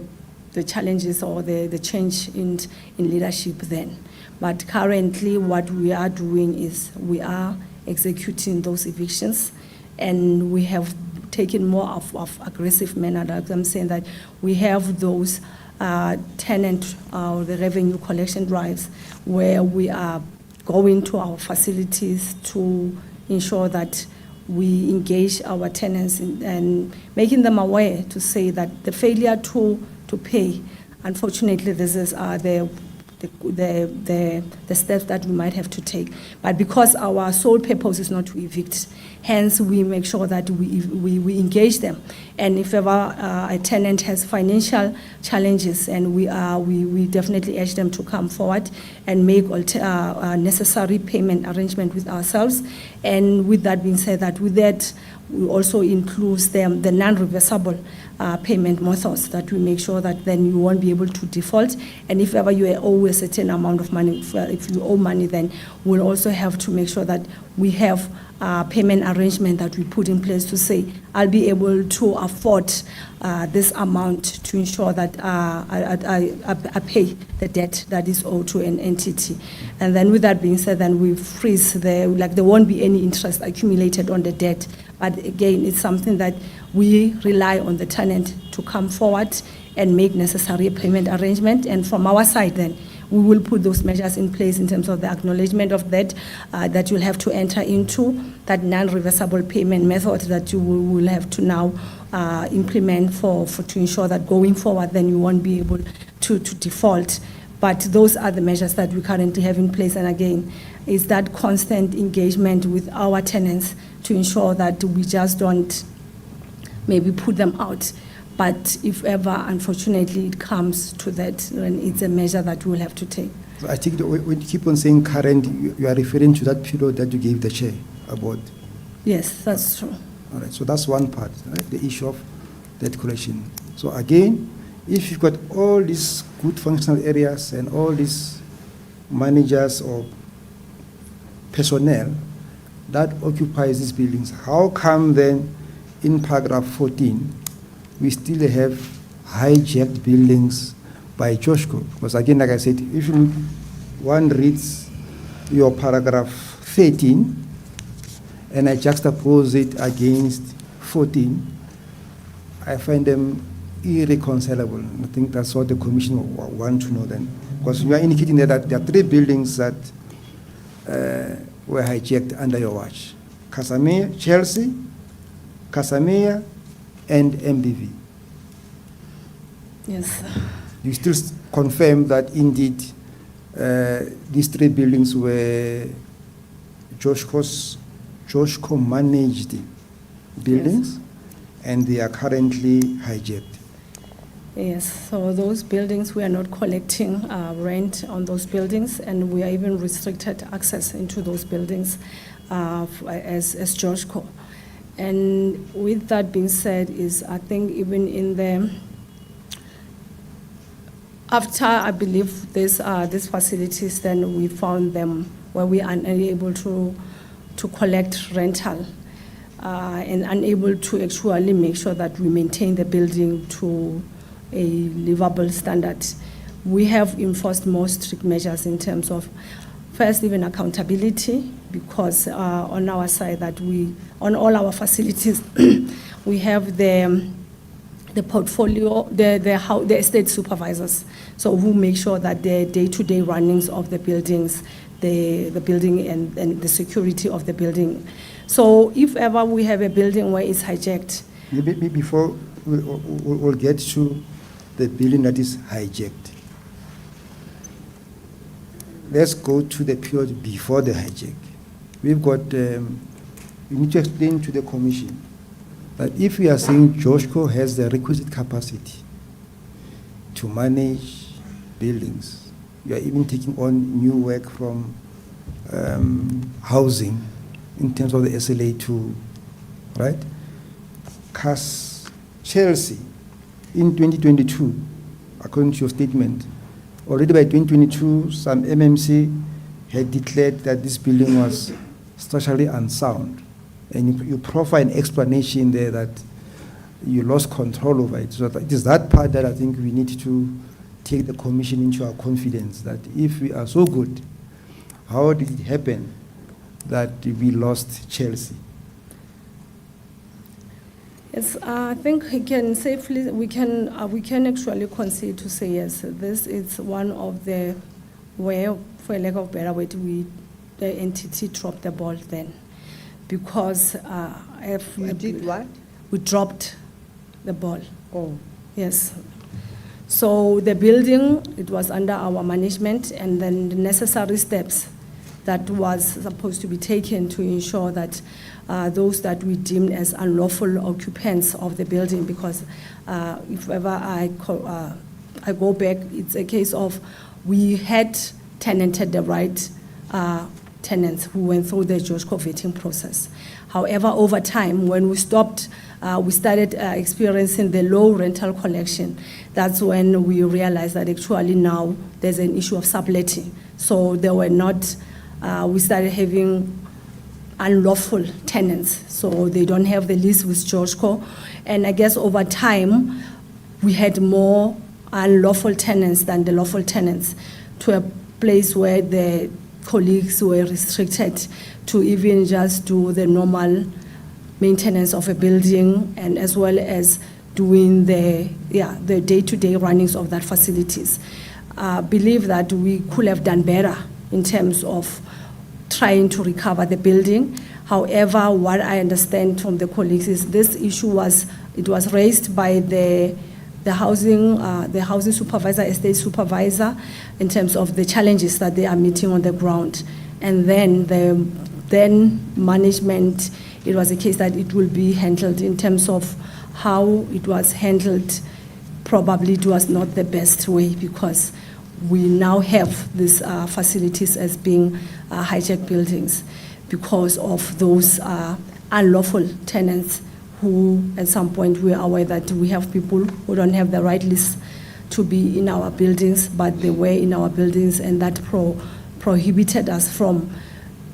challenges or the change in leadership then. But currently what we are doing is we are executing those evictions, and we have taken more of aggressive manner. Like I'm saying that we have those tenant the revenue collection drives where we are going to our facilities to ensure that we engage our tenants and making them aware to say that the failure to pay, unfortunately, this is the steps that we might have to take. But because our sole purpose is not to evict, hence we make sure that we engage them. And if ever a tenant has financial challenges, and we definitely urge them to come forward and make necessary payment arrangement with ourselves. And with that being said, that with that we also include the non-reversible payment methods that we make sure that then you won't be able to default. And if ever you owe a certain amount of money, if you owe money, then we'll also have to make sure that we have payment arrangement that we put in place to say, I'll be able to afford this amount to ensure that I pay the debt that is owed to an entity. And then with that being said, then we freeze there won't be any interest accumulated on the debt. But again, it's something that we rely on the tenant to come forward and make necessary payment arrangement. And from our side then, we will put those measures in place in terms of the acknowledgement of that, that you'll have to enter into, that non-reversible payment method that you will have to now implement to ensure that going forward, then you won't be able to default. But those are the measures that we currently have in place. And again, is that constant engagement with our tenants to ensure that we just don't maybe put them out. But if ever, unfortunately, it comes to that, then it's a measure that we'll have to take. So I think when you keep on saying current, you are referring to that period that you gave the chair about. Yes, that's true. All right, so that's one part, right? The issue of debt collection. So again, if you've got all these good functional areas and all these managers or personnel that occupies these buildings, how come then in paragraph 14 we still have hijacked buildings by Joshko? Because again, like I said, if one reads your paragraph 13 and I juxtapose it against 14, I find them irreconcilable. I think that's what the commission want to know then. Because you are indicating that there are 3 buildings that were hijacked under your watch. Casamia, Chelsea, Casamia, and MBV. Yes. You still confirm that indeed these 3 buildings were Joshko managed buildings, yes, and they are currently hijacked. Yes, so those buildings, we are not collecting rent on those buildings, and we are even restricted access into those buildings as Joshko. And with that being said, I think even in the, after I believe these facilities, then we found them where we are unable to collect rental and unable to actually make sure that we maintain the building to a livable standard. We have enforced more strict measures in terms of, first, even accountability, because on our side that on all our facilities, we have the portfolio, the estate supervisors, so who make sure that the day-to-day runnings of the buildings, the building and the security of the building. So if ever we have a building where it's hijacked. Maybe before we'll get to the building that is hijacked, let's go to the period before the hijack. We've got, we need to explain to the commission that if we are saying Joshko has the requisite capacity to manage buildings, you are even taking on new work from housing in terms of the SLA 2, right? Chelsea in 2022, according to your statement, already by 2022, some MMC had declared that this building was structurally unsound. And you profile an explanation there that you lost control over it. So it is that part that I think we need to take the commission into our confidence that if we are so good, how did it happen that we lost Chelsea? Yes, I think we can safely, we can actually concede to say yes, this is one of the where, for lack of better word, the entity dropped the ball then. Because if You did what? we dropped the ball. Oh. Yes. So the building, it was under our management, and then the necessary steps that was supposed to be taken to ensure that those that we deemed as unlawful occupants of the building, because if ever I go back, it's a case of we had tenanted the right tenants who went through the Joshco vetting process. However, over time, when we stopped, we started experiencing the low rental collection. That's when we realized that actually now there's an issue of subletting. So they were not, we started having unlawful tenants. So they don't have the lease with Joshco. And I guess over time, we had more unlawful tenants than the lawful tenants, to a place where the colleagues were restricted to even just do the normal maintenance of a building, and as well as doing the day-to-day runnings of that facilities. Believe that we could have done better in terms of trying to recover the building. However, what I understand from the colleagues is this issue was raised by the housing supervisor, estate supervisor, in terms of the challenges that they are meeting on the ground. And then the management, it was a case that it will be handled in terms of how it was handled. Probably it was not the best way, because we now have these facilities as being hijacked buildings because of those unlawful tenants who at some point we are aware that we have people who don't have the right list to be in our buildings, but they were in our buildings, and that prohibited us from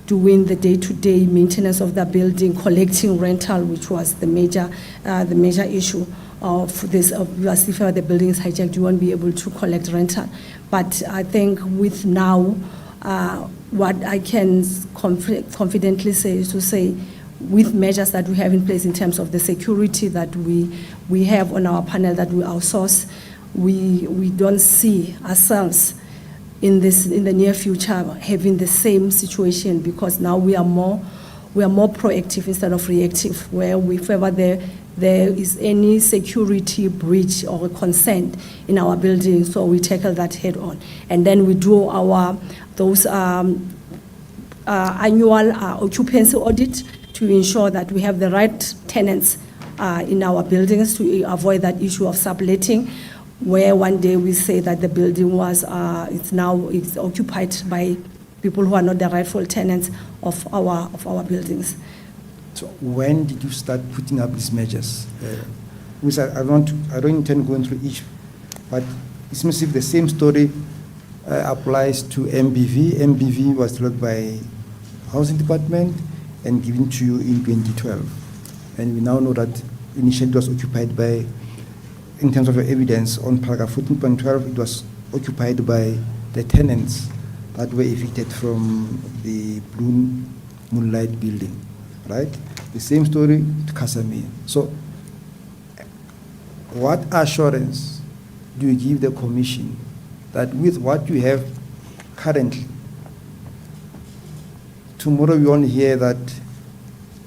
doing the day-to-day maintenance of the building, collecting rental, which was the major issue of this. Obviously, if the building is hijacked, you won't be able to collect rental. But I think with now, what I can confidently say is to say, with measures that we have in place in terms of the security that we have on our panel that we outsource, we don't see ourselves in the near future having the same situation, because now we are more proactive instead of reactive, where if ever there is any security breach or a concern in our building, so we tackle that head on, and then we do those annual occupancy audit to ensure that we have the right tenants in our buildings, to avoid that issue of subletting, where one day we say that the building it's occupied by people who are not the rightful tenants of our buildings. So when did you start putting up these measures? I don't intend going through each, but it seems if the same story applies to MBV. MBV was developed by Housing Department and given to you in 2012. And we now know that initially it was occupied by, in terms of your evidence, on paragraph 14.12, it was occupied by the tenants that were evicted from the Blue Moonlight building, right? The same story to Casamia. So what assurance do you give the Commission that with what you have currently, tomorrow we only hear that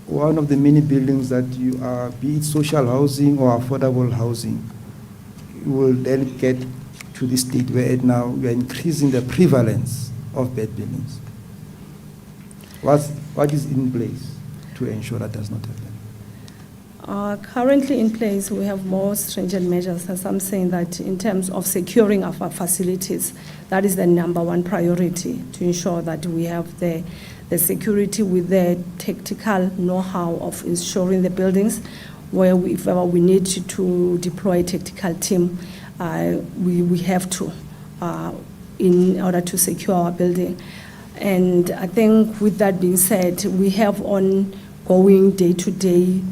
one of the many buildings that you are, be it social housing or affordable housing, you will then get to this state where now we are increasing the prevalence of bad buildings? What is in place to ensure that does not happen? Currently in place, we have more stringent measures, as I'm saying, that in terms of securing our facilities, that is the number one priority, to ensure that we have the security with the tactical know-how of ensuring the buildings, where if ever we need to deploy a tactical team, we have to, in order to secure our building. And I think with that being said, we have ongoing day-to-day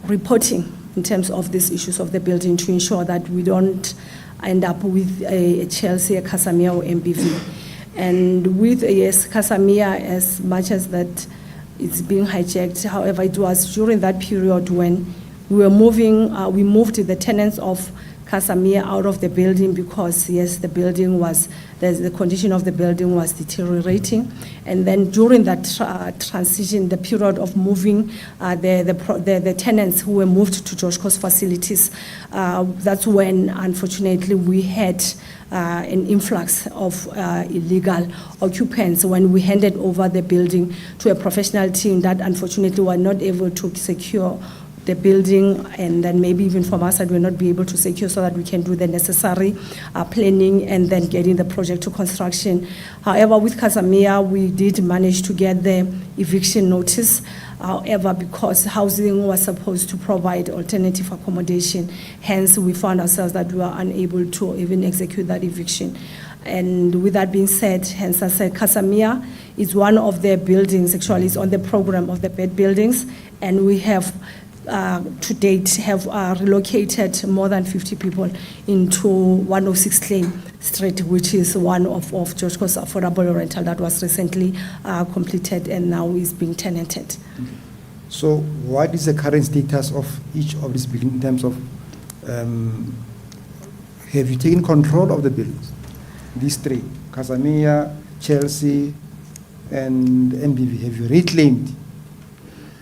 reporting in terms of these issues of the building, to ensure that we don't end up with a Chelsea, a Casamia, or MBV. And with Casamia, as much as that it's being hijacked, however, it was during that period when we moved the tenants of Casamia out of the building, because yes, the condition of the building was deteriorating. And then during that transition, the period of moving the tenants who were moved to Joshco's facilities, that's when unfortunately we had an influx of illegal occupants, when we handed over the building to a professional team that unfortunately were not able to secure the building, and then maybe even from our side we'll not be able to secure so that we can do the necessary planning and then getting the project to construction. However, with Casamia, we did manage to get the eviction notice. However, because housing was supposed to provide alternative accommodation, hence we found ourselves that we were unable to even execute that eviction. And with that being said, hence I said Casamia is one of the buildings, actually is on the program of the bed buildings, and we have to date have relocated more than 50 people into 106 Claim Street, which is one of George Co's affordable rental that was recently completed and now is being tenanted. So what is the current status of each of these buildings in terms of, have you taken control of the buildings? These three, Casamia, Chelsea, and MBV, have you reclaimed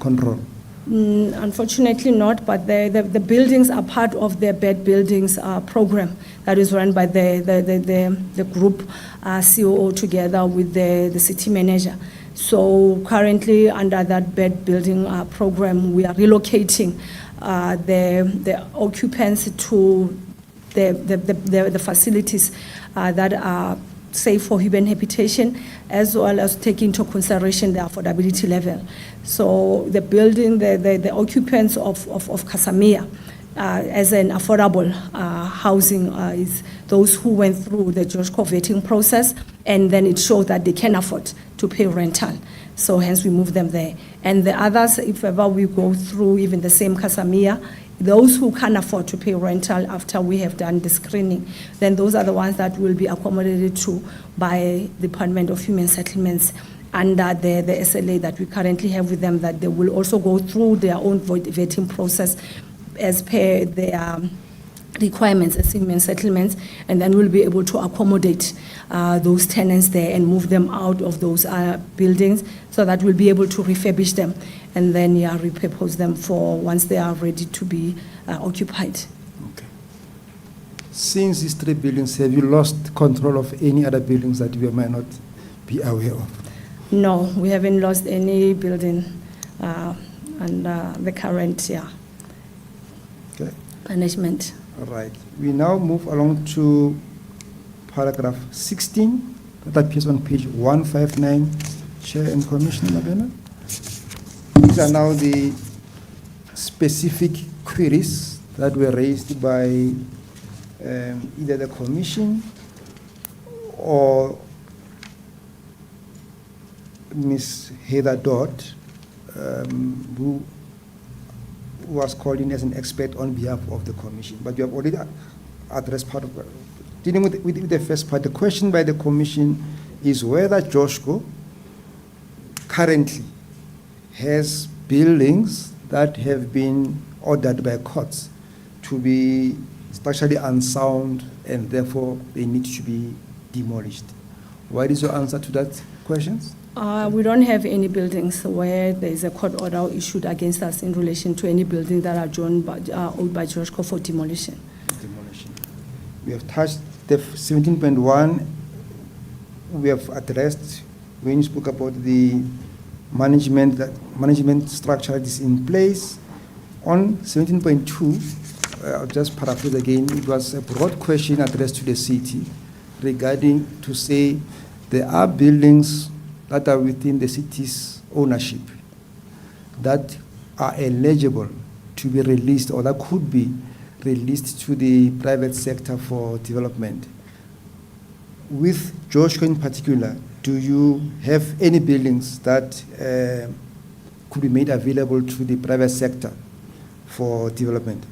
control? Unfortunately not, but the buildings are part of the bed buildings program that is run by the group COO together with the city manager. So currently under that bed building program, we are relocating the occupants to the facilities that are safe for human habitation, as well as taking into consideration the affordability level. So the building, the occupants of Casamia as an affordable housing is those who went through the George Co vetting process, and then it showed that they can afford to pay rental. So hence we move them there. And the others, if ever we go through even the same Casamia, those who can afford to pay rental after we have done the screening, then those are the ones that will be accommodated to by Department of Human Settlements under the SLA that we currently have with them, that they will also go through their own vetting process as per their requirements as human settlements, and then we'll be able to accommodate those tenants there and move them out of those buildings so that we'll be able to refurbish them and then repurpose them for once they are ready to be occupied. Okay. Since these three buildings, have you lost control of any other buildings that you might not be aware of? No, we haven't lost any building under the current Okay. management. All right. We now move along to paragraph 16 that appears on page 159. Chair and Commissioner Mabena. These are now the specific queries that were raised by either the Commission or Ms. Heather Dodd, who was called in as an expert on behalf of the Commission. But you have already addressed part of it. Dealing with the first part, the question by the Commission is whether Joshco currently has buildings that have been ordered by courts to be structurally unsound and therefore they need to be demolished. What is your answer to that question? We don't have any buildings where there is a court order issued against us in relation to any building that are owned by George Co for demolition. Demolition. We have touched the 17.1. We have addressed when you spoke about the management structure that is in place. On 17.2, I'll just paraphrase again. It was a broad question addressed to the city regarding to say there are buildings that are within the city's ownership that are eligible to be released or that could be released to the private sector for development. With Joshco in particular, do you have any buildings that could be made available to the private sector for development?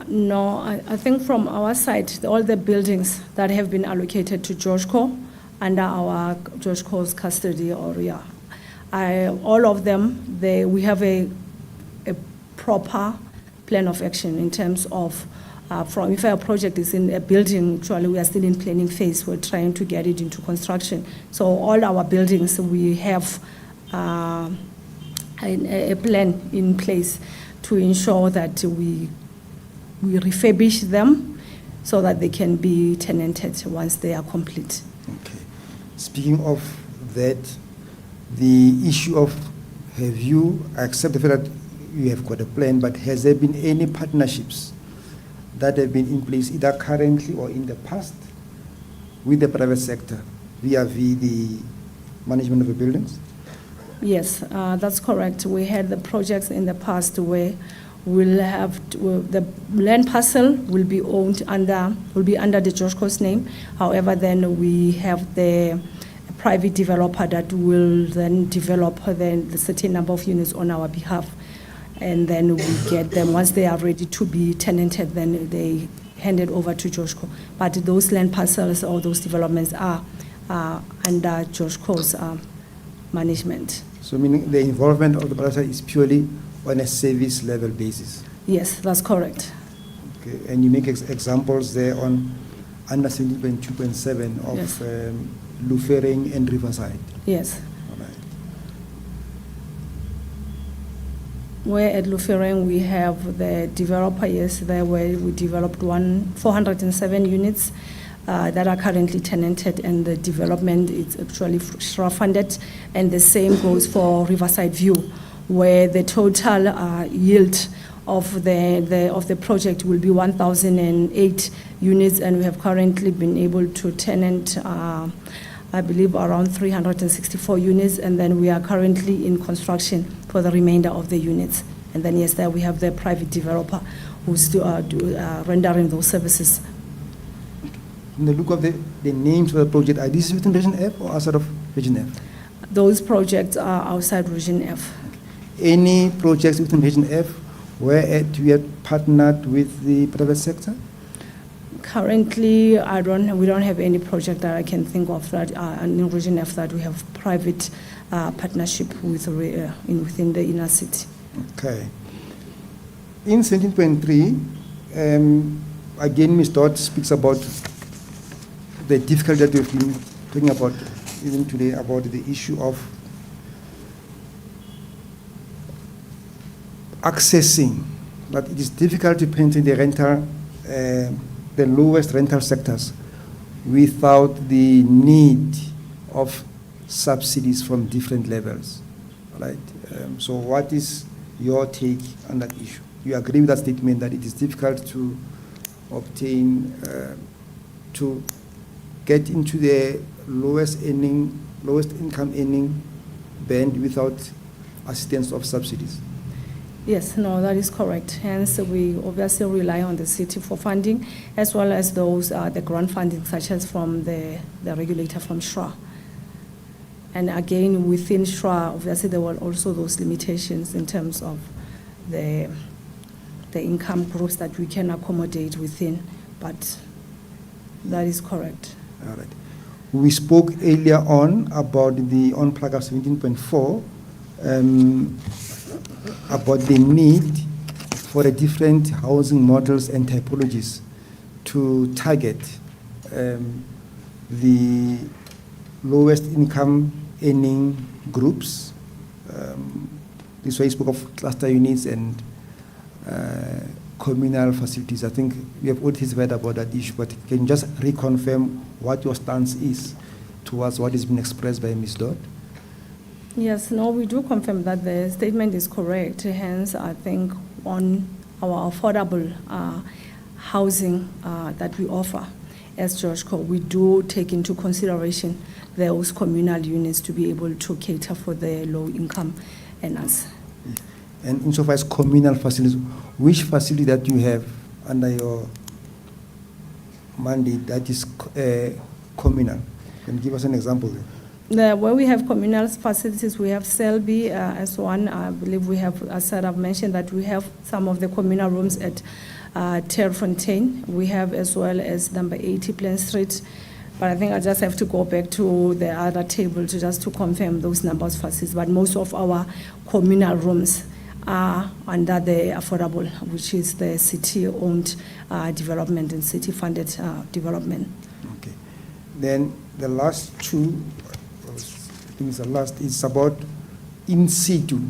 No, I think from our side, all the buildings that have been allocated to George Co under our George Co's custody area, all of them, we have a proper plan of action in terms of if our project is in a building, actually we are still in planning phase, we're trying to get it into construction. So all our buildings, we have a plan in place to ensure that we refurbish them so that they can be tenanted once they are complete. Okay. Speaking of that, the issue of have you accepted the fact that you have got a plan, but has there been any partnerships that have been in place either currently or in the past with the private sector via the management of the buildings? Yes, that's correct. We had the projects in the past where we'll have the land parcel will be under the Joshko's name. However, then we have the private developer that will then develop the certain number of units on our behalf, and then we get them once they are ready to be tenanted. Then they hand it over to Joshko. But those land parcels or those developments are under Joshko's management. So meaning the involvement of the private sector is purely on a service level basis. Yes, that's correct. Okay, and you make examples there on under 17.2.7 of Yes. Lufering and Riverside. Yes. All right. Where at Lufering we have the developer, yes, there where we developed 407 units that are currently tenanted, and the development is actually funded, and the same goes for Riverside View, where the total yield of the project will be 1,008 units, and we have currently been able to tenant, I believe, around 364 units, and then we are currently in construction for the remainder of the units. And then yes, there we have the private developer who's rendering those services. In the look of the names of the project, are these within Region F or outside of Region F? Those projects are outside Region F. Any projects within Region F where we have partnered with the private sector? Currently, we don't have any project that I can think of that in Region F that we have private partnership with within the inner city. Okay. In 17.3, again, Ms. Dodd speaks about the difficulty that we've been talking about even today, about the issue of accessing, that it is difficult to penetrate the rental, the lowest rental sectors without the need of subsidies from different levels, right? So what is your take on that issue? You agree with that statement that it is difficult to obtain, to get into the lowest income earning band without assistance of subsidies? Yes, no, that is correct. Hence, we obviously rely on the city for funding, as well as those the grant funding, such as from the regulator from SHRA. And again, within SHRA, obviously there were also those limitations in terms of the income groups that we can accommodate within, but that is correct. All right. We spoke earlier on about the on-plug of 17.4, about the need for the different housing models and typologies to target the lowest income earning groups. This way he spoke of cluster units and communal facilities. I think we have already heard about that issue, but can you just reconfirm what your stance is towards what has been expressed by Ms. Dodd? Yes, no, we do confirm that the statement is correct. Hence, I think on our affordable housing that we offer as Joshko, we do take into consideration those communal units to be able to cater for the low-income earners. And insofar as communal facilities, which facility that you have under your mandate that is communal? Can you give us an example there? Where we have communal facilities, we have Selby as one. I believe we have, as I've mentioned, that we have some of the communal rooms at Terrefontaine. We have as well as number 80 Plain Street. But I think I just have to go back to the other table to confirm those numbers of facilities. But most of our communal rooms are under the affordable, which is the city-owned development and city-funded development. Okay. Then the last two, I think it's the last, is about in situ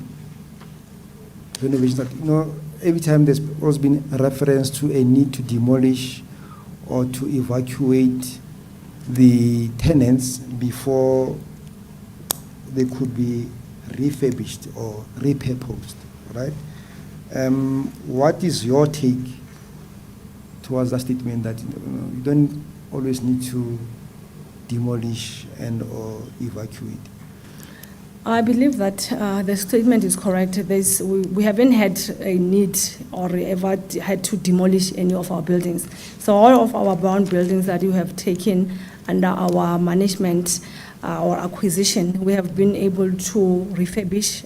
renovations. That, every time there's always been reference to a need to demolish or to evacuate the tenants before they could be refurbished or repurposed, right? What is your take towards that statement that you don't always need to demolish and or evacuate? I believe that the statement is correct. We haven't had a need or ever had to demolish any of our buildings. So all of our brown buildings that you have taken under our management or acquisition, we have been able to refurbish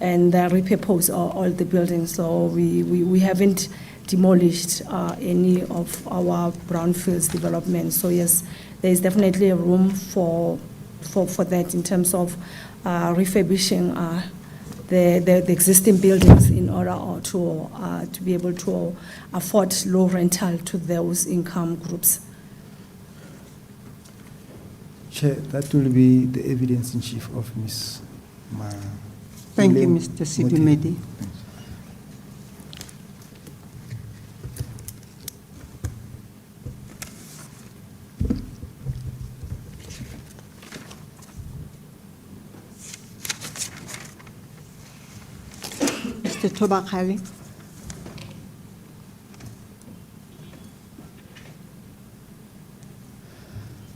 and repurpose all the buildings. So we haven't demolished any of our brownfields developments. So yes, there is definitely a room for that in terms of refurbishing the existing buildings in order to be able to afford low rental to those income groups. Chair, that will be the evidence in chief of Ms. Thank you, Mr. Sidumedi. Mr. Tobakali.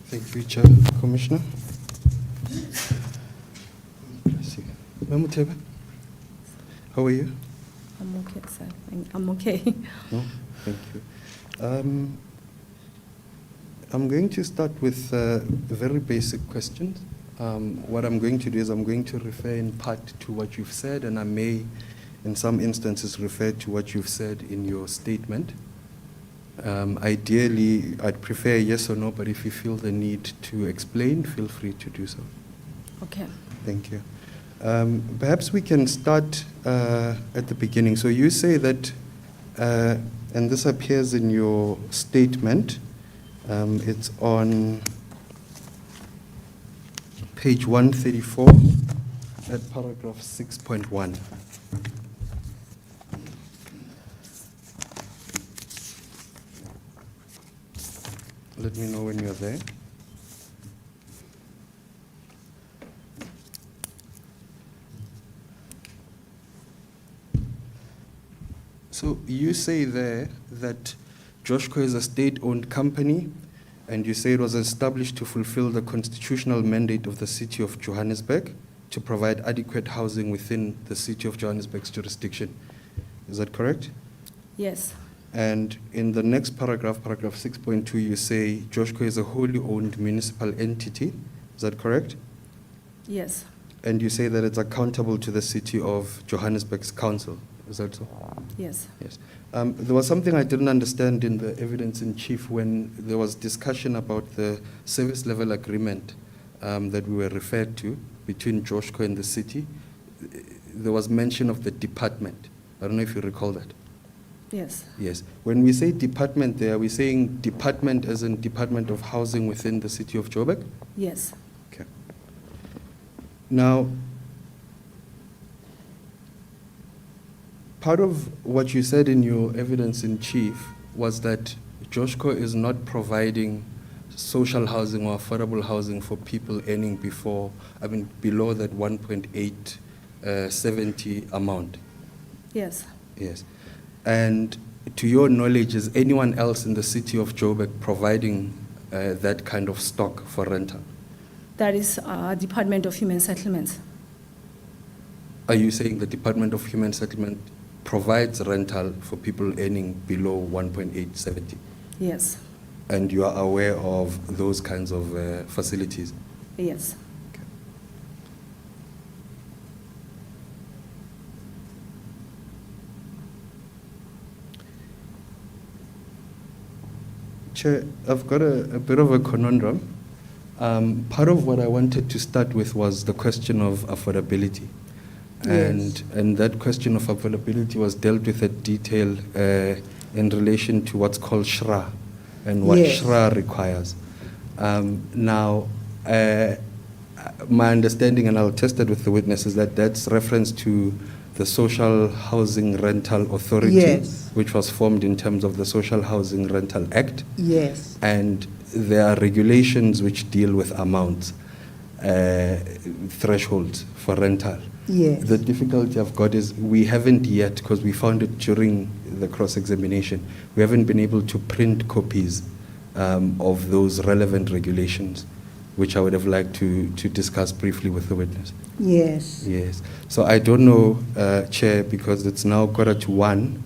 Thank you, Chair. Commissioner. Ma'am Muthebe, how are you? I'm okay, sir. I'm okay. No, thank you. I'm going to start with very basic questions. What I'm going to do is I'm going to refer in part to what you've said, and I may, in some instances, refer to what you've said in your statement. Ideally, I'd prefer yes or no, but if you feel the need to explain, feel free to do so. Okay. Thank you. Perhaps we can start at the beginning. So you say that, and this appears in your statement, it's on page 134 at paragraph 6.1. Let me know when you're there. So you say there that Joshco is a state-owned company, and you say it was established to fulfill the constitutional mandate of the City of Johannesburg to provide adequate housing within the City of Johannesburg's jurisdiction. Is that correct? Yes. And in the next paragraph, paragraph 6.2, you say Joshco is a wholly owned municipal entity. Is that correct? Yes. And you say that it's accountable to the City of Johannesburg's council. Is that so? Yes. Yes. There was something I didn't understand in the evidence in chief when there was discussion about the service level agreement that we were referred to between Joshco and the city. There was mention of the department. I don't know if you recall that. Yes. Yes. When we say department there, are we saying department as in Department of Housing within the City of Joburg? Yes. Okay. Now, part of what you said in your evidence in chief was that Joshco is not providing social housing or affordable housing for people earning below that 1.870 amount. Yes. Yes. And to your knowledge, is anyone else in the City of Joburg providing that kind of stock for rental? That is Department of Human Settlements. Are you saying the Department of Human Settlement provides rental for people earning below 1.870? Yes. And you are aware of those kinds of facilities? Yes. Okay. Chair, I've got a bit of a conundrum. Part of what I wanted to start with was the question of affordability. Yes. And that question of availability was dealt with at detail in relation to what's called SHRA and what Yes. SHRA requires. Now, my understanding, and I'll test it with the witnesses, that that's reference to the Social Housing Rental Authority, Yes. which was formed in terms of the Social Housing Rental Act. Yes. And there are regulations which deal with amounts, thresholds for rental. Yes. The difficulty I've got is we haven't yet, because we found it during the cross-examination, we haven't been able to print copies of those relevant regulations, which I would have liked to discuss briefly with the witness. Yes. Yes. So I don't know, Chair, because it's now 1:45,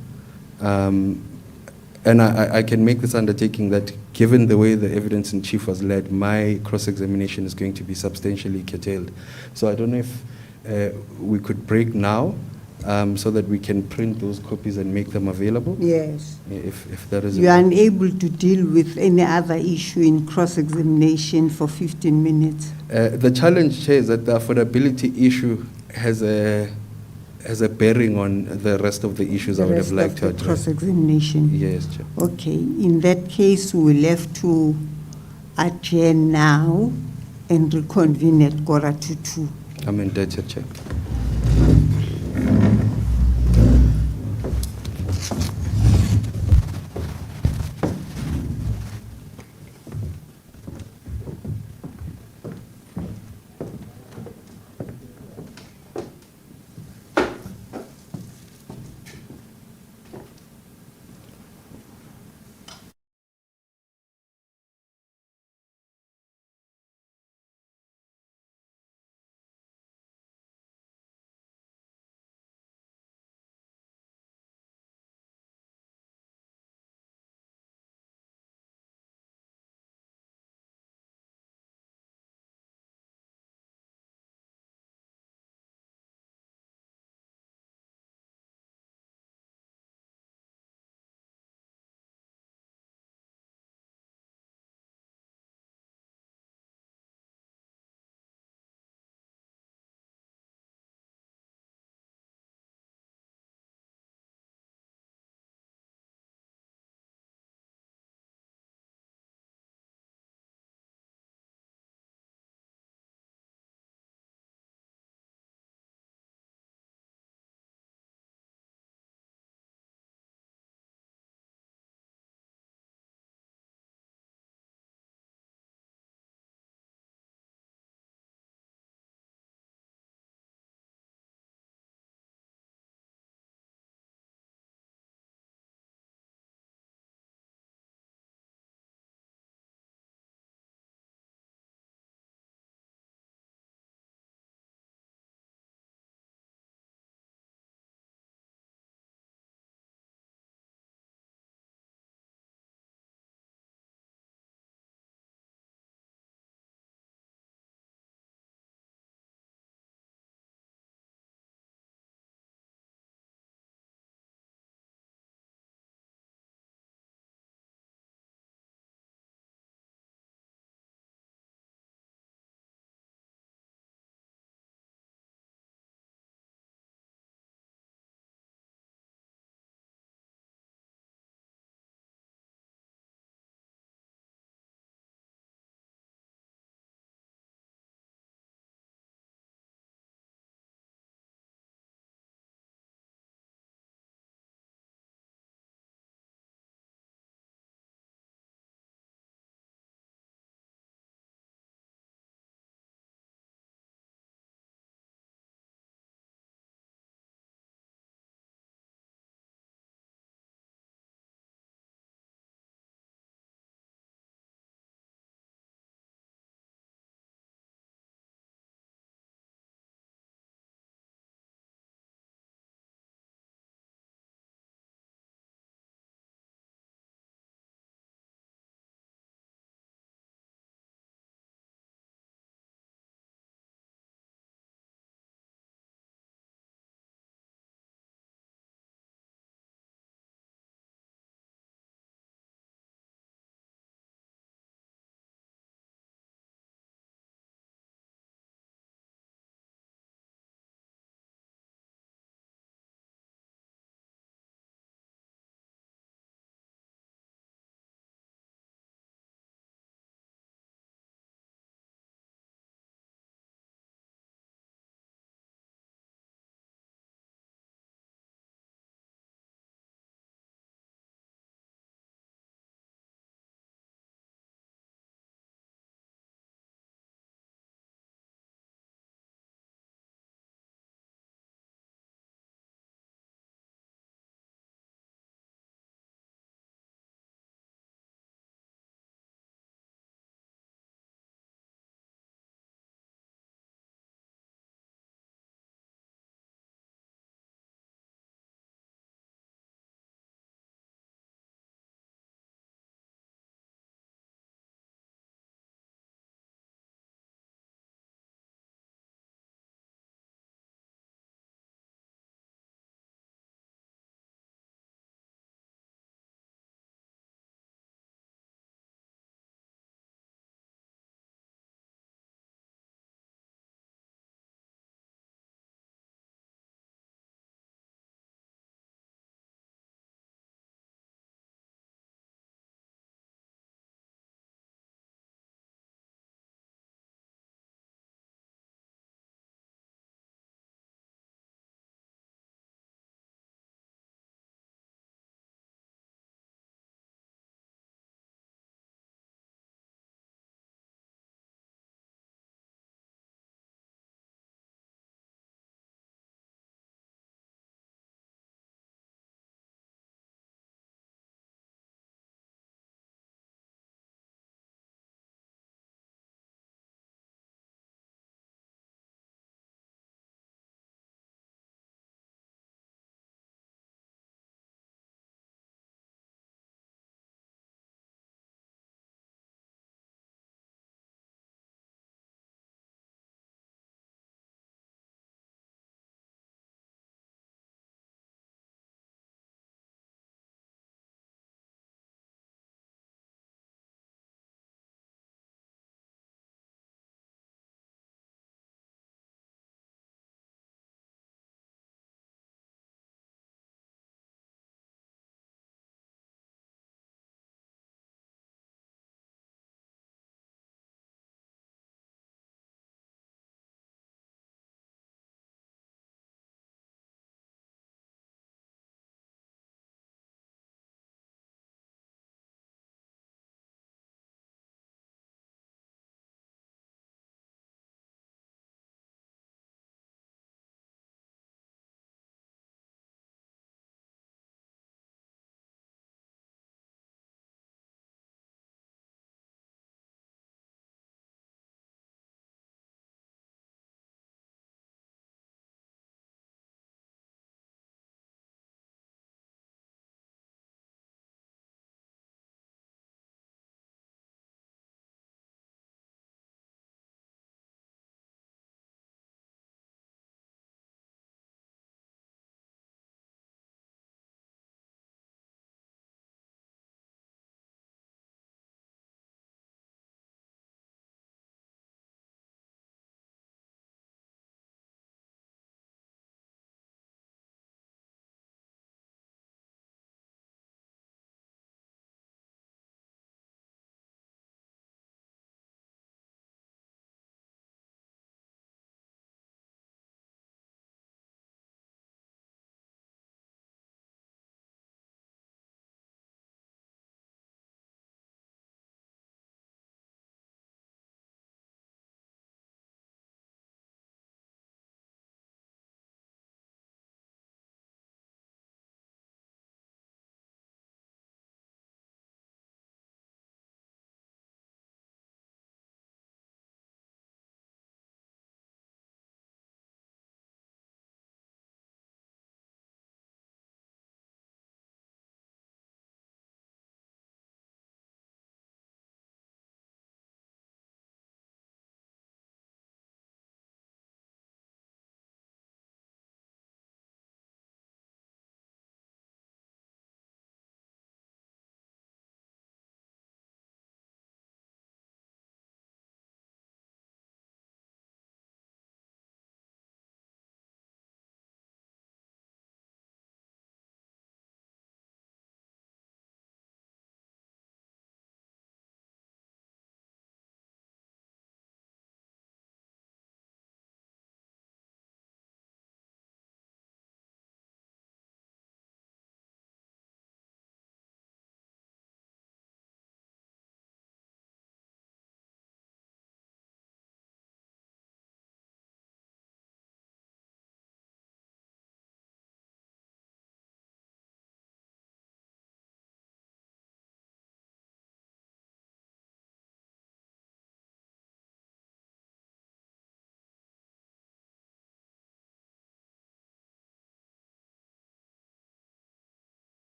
and I can make this undertaking that given the way the evidence in chief was led, my cross-examination is going to be substantially curtailed. So I don't know if we could break now so that we can print those copies and make them available. Yes. If that is You are okay. unable to deal with any other issue in cross-examination for 15 minutes. The challenge, Chair, is that the affordability issue has a bearing on the rest of the issues I would have liked to address. Cross-examination. Yes, Chair. Okay, in that case, we will have to adjourn now and reconvene at 1:45. I'm indebted, Chair.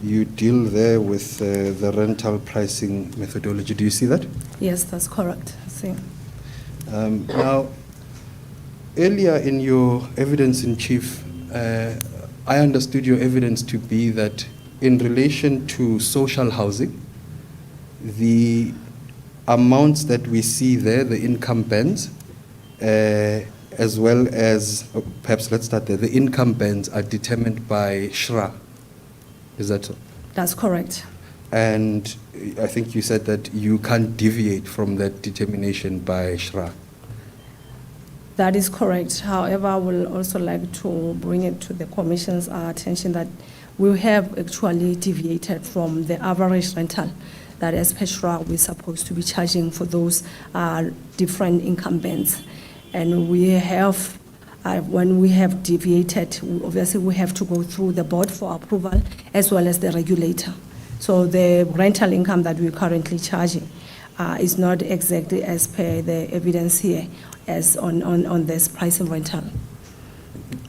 you deal there with the rental pricing methodology. Do you see that? Yes, that's correct. See. Now, earlier in your evidence in chief, I understood your evidence to be that in relation to social housing, the amounts that we see there, the income bands, as well as, perhaps let's start there, the income bands are determined by SHRA. Is that so? That's correct. And I think you said that you can't deviate from that determination by SHRA. That is correct. However, I will also like to bring it to the Commission's attention that we have actually deviated from the average rental that as per SHRA we're supposed to be charging for those different income bands. And we have, when we have deviated, obviously we have to go through the board for approval as well as the regulator. So the rental income that we're currently charging is not exactly as per the evidence here as on this pricing rental.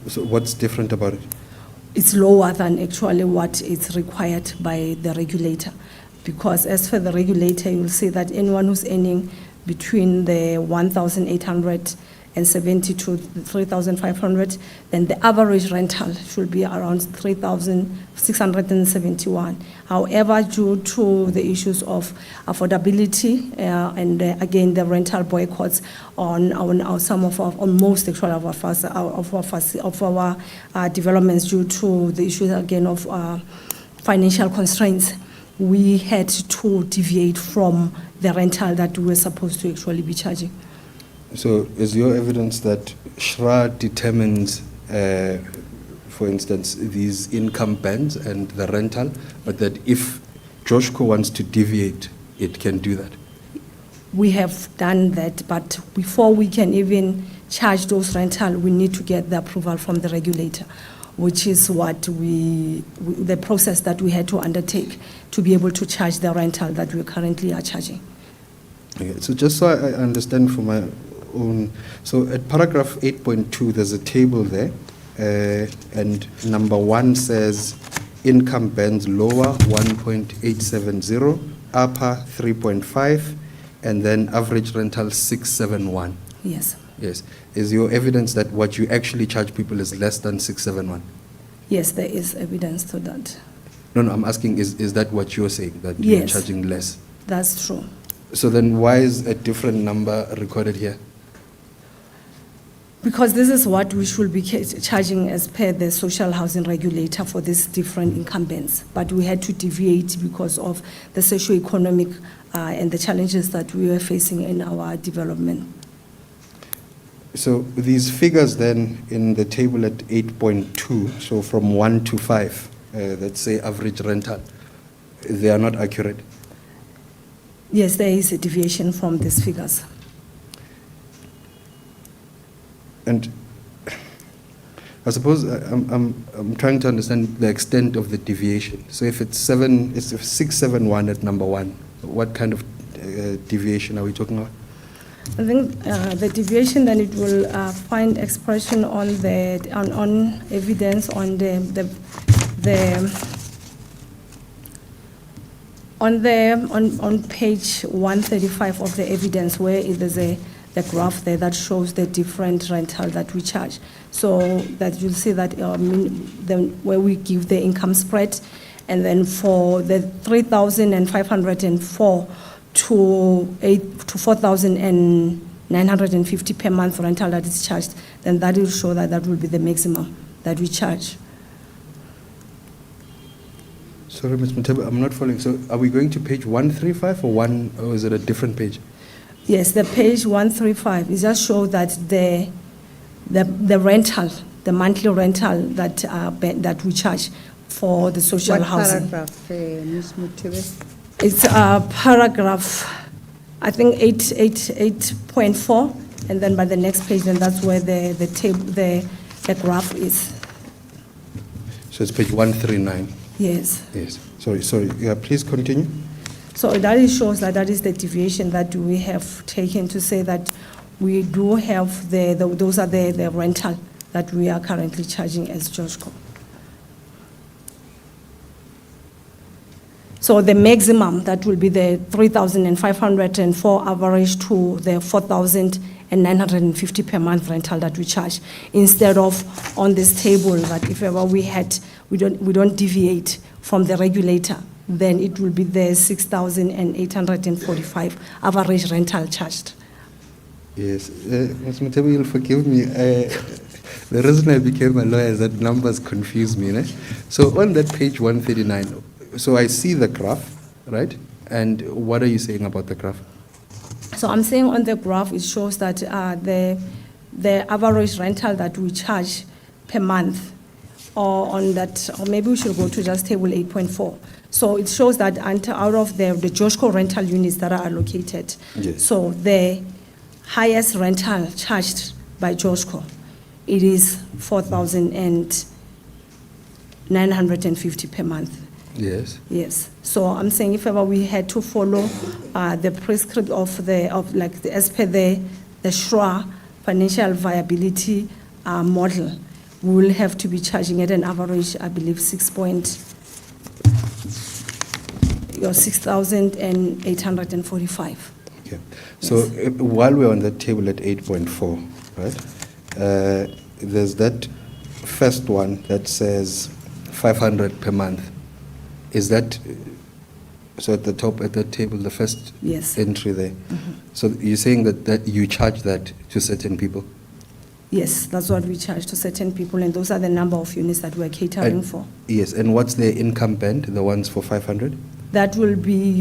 So what's different about it? It's lower than actually what is required by the regulator. Because as for the regulator, you'll see that anyone who's earning between the 1,870 to 3,500, then the average rental should be around 3,671. However, due to the issues of affordability and again the rental boycotts on some of our, on most actually of our developments due to the issues again of financial constraints, we had to deviate from the rental that we were supposed to actually be charging. So is your evidence that SHRA determines, for instance, these income bands and the rental, but that if Joshco wants to deviate, it can do that? We have done that, but before we can even charge those rental, we need to get the approval from the regulator, which is what the process that we had to undertake to be able to charge the rental that we currently are charging. Okay, so just so I understand for my own, so at paragraph 8.2, there's a table there, and number 1 says income bands lower 1.870, upper 3.5, and then average rental 671. Yes. Yes. Is your evidence that what you actually charge people is less than 671? Yes, there is evidence to that. No, I'm asking, is that what you're saying, that Yes. you're charging less? That's true. So then why is a different number recorded here? Because this is what we should be charging as per the social housing regulator for these different income bands. But we had to deviate because of the socio-economic and the challenges that we were facing in our development. So these figures then in the table at 8.2, so from 1 to 5, let's say average rental, they are not accurate? Yes, there is a deviation from these figures. And I suppose I'm trying to understand the extent of the deviation. So if it's 671 at number 1, what kind of deviation are we talking about? I think the deviation, then it will find expression on the on evidence on on page 135 of the evidence, where there's the graph there that shows the different rental that we charge. So that you'll see that where we give the income spread, and then for the 3,504 to 4,950 per month rental that is charged, then that will show that that will be the maximum that we charge. Sorry, Ms. Mutebe, I'm not following. So are we going to page 135 or is it a different page? Yes, the page 135 is just show that the rental, the monthly rental that we charge for the social housing. What paragraph, Ms. Mutebe? It's paragraph, I think 8.4, and then by the next page, then that's where the table, the graph is. So it's page 139. Yes. Yes. Sorry. Yeah, please continue. So that shows that is the deviation that we have taken to say that we do have those are the rental that we are currently charging as Joshco. So the maximum, that will be the 3,504 average to the 4,950 per month rental that we charge, instead of on this table that if ever we don't deviate from the regulator, then it will be the 6,845 average rental charged. Yes, Ms. Mutebe, you'll forgive me. The reason I became a lawyer is that numbers confuse me. So on that page 139, so I see the graph, right? And what are you saying about the graph? So I'm saying on the graph, it shows that the average rental that we charge per month, or on that, or maybe we should go to just table 8.4. So it shows that out of the Joshco rental units that are allocated, Yes. so the highest rental charged by Joshco, it is 4,950 per month. Yes. Yes. So I'm saying if ever we had to follow the prescript as per the SHRA financial viability model, we will have to be charging at an average, I believe, 6,845. Okay. So while we're on that table at 8.4, right? There's that first one that says 500 per month. Is that so at the top at that table, the first Yes. entry there? So you're saying that you charge that to certain people? Yes, that's what we charge to certain people, and those are the number of units that we're catering And- for. Yes, and what's their income band, the ones for 500? That will be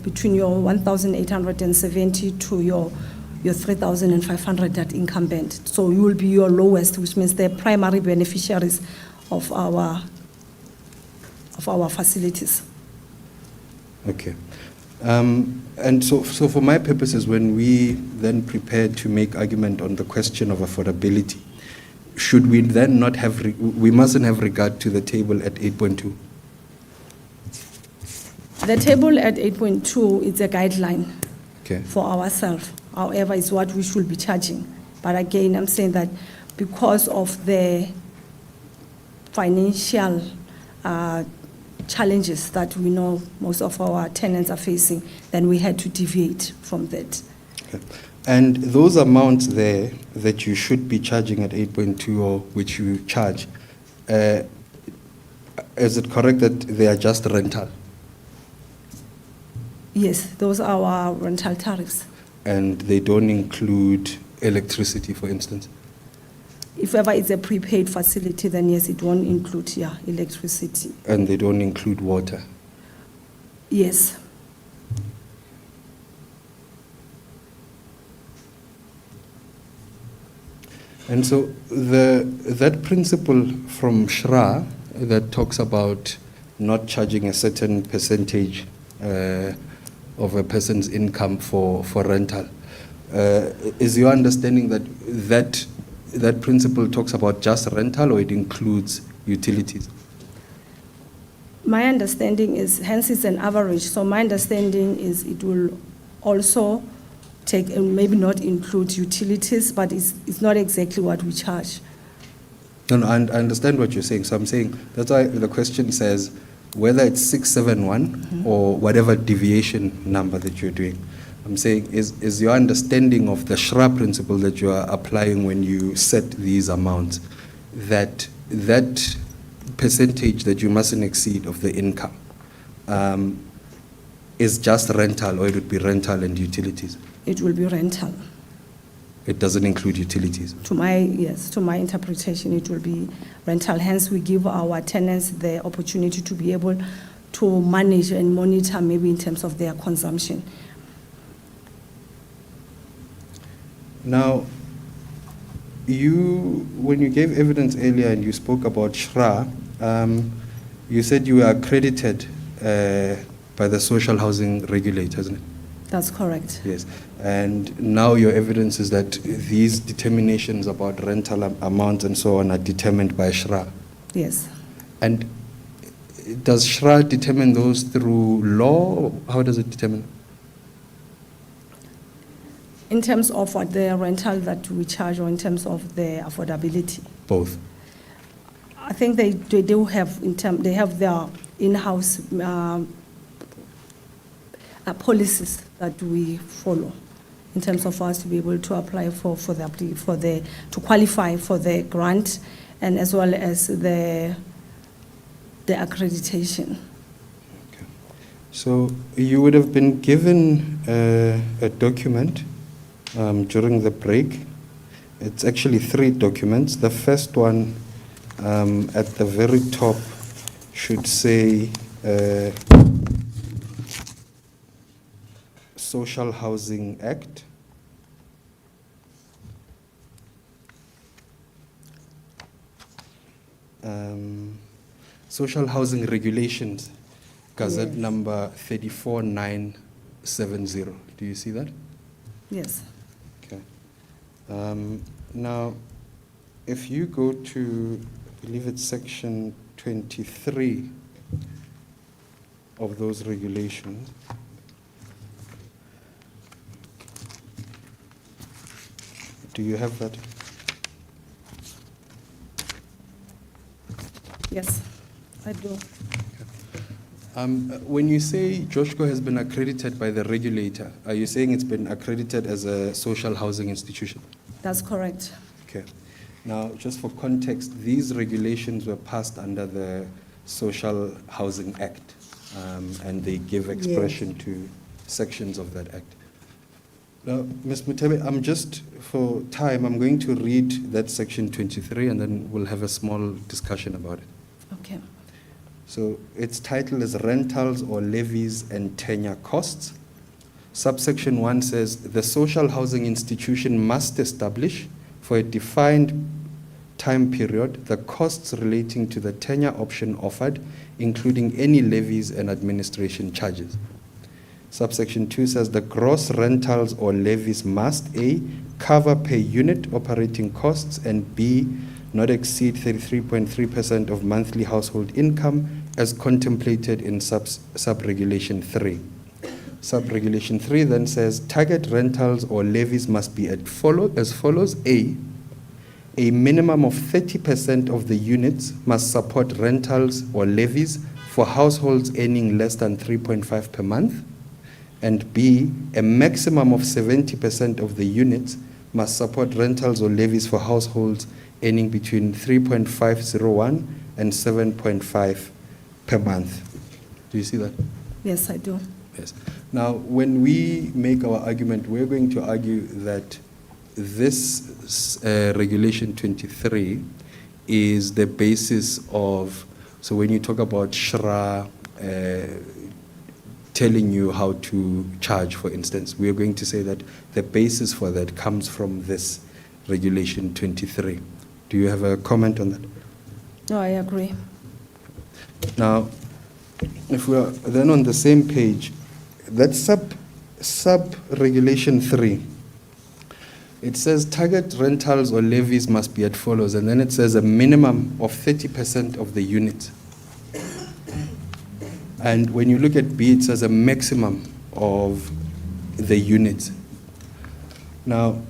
between your 1,870 to your 3,500, that income band. So you will be your lowest, which means the primary beneficiaries of our facilities. Okay. And so for my purposes, when we then prepare to make argument on the question of affordability, should we then not have, we mustn't have regard to the table at 8.2? The table at 8.2 is a guideline Okay. for ourselves. However, it's what we should be charging. But again, I'm saying that because of the financial challenges that we know most of our tenants are facing, then we had to deviate from that. Okay. And those amounts there that you should be charging at 8.2 or which you charge, is it correct that they are just rental? Yes, those are our rental tariffs. And they don't include electricity, for instance? If ever it's a prepaid facility, then yes, it won't include electricity. And they don't include water? Yes. And so that principle from SHRA that talks about not charging a certain percentage of a person's income for rental, is your understanding that principle talks about just rental, or it includes utilities? My understanding is, hence it's an average, so my understanding is it will also take, and maybe not include utilities, but it's not exactly what we charge. No, I understand what you're saying. So I'm saying, that's why the question says whether it's 671 or whatever deviation number that you're doing. I'm saying, is your understanding of the SHRA principle that you are applying when you set these amounts, that percentage that you mustn't exceed of the income is just rental, or it would be rental and utilities? It will be rental. It doesn't include utilities? To my interpretation, it will be rental. Hence, we give our tenants the opportunity to be able to manage and monitor maybe in terms of their consumption. Now, when you gave evidence earlier and you spoke about SHRA, you said you were accredited by the social housing regulator, isn't it? That's correct. Yes. And now your evidence is that these determinations about rental amounts and so on are determined by SHRA. Yes. And does SHRA determine those through law? How does it determine? In terms of what the rental that we charge, or in terms of the affordability? Both. I think they do have, they have their in-house policies that we follow in terms of us to be able to apply to qualify for the grant, and as well as the accreditation. Okay. So you would have been given a document during the break. It's actually 3 documents. The first one at the very top should say Social Housing Act. Social Housing Regulations, Gazette Yes. number 34970. Do you see that? Yes. Okay. Now, if you go to, I believe it's section 23 of those regulations, do you have that? Yes, I do. When you say Joshko has been accredited by the regulator, are you saying it's been accredited as a social housing institution? That's correct. Okay. Now, just for context, these regulations were passed under the Social Housing Act, and they give expression to sections of that act. Now, Ms. Mutebe, for time, I'm going to read that section 23, and then we'll have a small discussion about it. Okay. So its title is Rentals or Levies and Tenure Costs. Subsection 1 says, the social housing institution must establish for a defined time period the costs relating to the tenure option offered, including any levies and administration charges. Subsection 2 says the gross rentals or levies must A, cover per unit operating costs, and B, not exceed 33.3% of monthly household income as contemplated in sub-regulation 3. Sub-regulation 3 then says target rentals or levies must be as follows. A minimum of 30% of the units must support rentals or levies for households earning less than 3.5 per month. And B, a maximum of 70% of the units must support rentals or levies for households earning between 3.501 and 7.5 per month. Do you see that? Yes, I do. Yes. Now, when we make our argument, we're going to argue that this Regulation 23 is the basis of, so when you talk about SHRA telling you how to charge, for instance, we're going to say that the basis for that comes from this Regulation 23. Do you have a comment on that? No, I agree. Now, if we are then on the same page, that sub-regulation 3, it says target rentals or levies must be as follows, and then it says a minimum of 30% of the units. And when you look at B, it says a maximum of the units. Now,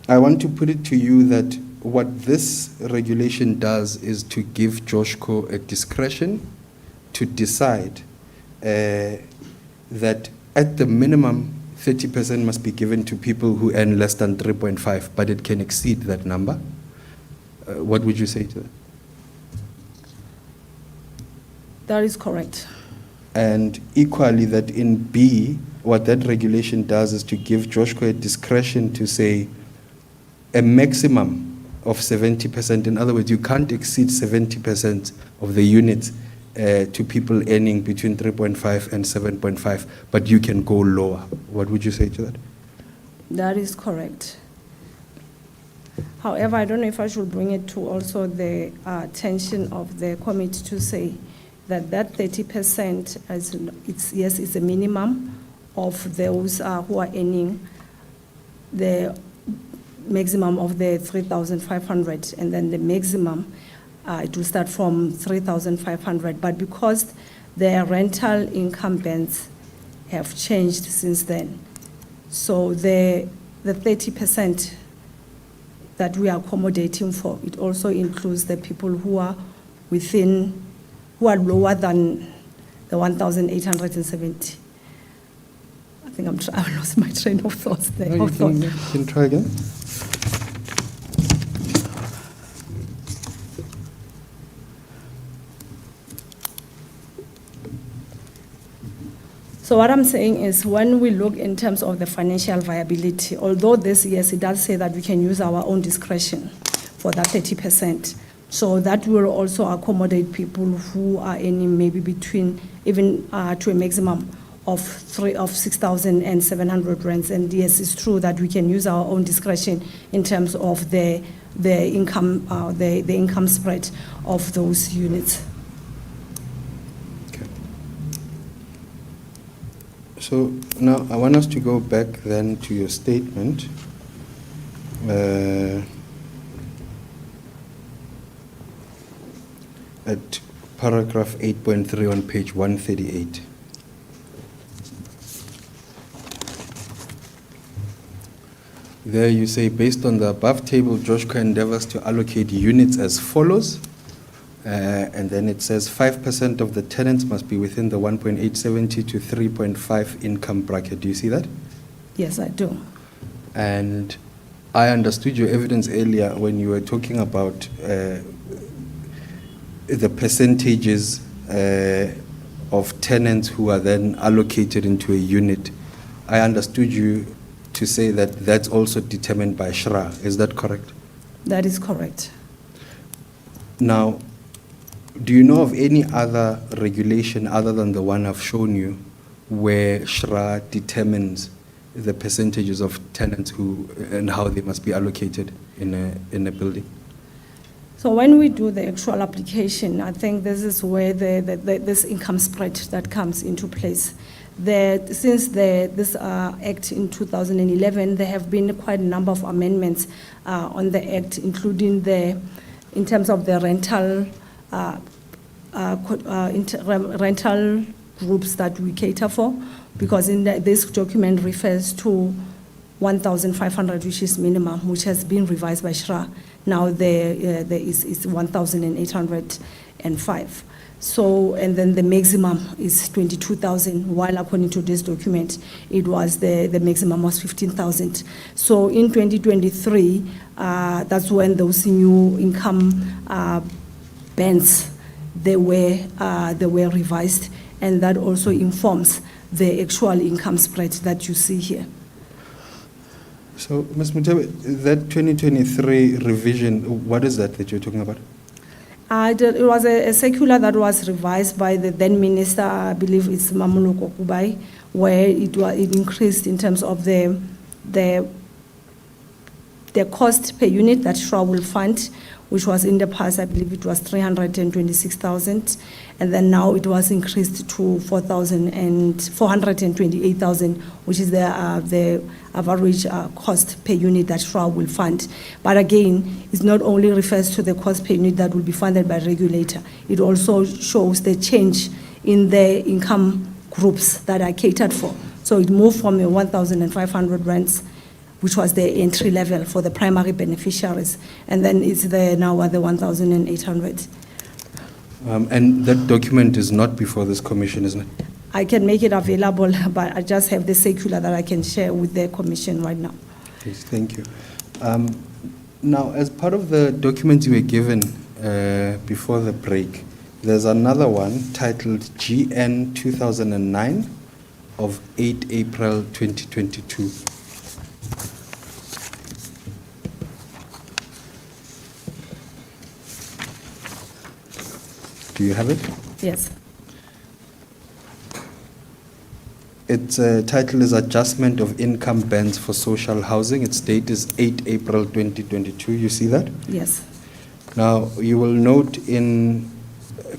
I want to put it to you that what this regulation does is to give Joshko a discretion to decide that at the minimum 30% must be given to people who earn less than 3.5, but it can exceed that number. What would you say to that? That is correct. And equally that in B, what that regulation does is to give Joshko a discretion to say a maximum of 70%. In other words, you can't exceed 70% of the units to people earning between 3.5 and 7.5, but you can go lower. What would you say to that? That is correct. However, I don't know if I should bring it to also the attention of the committee to say that 30%, it's a minimum of those who are earning the maximum of the 3,500, and then the maximum it will start from 3,500. But because the rental income bands have changed since then, so the 30% that we are accommodating for, it also includes the people who are lower than the 1,870. I think I lost my train of thoughts there. No, you can try again. So what I'm saying is when we look in terms of the financial viability, although this, yes, it does say that we can use our own discretion for that 30%. So that will also accommodate people who are earning maybe between, even to a maximum of 6,700 rands. And yes, it's true that we can use our own discretion in terms of the income, the income spread of those units. So now I want us to go back then to your statement. At paragraph 8.3 on page 138. There you say, based on the above table, Joshua endeavors to allocate units as follows. And then it says 5% of the tenants must be within the 1.870 to 3.5 income bracket. Do you see that? Yes, I do. And I understood your evidence earlier when you were talking about the percentages of tenants who are then allocated into a unit. I understood you to say that that's also determined by SHRA. Is that correct? That is correct. Now, do you know of any other regulation other than the one I've shown you where SHRA determines the percentages of tenants who and how they must be allocated in a building? So when we do the actual application, I think this is where this income spread that comes into place. Since this Act in 2011, there have been quite a number of amendments on the Act, including in terms of the rental rental groups that we cater for, because this document refers to 1,500, which is minimum, which has been revised by SHRA. Now there is 1,805. So, and then the maximum is 22,000, while according to this document, it was the maximum was 15,000. So in 2023, that's when those new income bands, they were revised, and that also informs the actual income spread that you see here. So, Ms. Mutebe, that 2023 revision, what is that you're talking about? It was a circular that was revised by the then minister, I believe it's Mamuluko Kubai, where it increased in terms of the cost per unit that SHRA will fund, which was in the past, I believe it was 326,000, and then now it was increased to 428,000, which is the average cost per unit that SHRA will fund. But again, it not only refers to the cost per unit that will be funded by regulator, it also shows the change in the income groups that are catered for. So it moved from a 1,500 rands, which was the entry level for the primary beneficiaries, and then it's now at the 1,800. And that document is not before this commission, isn't it? I can make it available, but I just have the circular that I can share with the commission right now. Yes, thank you. Now, as part of the documents you were given before the break, there's another one titled GN 2009 of 8 April 2022. Do you have it? Yes. Its title is Adjustment of Income Bands for Social Housing. Its date is 8 April 2022. You see that? Yes. Now, you will note in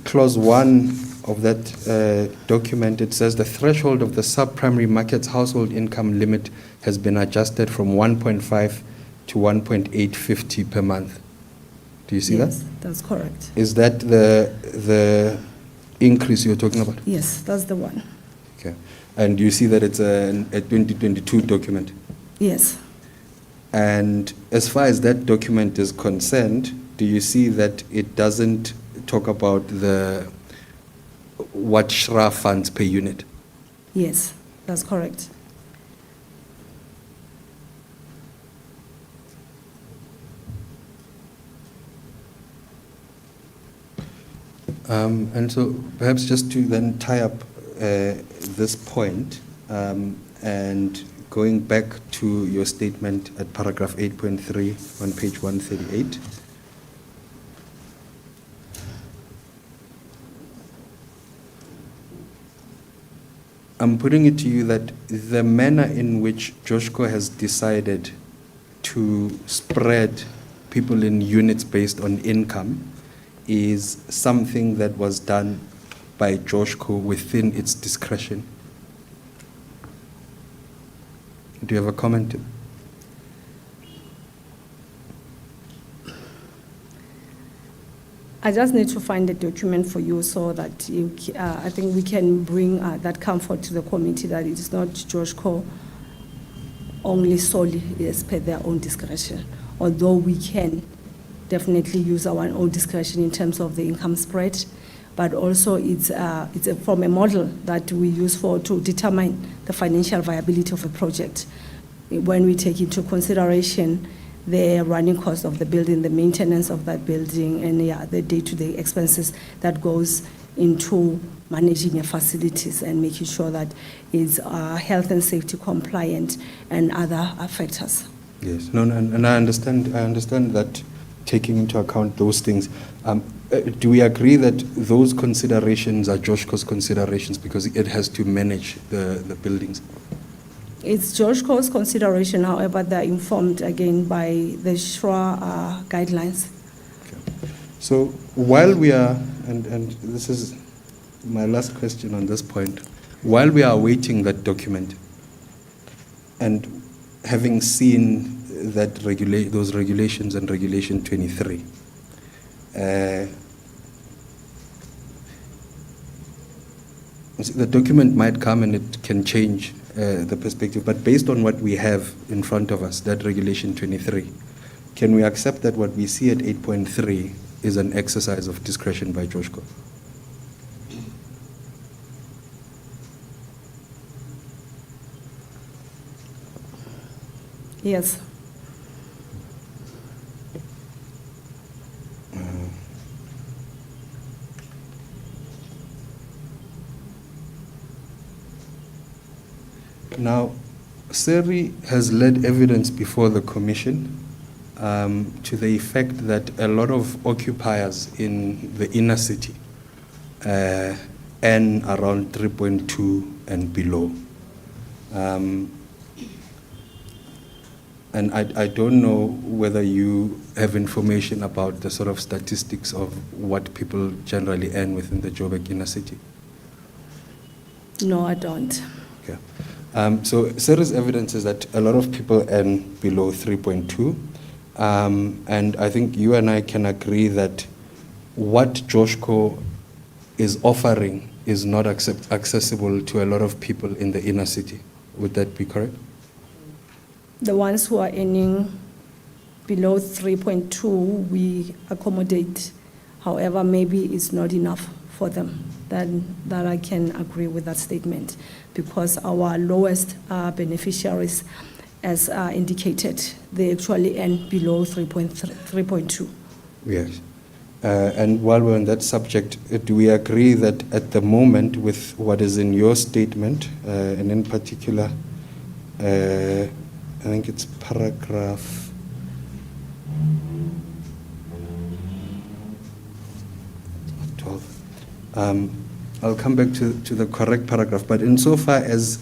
clause 1 of that document, it says the threshold of the sub-primary market's household income limit has been adjusted from 1.5 to 1.850 per month. Do you see that? Yes, that's correct. Is that the increase you're talking about? Yes, that's the one. Okay. And you see that it's a 2022 document? Yes. And as far as that document is concerned, do you see that it doesn't talk about what SHRA funds per unit? Yes, that's correct. And so perhaps just to then tie up this point, and going back to your statement at paragraph 8.3 on page 138. I'm putting it to you that the manner in which Joshko has decided to spread people in units based on income is something that was done by Joshko within its discretion. Do you have a comment? I just need to find a document for you so that I think we can bring that comfort to the committee that it is not Joshko only solely as per their own discretion, although we can definitely use our own discretion in terms of the income spread, but also it's from a model that we use to determine the financial viability of a project when we take into consideration the running cost of the building, the maintenance of that building, and the day-to-day expenses that goes into managing your facilities and making sure that it's health and safety compliant and other factors. Yes, no, and I understand that, taking into account those things. Do we agree that those considerations are Joshko's considerations because it has to manage the buildings? It's Joshko's consideration, however, they're informed again by the SHRA guidelines. Okay. So while we are, and this is my last question on this point, while we are awaiting that document and having seen that those regulations and Regulation 23, the document might come and it can change the perspective, but based on what we have in front of us, that Regulation 23, can we accept that what we see at 8.3 is an exercise of discretion by Joshko? Yes. Now, SERI has led evidence before the Commission to the effect that a lot of occupiers in the inner city earn around 3.2 and below. And I don't know whether you have information about the sort of statistics of what people generally earn within the Joburg inner city. No, I don't. Okay. So SERI's evidence is that a lot of people earn below 3.2. And I think you and I can agree that what Joshko is offering is not accessible to a lot of people in the inner city. Would that be correct? The ones who are earning below 3.2, we accommodate. However, maybe it's not enough for them. That I can agree with that statement, because our lowest beneficiaries, as indicated, they actually earn below 3.2. Yes. And while we're on that subject, do we agree that at the moment, with what is in your statement, and in particular, I think it's paragraph 12. I'll come back to the correct paragraph, but insofar as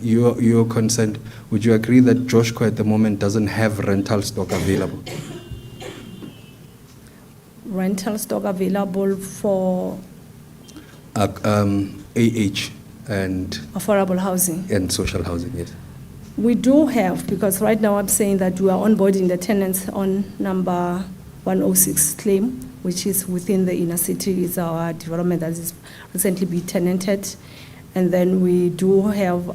you're concerned, would you agree that Joshko at the moment doesn't have rental stock available? Rental stock available for AH and affordable housing. And social housing, yes. We do have, because right now I'm saying that we are onboarding the tenants on number 106 claim, which is within the inner city, is our development that is recently been tenanted. And then we do have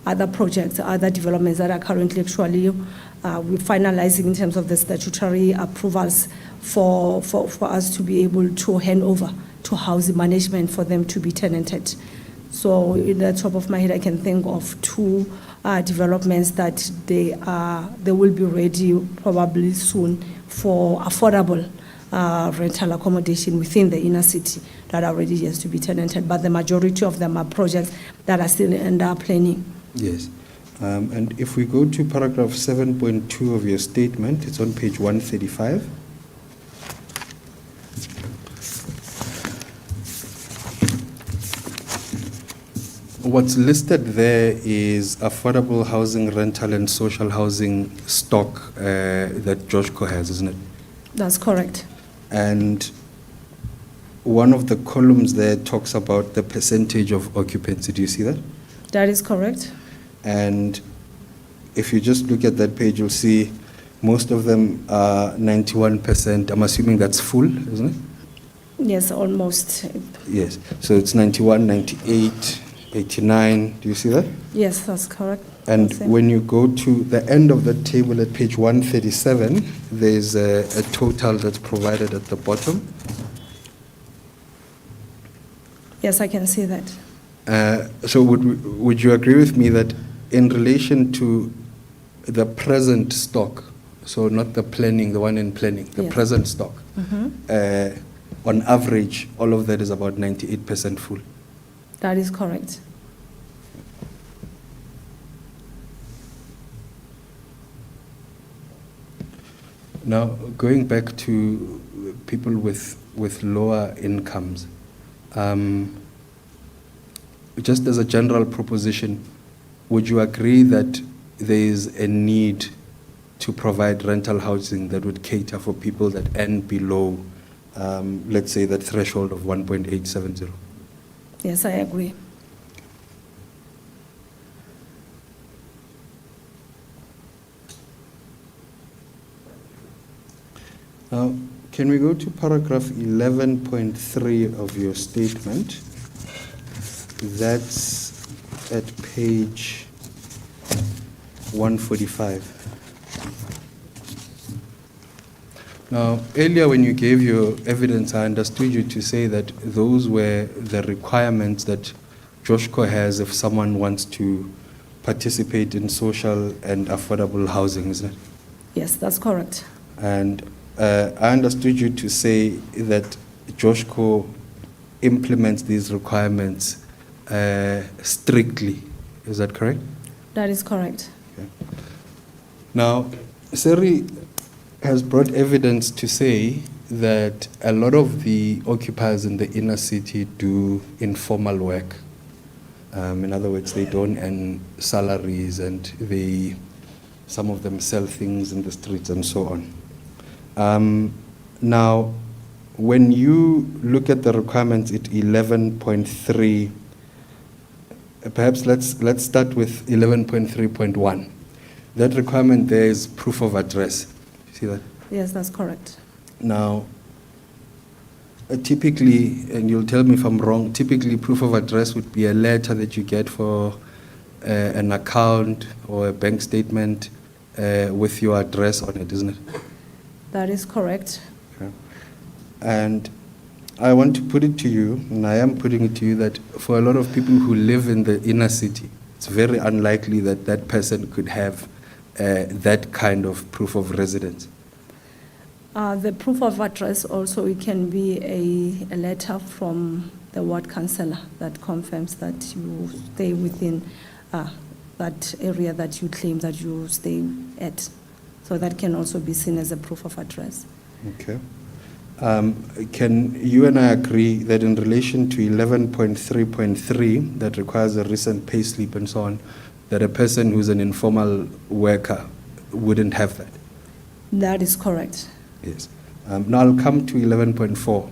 other projects, other developments that are currently actually we're finalizing in terms of the statutory approvals for us to be able to hand over to housing management for them to be tenanted. So in the top of my head, I can think of two developments that they will be ready probably soon for affordable rental accommodation within the inner city that are ready just to be tenanted. But the majority of them are projects that are still under planning. Yes. And if we go to paragraph 7.2 of your statement, it's on page 135. What's listed there is affordable housing, rental, and social housing stock that Joshco has, isn't it? That's correct. And one of the columns there talks about the percentage of occupancy. Do you see that? That is correct. And if you just look at that page, you'll see most of them are 91%. I'm assuming that's full, isn't it? Yes, almost. Yes. So it's 91, 98, 89. Do you see that? Yes, that's correct. And That's it. when you go to the end of the table at page 137, there's a total that's provided at the bottom. Yes, I can see that. So would you agree with me that in relation to the present stock, so not the planning, the one in planning, the Yes. present stock, on average, all of that is about 98% full? That is correct. Now, going back to people with lower incomes, just as a general proposition, would you agree that there is a need to provide rental housing that would cater for people that earn below, let's say, that threshold of 1.870? Yes, I agree. Now, can we go to paragraph 11.3 of your statement? That's at page 145. Now, earlier when you gave your evidence, I understood you to say that those were the requirements that Joshco has if someone wants to participate in social and affordable housing, isn't it? Yes, that's correct. And I understood you to say that Joshco implements these requirements strictly. Is that correct? That is correct. Okay. Now, Seri has brought evidence to say that a lot of the occupiers in the inner city do informal work. In other words, they don't earn salaries, and some of them sell things in the streets and so on. Now, when you look at the requirements at 11.3, perhaps let's start with 11.3.1. That requirement there is proof of address. See that? Yes, that's correct. Now, typically, and you'll tell me if I'm wrong, typically proof of address would be a letter that you get for an account or a bank statement with your address on it, isn't it? That is correct. Okay. And I want to put it to you, and I am putting it to you, that for a lot of people who live in the inner city, it's very unlikely that that person could have that kind of proof of residence. The proof of address also, it can be a letter from the ward councillor that confirms that you stay within that area that you claim that you stay at. So that can also be seen as a proof of address. Okay. Can you and I agree that in relation to 11.3.3, that requires a recent pay slip and so on, that a person who's an informal worker wouldn't have that? That is correct. Yes. Now I'll come to 11.4.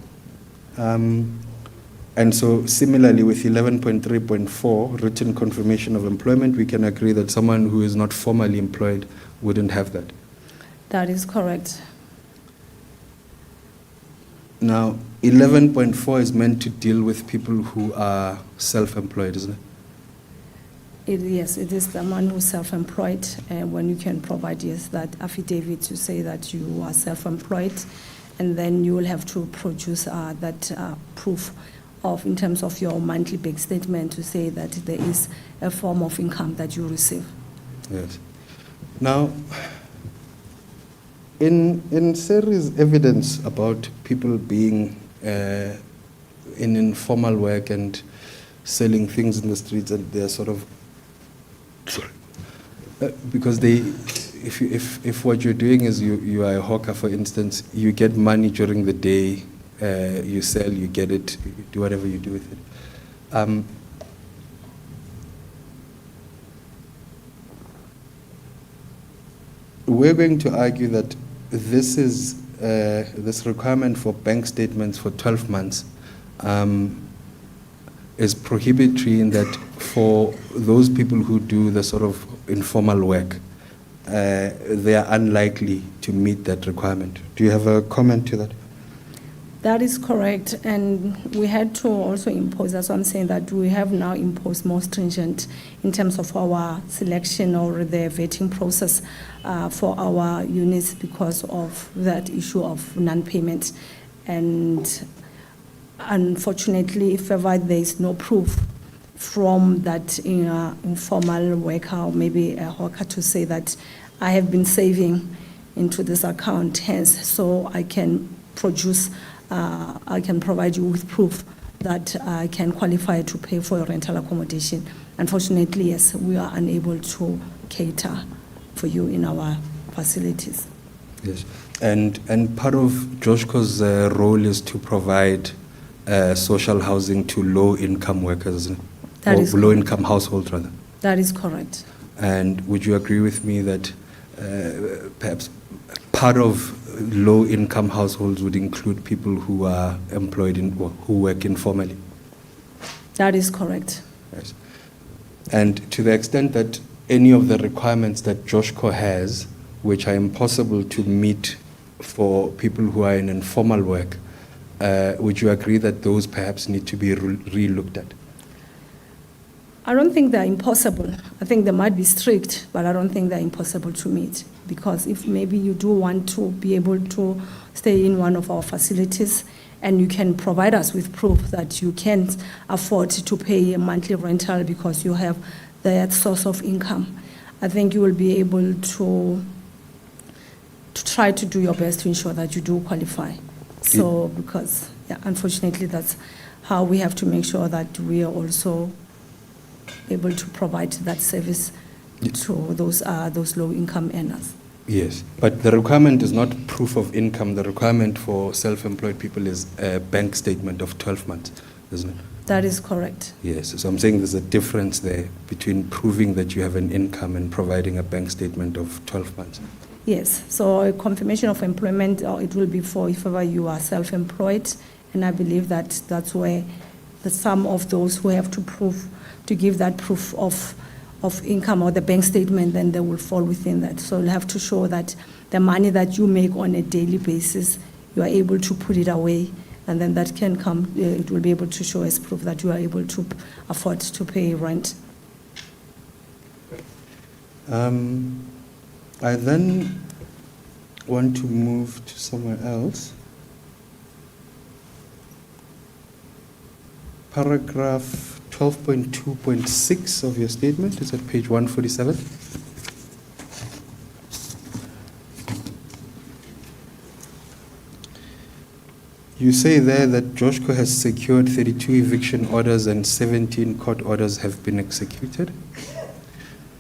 And so similarly with 11.3.4, written confirmation of employment, we can agree that someone who is not formally employed wouldn't have that. That is correct. Now, 11.4 is meant to deal with people who are self-employed, isn't it? Yes, it is the man who's self-employed, when you can provide, yes, that affidavit to say that you are self-employed and then you will have to produce that proof of, in terms of your monthly bank statement, to say that there is a form of income that you receive. Yes. Now, in series evidence about people being in informal work and selling things in the streets, and they're sort of, because they, if what you're doing is you are a hawker, for instance, you get money during the day, you sell, you get it, you do whatever you do with it. We're going to argue that this is this requirement for bank statements for 12 months is prohibitory, in that for those people who do the sort of informal work, they are unlikely to meet that requirement. Do you have a comment to that? That is correct, and we had to also impose, that's what I'm saying, that we have now imposed more stringent in terms of our selection or the vetting process for our units because of that issue of non-payment. And unfortunately, if ever there is no proof from that informal worker or maybe a hawker to say that I have been saving into this account, hence, so I can produce, I can provide you with proof that I can qualify to pay for your rental accommodation. Unfortunately, yes, we are unable to cater for you in our facilities. Yes, and part of Joshko's role is to provide social housing to low-income workers, isn't it? That or is low-income households, rather. That is correct. And would you agree with me that perhaps part of low-income households would include people who are employed in, or who work informally? That is correct. Yes. And to the extent that any of the requirements that Joshko has, which are impossible to meet for people who are in informal work, would you agree that those perhaps need to be re-looked at? I don't think they're impossible. I think they might be strict, but I don't think they're impossible to meet. Because if maybe you do want to be able to stay in one of our facilities and you can provide us with proof that you can't afford to pay a monthly rental because you have that source of income, I think you will be able to try to do your best to ensure that you do qualify. So, because unfortunately that's how we have to make sure that we are also able to provide that service to those low-income earners. Yes, but the requirement is not proof of income. The requirement for self-employed people is a bank statement of 12 months, isn't it? That is correct. Yes, so I'm saying there's a difference there between proving that you have an income and providing a bank statement of 12 months. Yes, so a confirmation of employment, it will be for if ever you are self-employed, and I believe that that's where some of those who have to give that proof of income or the bank statement, then they will fall within that. So you'll have to show that the money that you make on a daily basis, you are able to put it away, and then that can come, it will be able to show as proof that you are able to afford to pay rent. I then want to move to somewhere else. Paragraph 12.2.6 of your statement is at page 147. You say there that Joshko has secured 32 eviction orders and 17 court orders have been executed.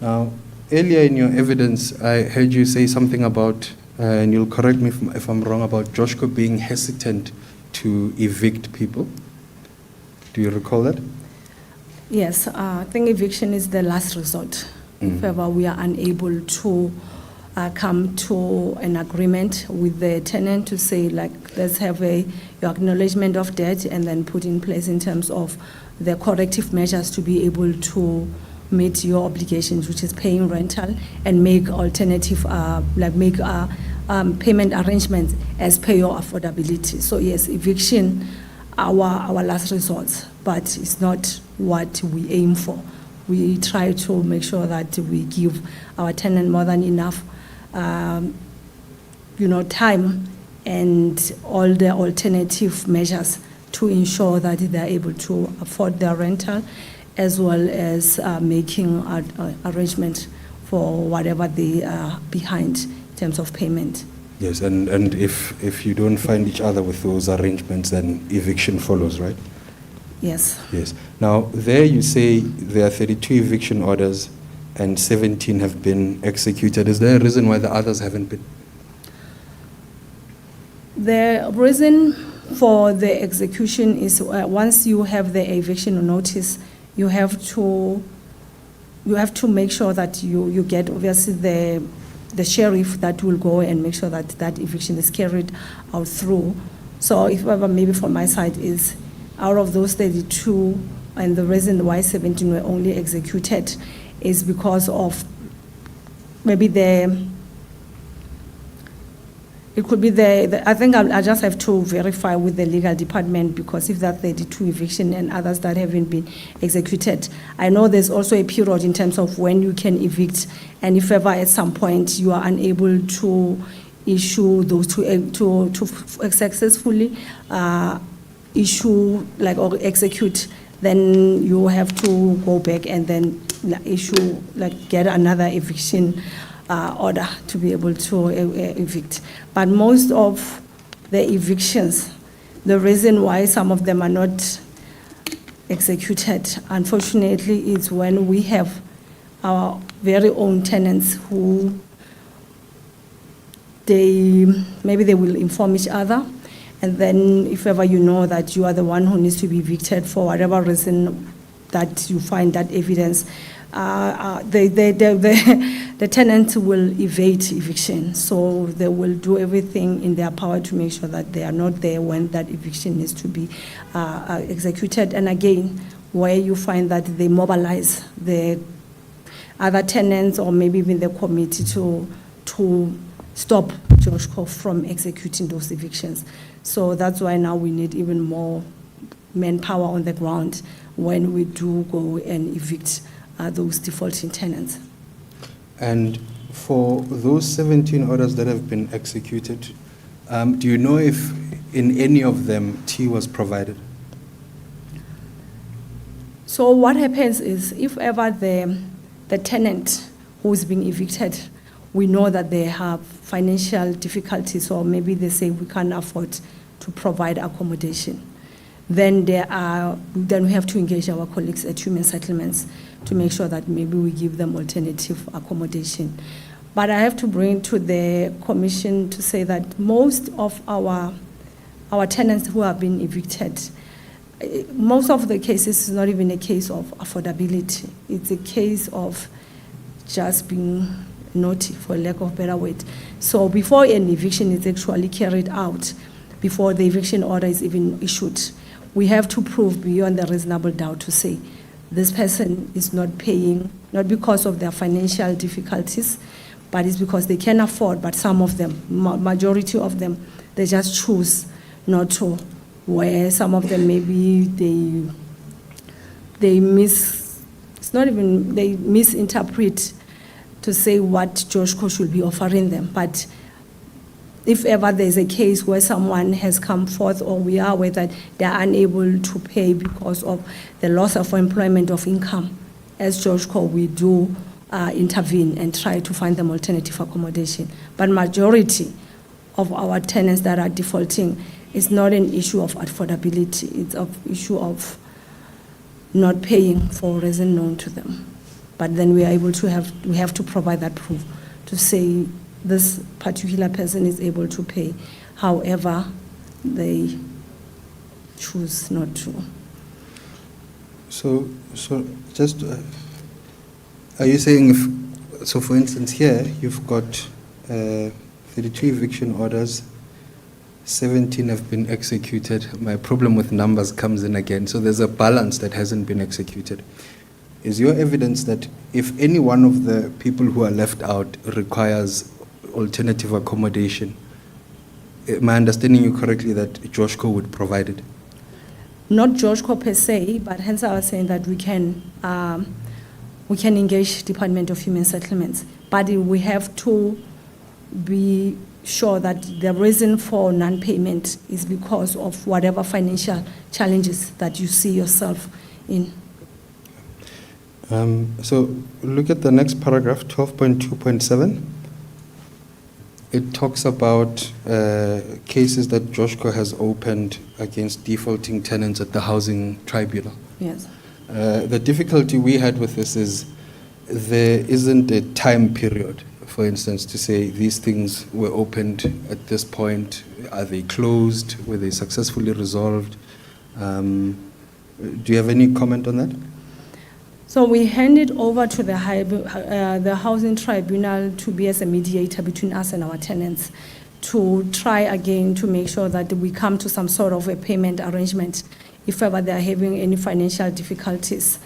Now, earlier in your evidence, I heard you say something about, and you'll correct me if I'm wrong, about Joshko being hesitant to evict people. Do you recall that? Yes, I think eviction is the last resort. If ever we are unable to come to an agreement with the tenant to say, like, let's have your acknowledgement of debt and then put in place in terms of the corrective measures to be able to meet your obligations, which is paying rental, and make alternative, payment arrangements as per your affordability. So yes, eviction, our last resort, but it's not what we aim for. We try to make sure that we give our tenant more than enough, time and all the alternative measures to ensure that they are able to afford their rental, as well as making arrangements for whatever they are behind in terms of payment. Yes, and if you don't find each other with those arrangements, then eviction follows, right? Yes. Yes. Now, there you say there are 32 eviction orders and 17 have been executed. Is there a reason why the others haven't been? The reason for the execution is once you have the eviction notice, you have to make sure that you get obviously the sheriff that will go and make sure that that eviction is carried out through. So if ever maybe from my side is out of those 32, and the reason why 17 were only executed is because of maybe it could be I think I just have to verify with the legal department, because if that 32 eviction and others that haven't been executed, I know there's also a period in terms of when you can evict, and if ever at some point you are unable to issue those to successfully issue or execute, then you have to go back and then issue get another eviction order to be able to evict. But most of the evictions, the reason why some of them are not executed, unfortunately, is when we have our very own tenants who maybe they will inform each other, and then if ever you know that you are the one who needs to be evicted for whatever reason that you find that evidence, the tenant will evade eviction. So they will do everything in their power to make sure that they are not there when that eviction needs to be executed. And again, where you find that they mobilize the other tenants or maybe even the committee to stop Joshko from executing those evictions. So that's why now we need even more manpower on the ground when we do go and evict those defaulting tenants. And for those 17 orders that have been executed, do you know if in any of them tea was provided? So what happens is, if ever the tenant who is being evicted, we know that they have financial difficulties, or maybe they say we can't afford to provide accommodation, then we have to engage our colleagues at Human Settlements to make sure that maybe we give them alternative accommodation. But I have to bring to the commission to say that most of our tenants who have been evicted, most of the cases is not even a case of affordability. It's a case of just being naughty, for lack of better word. So before an eviction is actually carried out, before the eviction order is even issued, we have to prove beyond a reasonable doubt to say this person is not paying, not because of their financial difficulties, but it's because they can afford, but some of them, majority of them, they just choose not to, where some of them maybe they misinterpret to say what Joshko should be offering them. But if ever there's a case where someone has come forth, or we are aware that they are unable to pay because of the loss of employment of income, as Joshko, we do intervene and try to find them alternative accommodation. But majority of our tenants that are defaulting is not an issue of affordability, it's an issue of not paying for a reason known to them. But then we have to provide that proof to say this particular person is able to pay, however they choose not to. So just, are you saying, so for instance here, you've got 32 eviction orders, 17 have been executed. My problem with numbers comes in again. So there's a balance that hasn't been executed. Is your evidence that if any one of the people who are left out requires alternative accommodation, am I understanding you correctly that Joshko would provide it? Not Joshko per se, but hence I was saying that we can engage Department of Human Settlements, but we have to be sure that the reason for non-payment is because of whatever financial challenges that you see yourself in. So look at the next paragraph, 12.2.7. It talks about cases that Joshko has opened against defaulting tenants at the housing tribunal. Yes. The difficulty we had with this is there isn't a time period, for instance, to say these things were opened at this point. Are they closed? Were they successfully resolved? Do you have any comment on that? So we hand it over to the housing tribunal to be as a mediator between us and our tenants, to try again to make sure that we come to some sort of a payment arrangement if ever they are having any financial difficulties.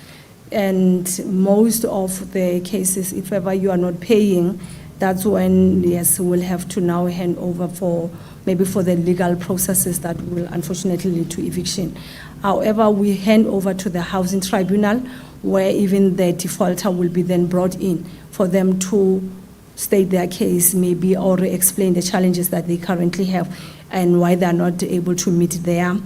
And most of the cases, if ever you are not paying, that's when, yes, we'll have to now hand over for maybe for the legal processes that will unfortunately lead to eviction. However, we hand over to the housing tribunal, where even the defaulter will be then brought in for them to state their case maybe, or explain the challenges that they currently have and why they are not able to meet their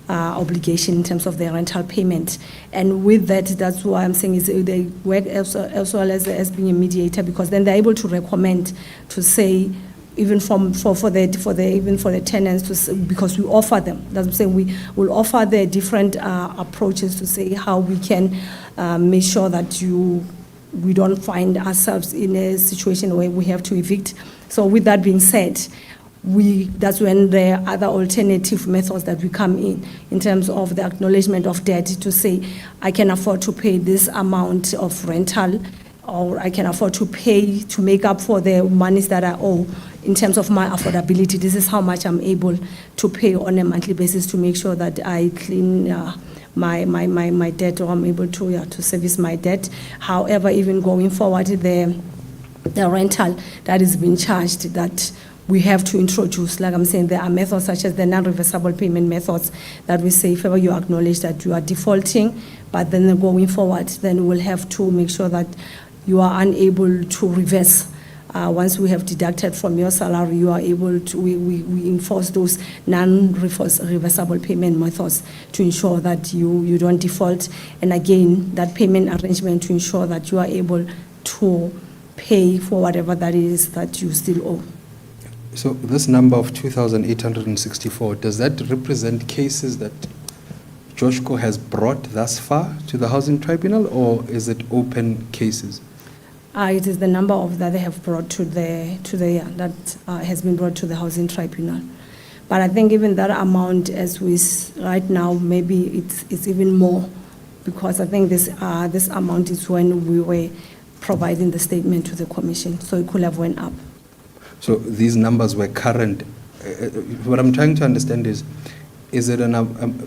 obligation in terms of their rental payment. And with that, that's why I'm saying is they work as well as being a mediator, because then they're able to recommend, to say, even for the tenants, because we offer them. That's what I'm saying. We will offer the different approaches to say how we can make sure that we don't find ourselves in a situation where we have to evict. So with that being said, that's when there are other alternative methods that we come in terms of the acknowledgement of debt, to say, I can afford to pay this amount of rental, or I can afford to pay to make up for the monies that I owe. In terms of my affordability, this is how much I'm able to pay on a monthly basis to make sure that I clean my debt, or I'm able to service my debt. However, even going forward, the rental that is being charged, that we have to introduce, like I'm saying, there are methods such as the non-reversible payment methods that we say, if ever you acknowledge that you are defaulting, but then going forward, then we'll have to make sure that you are unable to reverse. Once we have deducted from your salary, you are able to, we enforce those non-reversible payment methods to ensure that you don't default. And again, that payment arrangement to ensure that you are able to pay for whatever that is that you still owe. So this number of 2,864, does that represent cases that Joshko has brought thus far to the housing tribunal, or is it open cases? It is the number of that they have brought that has been brought to the housing tribunal. But I think even that amount, as we right now, maybe it's even more, because I think this amount is when we were providing the statement to the commission, so it could have went up. So these numbers were current. What I'm trying to understand is it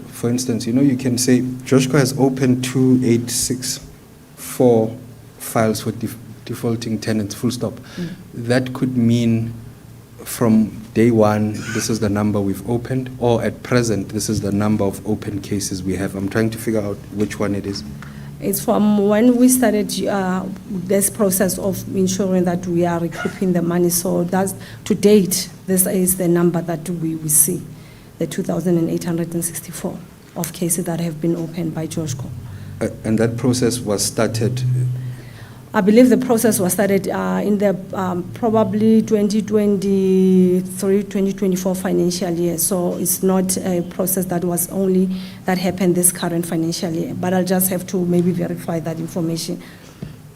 for instance, you can say Joshko has opened 2864 files for defaulting tenants, full stop. That could mean from day one, this is the number we've opened, or at present, this is the number of open cases we have. I'm trying to figure out which one it is. It's from when we started this process of ensuring that we are recouping the money. So that's, to date, this is the number that we see, the 2,864 of cases that have been opened by Joshko. And that process was started? I believe the process was started in the probably 2023-2024 financial year. So it's not a process that happened this current financial year. But I'll just have to maybe verify that information.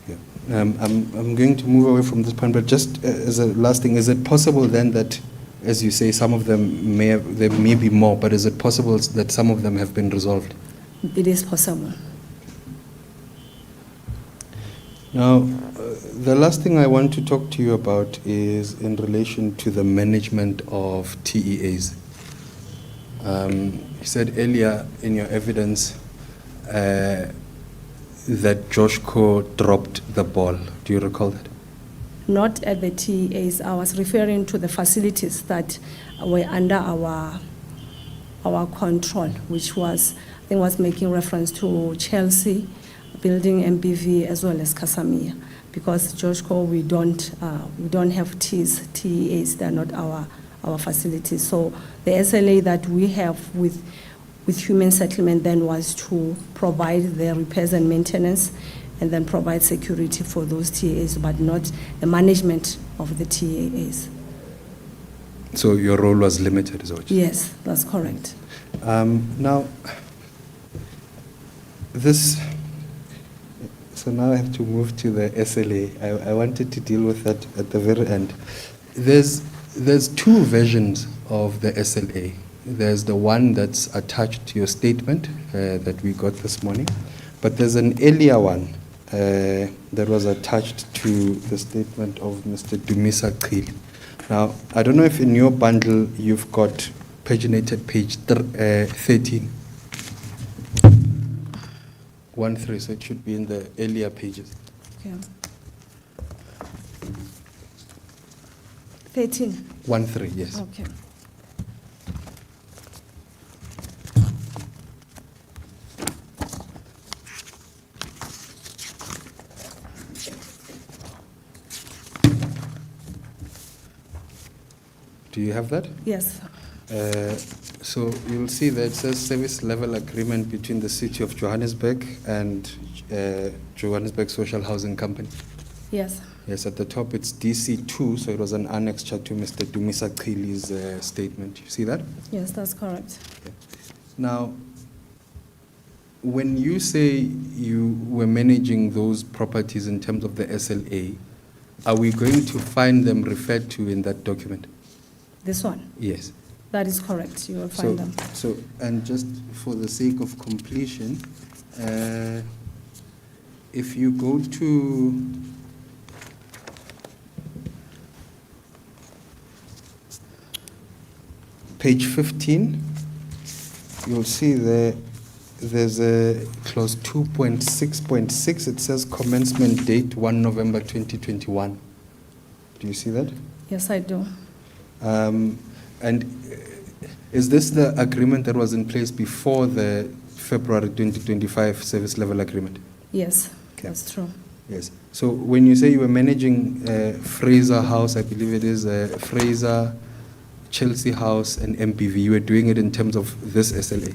Yeah. I'm going to move away from this point, but just as a last thing, is it possible then that, as you say, some of them there may be more, but is it possible that some of them have been resolved? It is possible. Now, the last thing I want to talk to you about is in relation to the management of TEAs. You said earlier in your evidence that Joshko dropped the ball. Do you recall that? Not at the TEAs. I was referring to the facilities that were under our control, which was, I think, was making reference to Chelsea, Building MBV, as well as Casamia. because Joshco, we don't have TEAs, they're not our facilities. So the SLA that we have with human settlement then was to provide the repairs and maintenance and then provide security for those TAs, but not the management of the TAs. So your role was limited, is what you Yes, that's correct. Now, so now I have to move to the SLA. I wanted to deal with that at the very end. There's two versions of the SLA. There's the one that's attached to your statement that we got this morning, but there's an earlier one that was attached to the statement of Mr. Dumisa Qili. Now, I don't know if in your bundle you've got paginated page 13. 1-3, so it should be in the earlier pages. Okay. 13. 1-3, yes. Okay. Do you have that? Yes. So you'll see that it says service level agreement between the City of Johannesburg and Johannesburg Social Housing Company. Yes. Yes, at the top it's DC2, so it was an annexure to Mr. Dumisa Qili's statement. You see that? Yes, that's correct. Now, when you say you were managing those properties in terms of the SLA, are we going to find them referred to in that document? This one? Yes. That is correct. You will find them. So, and just for the sake of completion, if you go to page 15, you'll see there's a clause 2.6.6. It says commencement date 1 November 2021. Do you see that? Yes, I do. And is this the agreement that was in place before the February 2025 service level agreement? Yes, Okay. that's true. Yes. So when you say you were managing Fraser House, I believe it is Fraser, Chelsea House, and MPV, you were doing it in terms of this SLA?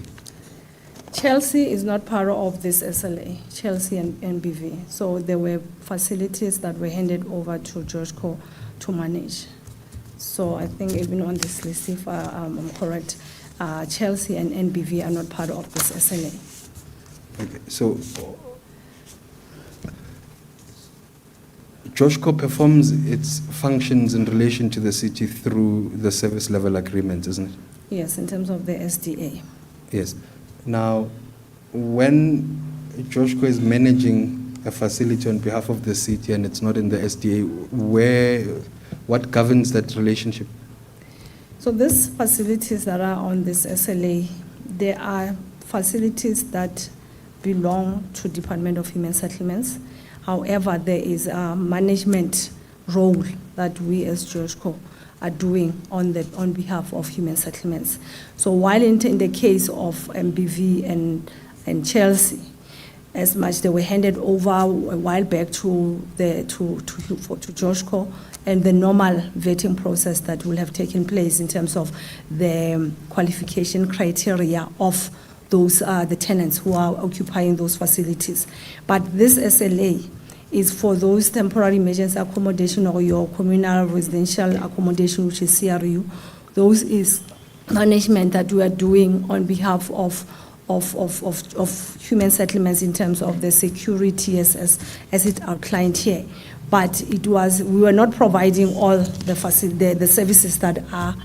Chelsea is not part of this SLA, Chelsea and NBV. So there were facilities that were handed over to Joshco to manage. So I think even on this list, if I'm correct, Chelsea and NBV are not part of this SLA. Okay. So Joshco performs its functions in relation to the city through the service level agreements, isn't it? Yes, in terms of the SDA. Yes. Now, when Joshco is managing a facility on behalf of the city and it's not in the SDA, what governs that relationship? So these facilities that are on this SLA, they are facilities that belong to Department of Human Settlements. However, there is a management role that we as Joshco are doing on behalf of human settlements. So while in the case of MBV and Chelsea, as much they were handed over a while back to Joshco, and the normal vetting process that will have taken place in terms of the qualification criteria of those the tenants who are occupying those facilities. But this SLA is for those temporary emergency accommodation or your communal residential accommodation, which is CRU. Those is management that we are doing on behalf of human settlements in terms of the security as it outlined here. But we were not providing all the services that are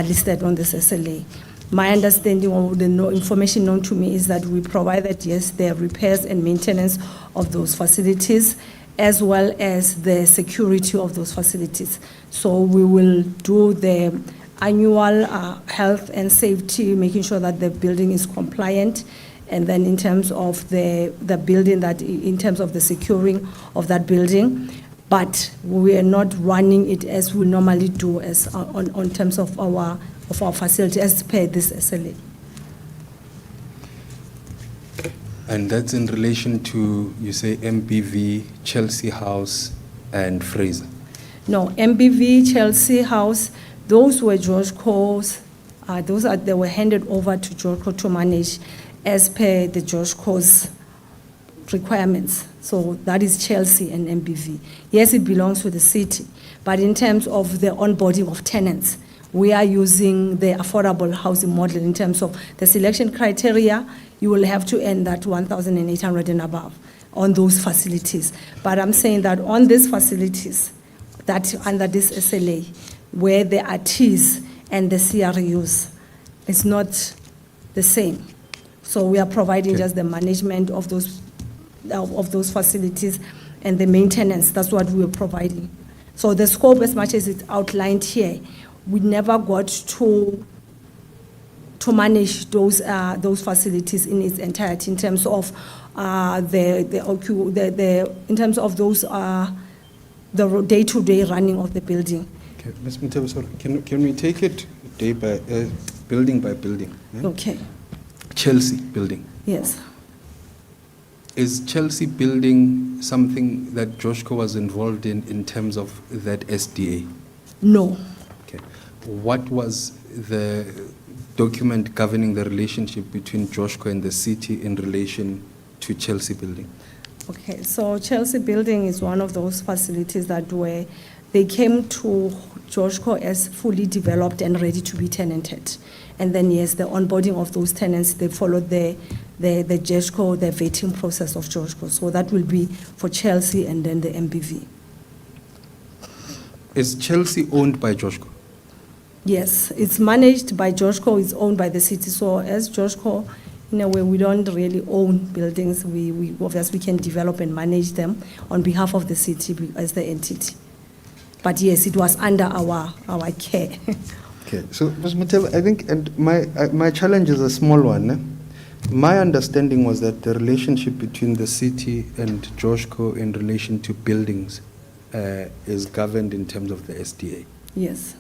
listed on this SLA. My understanding of the information known to me is that we provided, yes, the repairs and maintenance of those facilities, as well as the security of those facilities. So we will do the annual health and safety, making sure that the building is compliant. And then in terms of the building, in terms of the securing of that building, but we are not running it as we normally do on terms of our facility as per this SLA. And that's in relation to, you say, MPV, Chelsea House, and Fraser. No, MBV, Chelsea House, those were George Co's, they were handed over to George Co to manage as per the George Co's requirements. So that is Chelsea and MBV. Yes, it belongs to the city, but in terms of the onboarding of tenants, we are using the affordable housing model in terms of the selection criteria. You will have to earn that 1,800 and above on those facilities. But I'm saying that on these facilities, that under this SLA, where the RTs and the CRUs, it's not the same. So we are providing Okay. just the management of those facilities and the maintenance. That's what we are providing. So the scope, as much as it's outlined here, we never got to manage those facilities in its entirety in terms of in terms of those the day-to-day running of the building. Okay, Ms. Mutebe, sorry, can we take it building by building? Yeah? Okay. Chelsea building. Yes. Is Chelsea building something that Joshko was involved in terms of that SDA? No. Okay. What was the document governing the relationship between Joshko and the city in relation to Chelsea building? Okay, so Chelsea Building is one of those facilities that they came to Joshko as fully developed and ready to be tenanted. And then, yes, the onboarding of those tenants, they followed the Joshko, the vetting process of Joshko. So that will be for Chelsea and then the MBV. Is Chelsea owned by Joshko? Yes, it's managed by Joshko, it's owned by the city. So as Joshko, in a way, we don't really own buildings. We obviously can develop and manage them on behalf of the city as the entity. But yes, it was under our care. Okay, so Ms. Mutebe, I think, and my challenge is a small one. Eh? My understanding was that the relationship between the city and Joshko in relation to buildings is governed in terms of the SDA. Yes.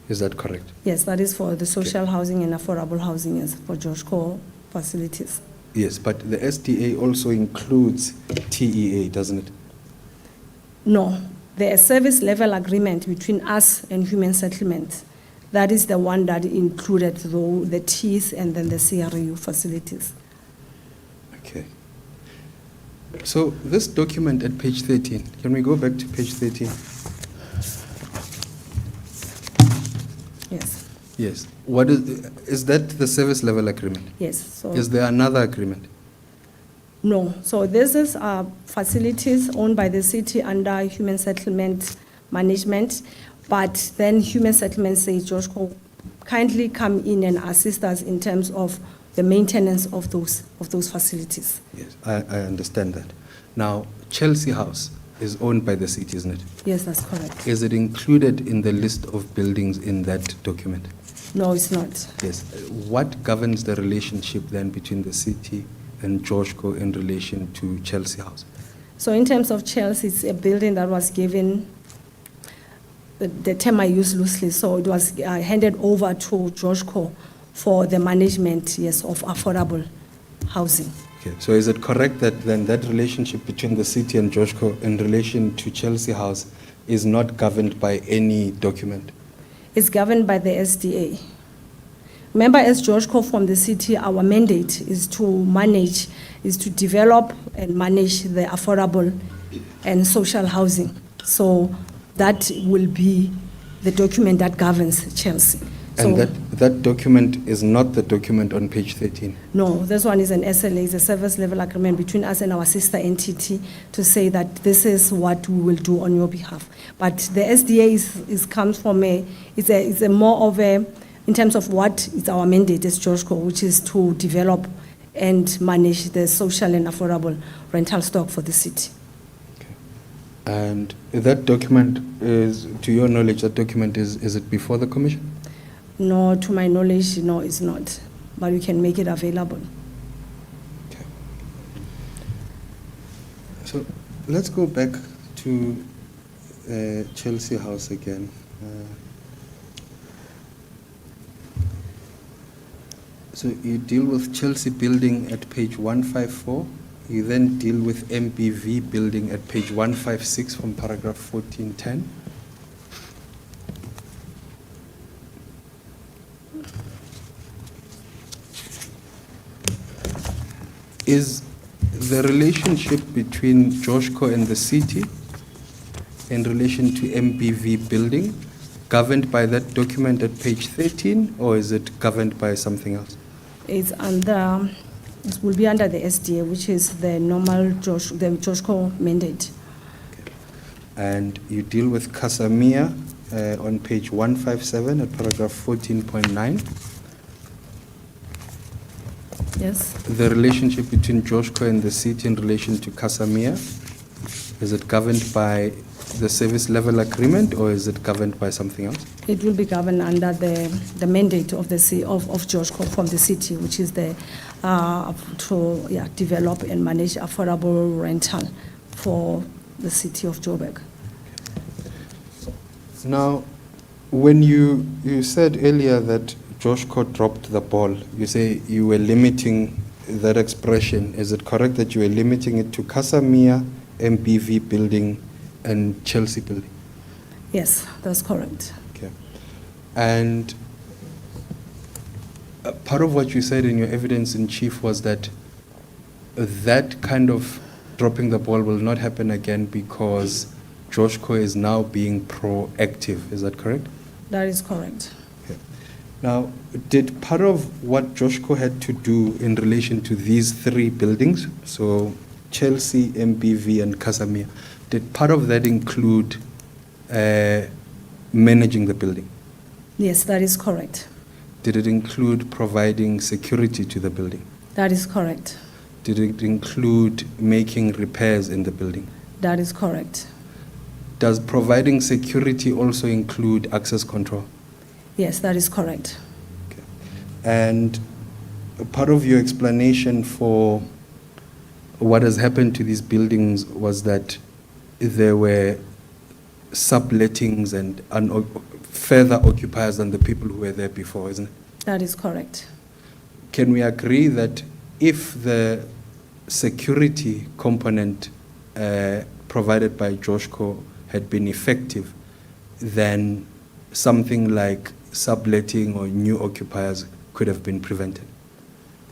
Is that correct? Yes, that is for the social housing and affordable housing, yes, for Joshko facilities. Yes, but the SDA also includes TEA, doesn't it? No, the service level agreement between us and Human Settlement, that is the one that included the Ts and then the CRU facilities. Okay. So this document at page 13, can we go back to page 13? Yes. Yes. What is that the service level agreement? Yes. So Is there another agreement? no. So this is facilities owned by the city under Human Settlement Management, but then Human Settlement says, Joshko, kindly come in and assist us in terms of the maintenance of those facilities. Yes, I understand that. Now, Chelsea House is owned by the city, isn't it? Yes, that's correct. Is it included in the list of buildings in that document? No, it's not. Yes. What governs the relationship then between the city and Joshko in relation to Chelsea House? So in terms of Chelsea, it's a building that was given, the term I use loosely, so it was handed over to Joshko for the management, yes, of affordable housing. Okay. So is it correct that then that relationship between the city and Joshko in relation to Chelsea House is not governed by any document? It's governed by the SDA. Remember, as Joshko from the city, our mandate is to develop and manage the affordable and social housing. So that will be the document that governs Chelsea. And So- that document is not the document on page 13? No, this one is an SLA, it's a service level agreement between us and our sister entity to say that this is what we will do on your behalf. But the SDA comes from it's a more of a, in terms of what is our mandate as Joshko, which is to develop and manage the social and affordable rental stock for the city. And that document is, to your knowledge, that document is it before the commission? No, to my knowledge, no, it's not, but we can make it available. Okay. So let's go back to Chelsea House again. So you deal with Chelsea building at page 154 You then deal with MPV building at page 156 from paragraph 1410. Is the relationship between Joshko and the city in relation to MPV building governed by that document at page 13, or is it governed by something else? It's under, it will be under the SDA, which is the normal the Joshko mandate. And you deal with Casamia on page 157 at paragraph 14.9. Yes, The relationship between Joshko and the city in relation to Casamia, is it governed by the service level agreement, or is it governed by something else? it will be governed under the mandate of the of Joshko from the city, which is the to develop and manage affordable rental for the city of Joburg. Now, when you said earlier that Joshko dropped the ball, you say you were limiting that expression. Is it correct that you were limiting it to Casamia, MPV building, and Chelsea building? Yes, that's correct. Okay. And part of what you said in your evidence in chief was that that kind of dropping the ball will not happen again because Joshko is now being proactive. Is that correct? That is correct. Okay. Now, did part of what Joshko had to do in relation to these three buildings, so Chelsea, MPV, and Casamia, did part of that include managing the building? Yes, that is correct. Did it include providing security to the building? That is correct. Did it include making repairs in the building? That is correct. Does providing security also include access control? Yes, that is correct. Okay. And part of your explanation for what has happened to these buildings was that there were sublettings and further occupiers than the people who were there before, isn't it? That is correct. Can we agree that if the security component provided by Joshko had been effective, then something like subletting or new occupiers could have been prevented?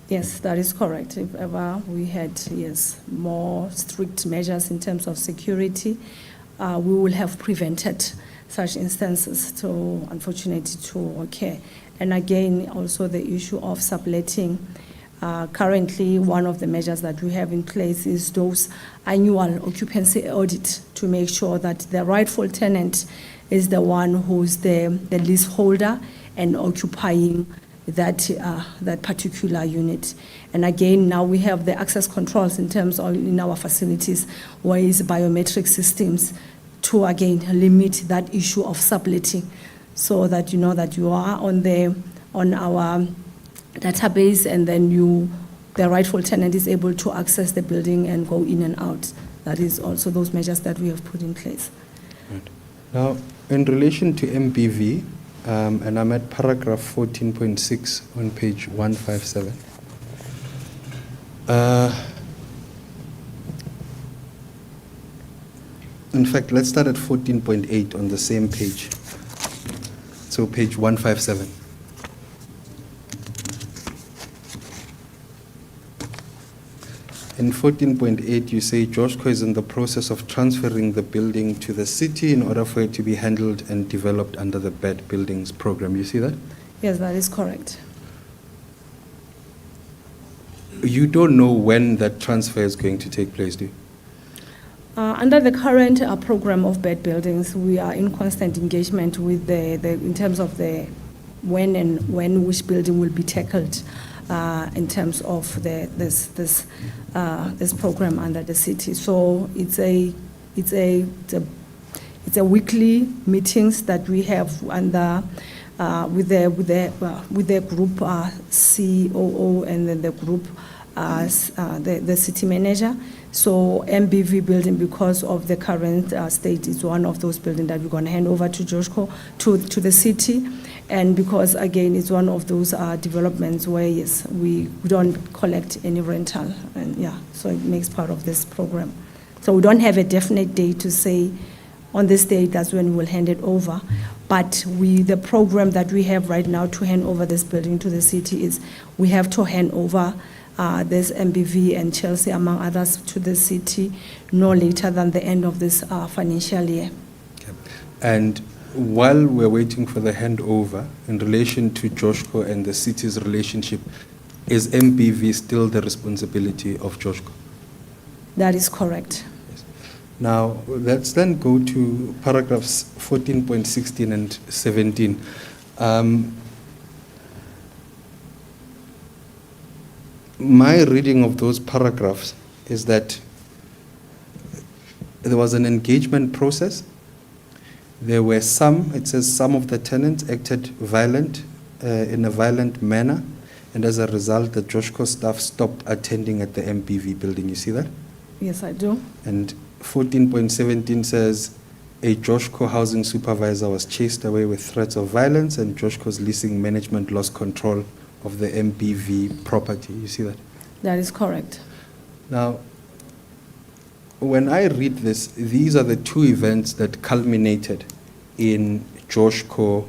Yes, that is correct. If ever we had, yes, more strict measures in terms of security, we will have prevented such instances to, unfortunately, to occur. And again, also the issue of subletting. Currently, one of the measures that we have in place is those annual occupancy audit to make sure that the rightful tenant is the one who's the leaseholder and occupying that particular unit. And again, now we have the access controls in terms of in our facilities, where is biometric systems to again limit that issue of subletting, so that you know that you are on our database, and then the rightful tenant is able to access the building and go in and out. That is also those measures that we have put in place. Right. Now, in relation to MPV, and I'm at paragraph 14.6 on page 157. In fact, let's start at 14.8 on the same page. So page 157. In 14.8, you say Joshko is in the process of transferring the building to the city in order for it to be handled and developed under the bed buildings program. You see that? Yes, that is correct. You don't know when that transfer is going to take place, do you? Under the current program of bed buildings, we are in constant engagement with in terms of the when which building will be tackled. In terms of this program under the city, so it's a weekly meetings that we have under with the group COO and then the group the city manager. So MBV building, because of the current state, is one of those buildings that we're going to hand over to Joshko to the city. And because, again, it's one of those developments where, yes, we don't collect any rental, and yeah, so it makes part of this program. So we don't have a definite date to say, on this date, that's when we'll hand it over. But the program that we have right now to hand over this building to the city is we have to hand over this MBV and Chelsea, among others, to the city no later than the end of this financial year. Okay. And while we're waiting for the handover, in relation to Joshko and the city's relationship, is MBV still the responsibility of Joshko? That is correct. Yes. Now, let's then go to paragraphs 14.16 and 17. My reading of those paragraphs is that there was an engagement process. There were it says some of the tenants acted in a violent manner, and as a result, the Joshko staff stopped attending at the MPV building. You see that? Yes, I do. And 14.17 says, a Joshko housing supervisor was chased away with threats of violence, and Joshko's leasing management lost control of the MPV property. You see that? That is correct. Now, when I read this, these are the two events that culminated in Joshko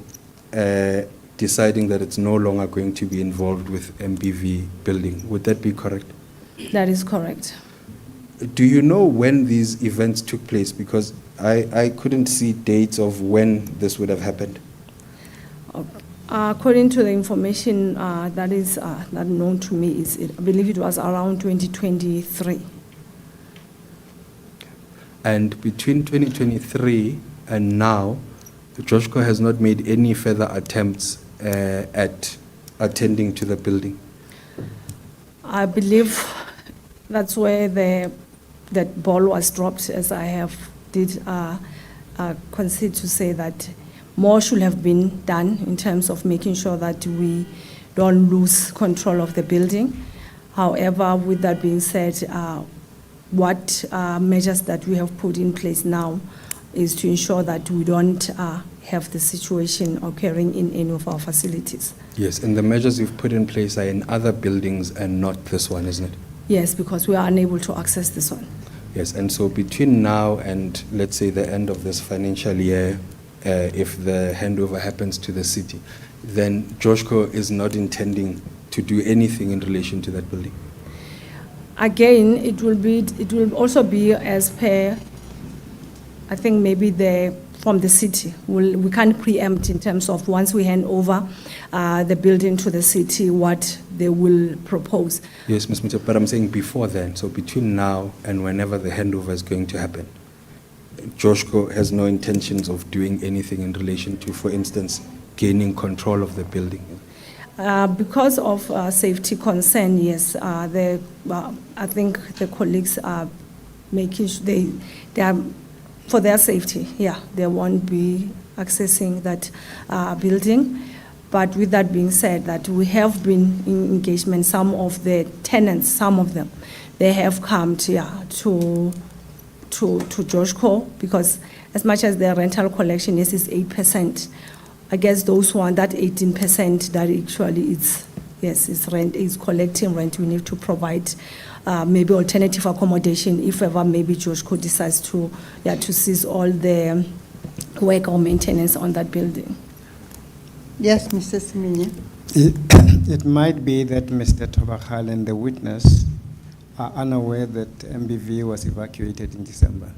deciding that it's no longer going to be involved with MPV building. Would that be correct? That is correct. Do you know when these events took place? Because I couldn't see dates of when this would have happened. According to the information that is that known to me, I believe it was around 2023. And between 2023 and now, Joshko has not made any further attempts at attending to the building. I believe that's where that ball was dropped, as I did concede to say that more should have been done in terms of making sure that we don't lose control of the building. However, with that being said, what measures that we have put in place now is to ensure that we don't have the situation occurring in any of our facilities. Yes, and the measures you've put in place are in other buildings and not this one, isn't it? Yes, because we are unable to access this one. Yes, and so between now and, let's say, the end of this financial year, if the handover happens to the city, then Joshko is not intending to do anything in relation to that building. Again, it will also be as per, I think maybe from the city. We can't preempt in terms of once we hand over the building to the city, what they will propose. Yes, Ms. Muthe, but I'm saying before then, so between now and whenever the handover is going to happen, Joshko has no intentions of doing anything in relation to, for instance, gaining control of the building. Because of safety concern, yes, I think the colleagues are making sure they are, for their safety, yeah, they won't be accessing that building. But with that being said, that we have been in engagement, some of the tenants, some of them, they have come to Joshko, because as much as their rental collection is 8%, I guess those one, that 18% that actually is rent, is collecting rent, we need to provide maybe alternative accommodation if ever maybe Joshko decides to cease all the work or maintenance on that building. Yes, Mr. Siminya. It might be that Mr. Tobakal and the witness are unaware that MBV was evacuated in December.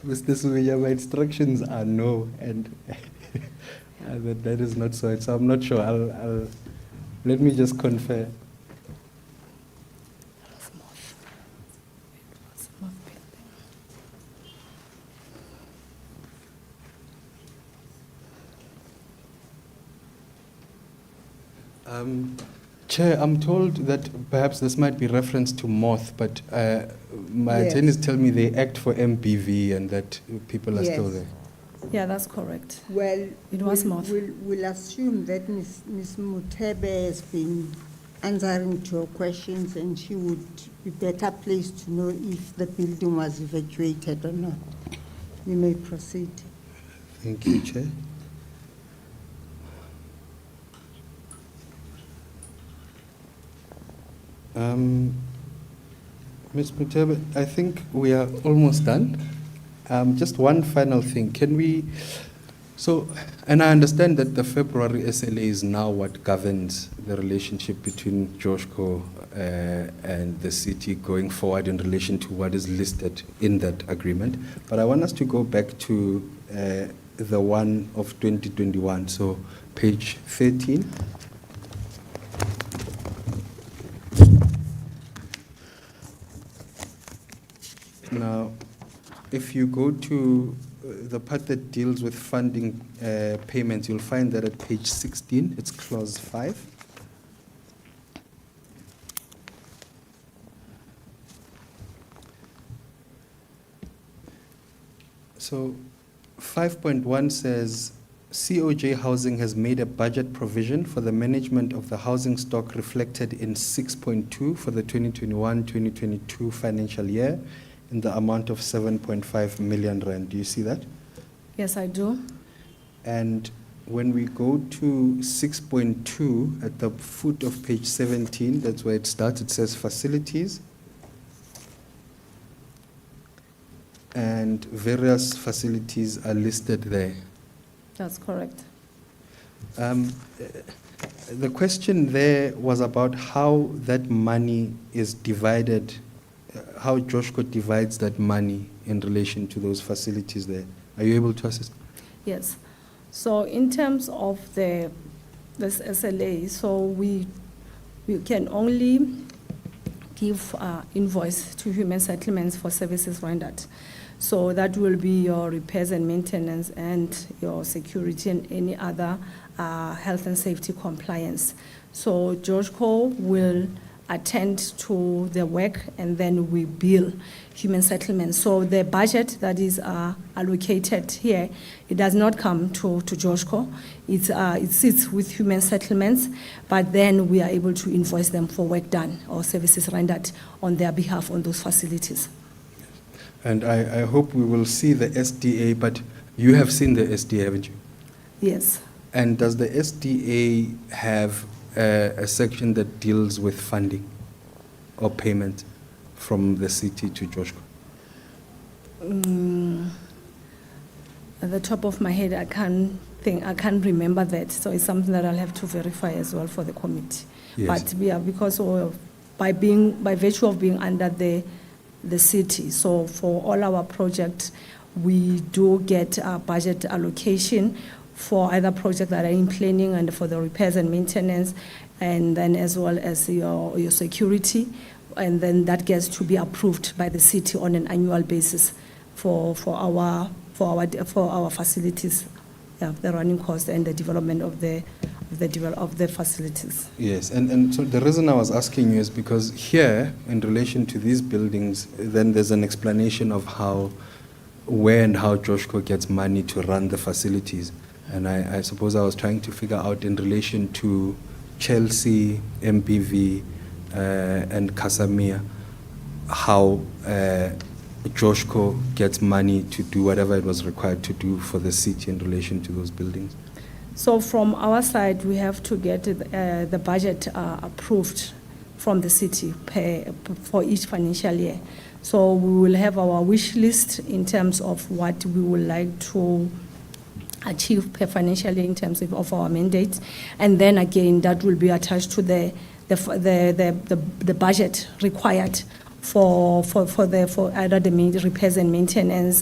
Mr. Sumiya, my instructions are no, and that is not so. So I'm not sure. I'll let me just confer. Chair, I'm told that perhaps this might be reference to Moth, but my Yes. attorneys tell me they act for MPV and that people are still Yes. there. Yeah, that's correct. Well, It was Moth. We'll assume that Ms. Muthebe has been answering to your questions, and she would be better placed to know if the building was evacuated or not. You may proceed. Thank you, Chair. Ms. Mutebe, I think we are almost done. Just one final thing. Can we, and I understand that the February SLA is now what governs the relationship between Joshko and the city going forward in relation to what is listed in that agreement. But I want us to go back to the one of 2021, so page 13. Now, if you go to the part that deals with funding payments, you'll find that at page 16, it's clause 5. So 5.1 says, COJ Housing has made a budget provision for the management of the housing stock reflected in 6.2 for the 2021-2022 financial year in the amount of 7.5 million rand. Do you see that? Yes, I do. And when we go to 6.2 at the foot of page 17, that's where it starts, it says facilities. And various facilities are listed there. That's correct. The question there was about how that money is divided, how Joshko divides that money in relation to those facilities there. Are you able to assist? Yes. So in terms of this SLA, so we can only give invoice to human settlements for services rendered. So that will be your repairs and maintenance and your security and any other health and safety compliance. So Joshko will attend to the work and then we bill human settlements. So the budget that is allocated here, it does not come to Joshko. It sits with human settlements, but then we are able to invoice them for work done or services rendered on their behalf on those facilities. And I hope we will see the SDA, but you have seen the SDA, haven't you? Yes. And does the SDA have a section that deals with funding or payment from the city to Joshko? At the top of my head, I can't remember that. So it's something that I'll have to verify as well for the committee. Yes. But we are, because by virtue of being under the city, so for all our projects, we do get a budget allocation for other projects that are in planning and for the repairs and maintenance, and then as well as your security, and then that gets to be approved by the city on an annual basis for our facilities, the running cost and the development of the facilities. Yes, and so the reason I was asking you is because here, in relation to these buildings, then there's an explanation of where and how Joshko gets money to run the facilities. And I suppose I was trying to figure out in relation to Chelsea, MPV, and Casamia, how Joshko gets money to do whatever it was required to do for the city in relation to those buildings. So from our side, we have to get the budget approved from the city for each financial year. So we will have our wish list in terms of what we would like to achieve per financial year in terms of our mandate, and then again that will be attached to the budget required for either the repairs and maintenance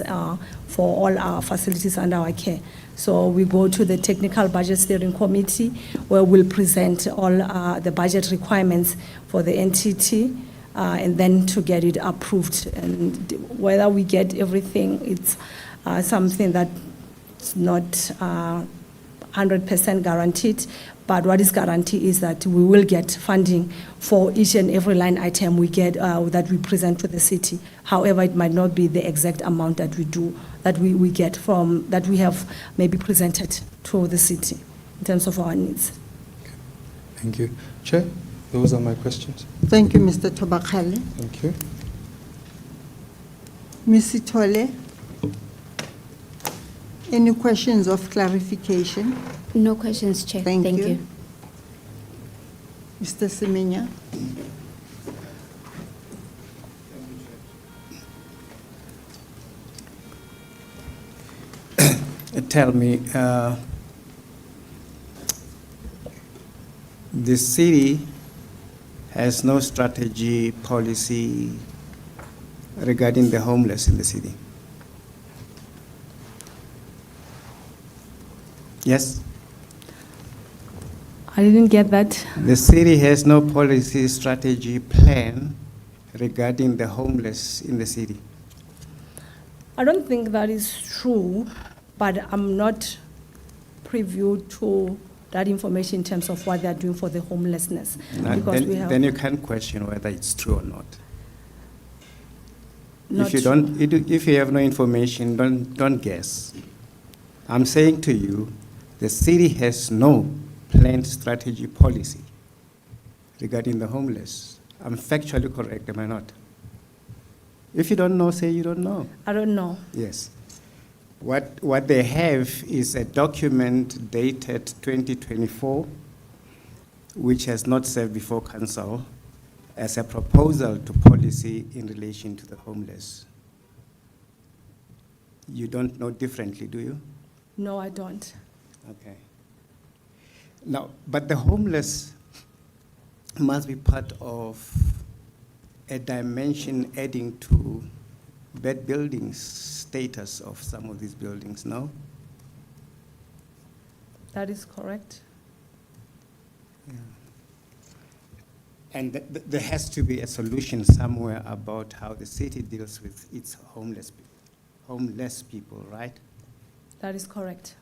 for all our facilities under our care. So we go to the technical budget steering committee where we'll present all the budget requirements for the entity and then to get it approved. And whether we get everything, it's something that it's not 100% guaranteed, but what is guaranteed is that we will get funding for each and every line item we get that we present to the city. However, it might not be the exact amount that we get from that we have maybe presented to the city in terms of our needs. Okay. Thank you. Chair? Those are my questions. Thank you, Mr. Tobakale. Thank you. Ms. Itole, any questions of clarification? No questions, Chair. Thank Thank you. you. Mr. Semenya? Tell me, the city has no strategy policy regarding the homeless in the city. Yes? I didn't get that. The city has no policy strategy plan regarding the homeless in the city. I don't think that is true, but I'm not privy to that information in terms of what they are doing for the homelessness. Now, Because we have then you can question whether it's true or not. not If you don't, if you have no information, don't guess. I'm saying to you, the city has no planned strategy policy regarding the homeless. I'm factually correct, am I not? If you don't know, say you don't know. I don't know. Yes. What they have is a document dated 2024, which has not served before council as a proposal to policy in relation to the homeless. You don't know differently, do you? No, I don't. Okay. Now, but the homeless must be part of a dimension adding to bad buildings status of some of these buildings, no? That is correct. And there has to be a solution somewhere about how the city deals with its homeless people, right? That is correct.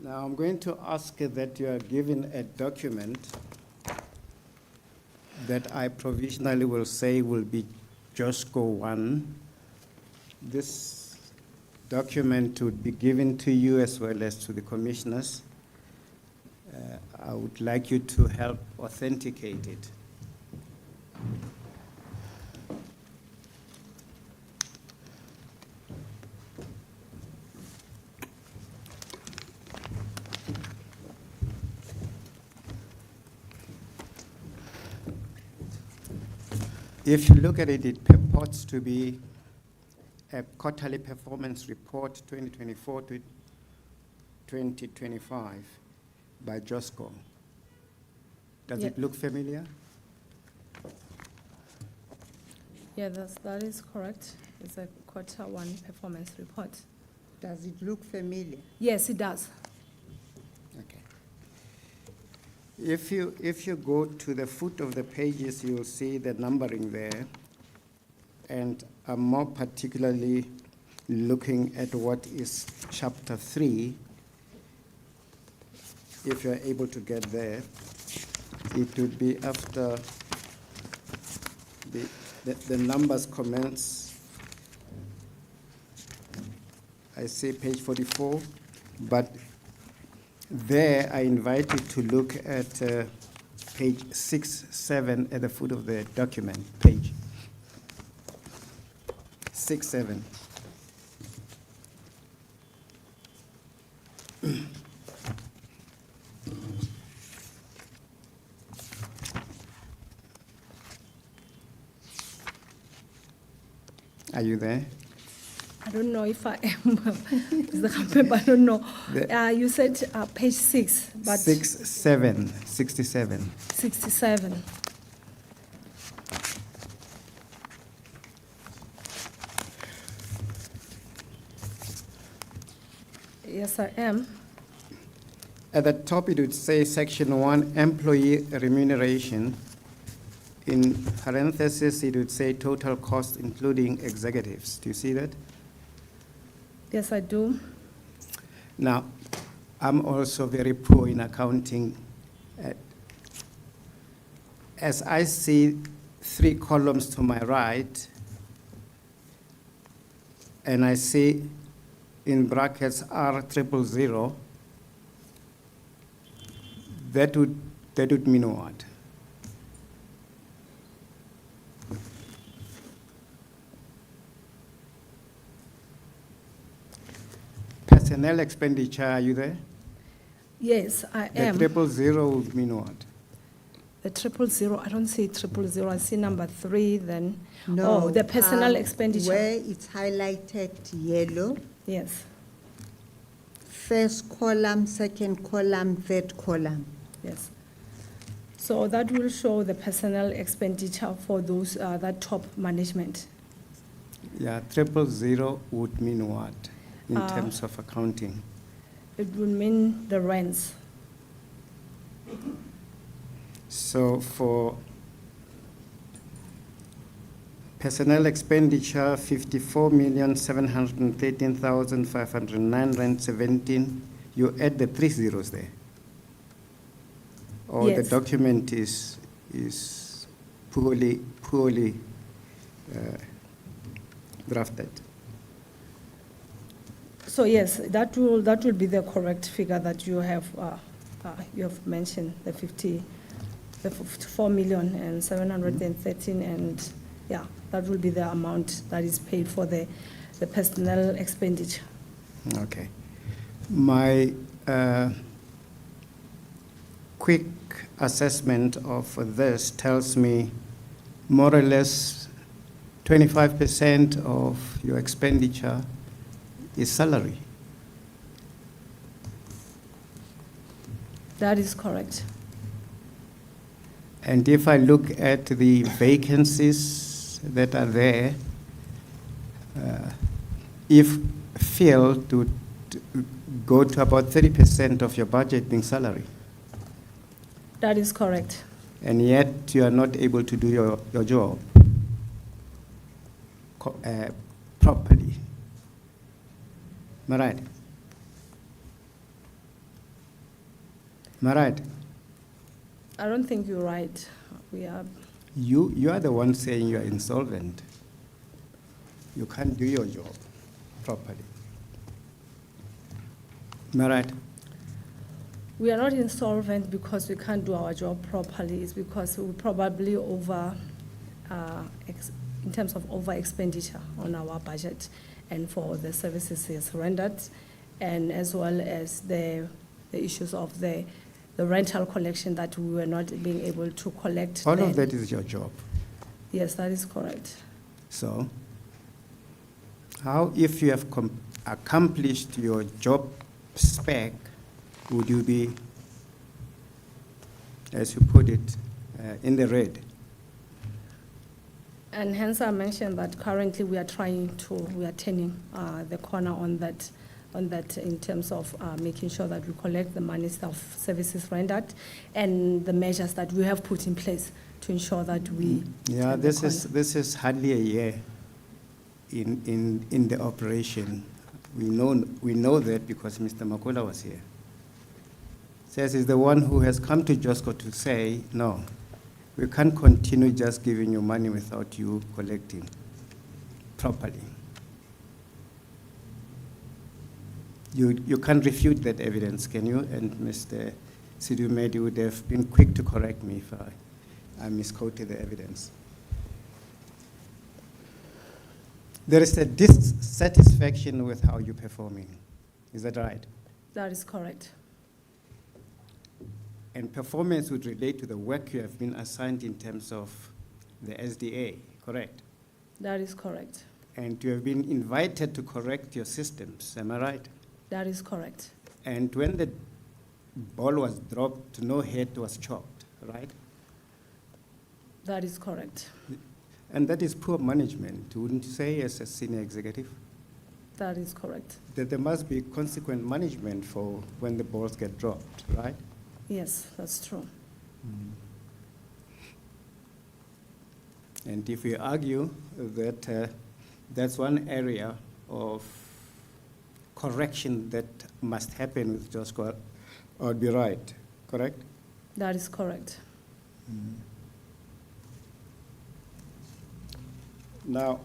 Now, I'm going to ask that you are given a document that I provisionally will say will be JOSCO 1. This document would be given to you as well as to the commissioners. I would like you to help authenticate it. If you look at it, it purports to be a quarterly performance report 2024 to 2025 by JOSCO. Does it Yeah. look familiar? Yeah, that is correct. It's a Q1 performance report. Does it look familiar? Yes, it does. Okay. If you go to the foot of the pages, you'll see the numbering there. And I'm more particularly looking at what is chapter 3. If you're able to get there, it would be after the numbers commence. I say page 44, but there I invite you to look at page 6, 7 at the foot of the document, page 6, 7. Are you there? I don't know if I am, Mr. Kampe, I don't know. You said page 6, but 6, 7, 67. 67. Yes, I am. At the top, it would say section 1, employee remuneration. In parentheses, it would say total cost, including executives. Do you see that? Yes, I do. Now, I'm also very poor in accounting. As I see 3 columns to my right, and I see in brackets R000, That would mean what? Personnel expenditure, are you there? Yes, I The am. 000 would mean what? The 000, I don't see 000, I see number 3 then. No. Oh, the personal expenditure. Where it's highlighted yellow, Yes, first column, second column, third column. yes. So that will show the personnel expenditure for those, that top management. Yeah, 000 would mean what in Uh, terms of accounting? It will mean the rents. So for personnel expenditure, 54,713,509 rand 17, you add the 3 zeros there? Or the Yes. document is poorly drafted? So yes, that will be the correct figure that you have mentioned, the 54,713,000, and yeah, that will be the amount that is paid for the personnel expenditure. Okay. My quick assessment of this tells me more or less 25% of your expenditure is salary. That is correct. And if I look at the vacancies that are there, if filled to go to about 30% of your budget being salary, That is correct. and yet you are not able to do your job properly. Am I right? Am I right? I don't think you're right. We are, You are the one saying you are insolvent. You can't do your job properly. Am I right? we are not insolvent because we can't do our job properly. It's because we probably in terms of over expenditure on our budget and for the services is rendered, and as well as the issues of the rental collection that we were not being able to collect. All then. of that is your job. Yes, that is correct. So, how, if you have accomplished your job spec, would you be, as you put it, in the red? And hence I mentioned that currently we are turning the corner on that in terms of making sure that we collect the money of services rendered and the measures that we have put in place to ensure that we. Yeah, turn the this is hardly a year in the operation. We know that because Mr. Makula was here. Says he's the one who has come to JOSCO to say, no, we can't continue just giving you money without you collecting properly. You can't refute that evidence, can you? And Mr. Sidumedi would have been quick to correct me if I misquoted the evidence. There is a dissatisfaction with how you're performing. Is that right? That is correct. And performance would relate to the work you have been assigned in terms of the SDA, correct? That is correct. And you have been invited to correct your systems, am I right? That is correct. And when the ball was dropped, no head was chopped, right? That is correct. And that is poor management, wouldn't you say, as a senior executive? That is correct. That there must be consequent management for when the balls get dropped, right? Yes, that's true. And if we argue that that's one area of correction that must happen with JOSCO, I'd be right, correct? That is correct. Now,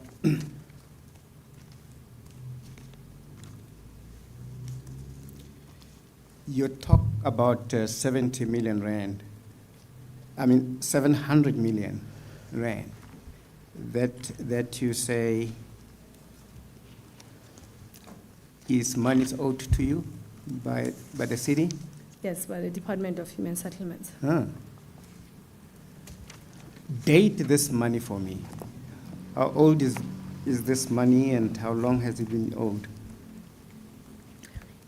You talk about 70 million rand, 700 million rand, that you say is monies owed to you by the city? Yes, by the Department of Human Settlements. Huh. Date this money for me. How old is this money and how long has it been owed?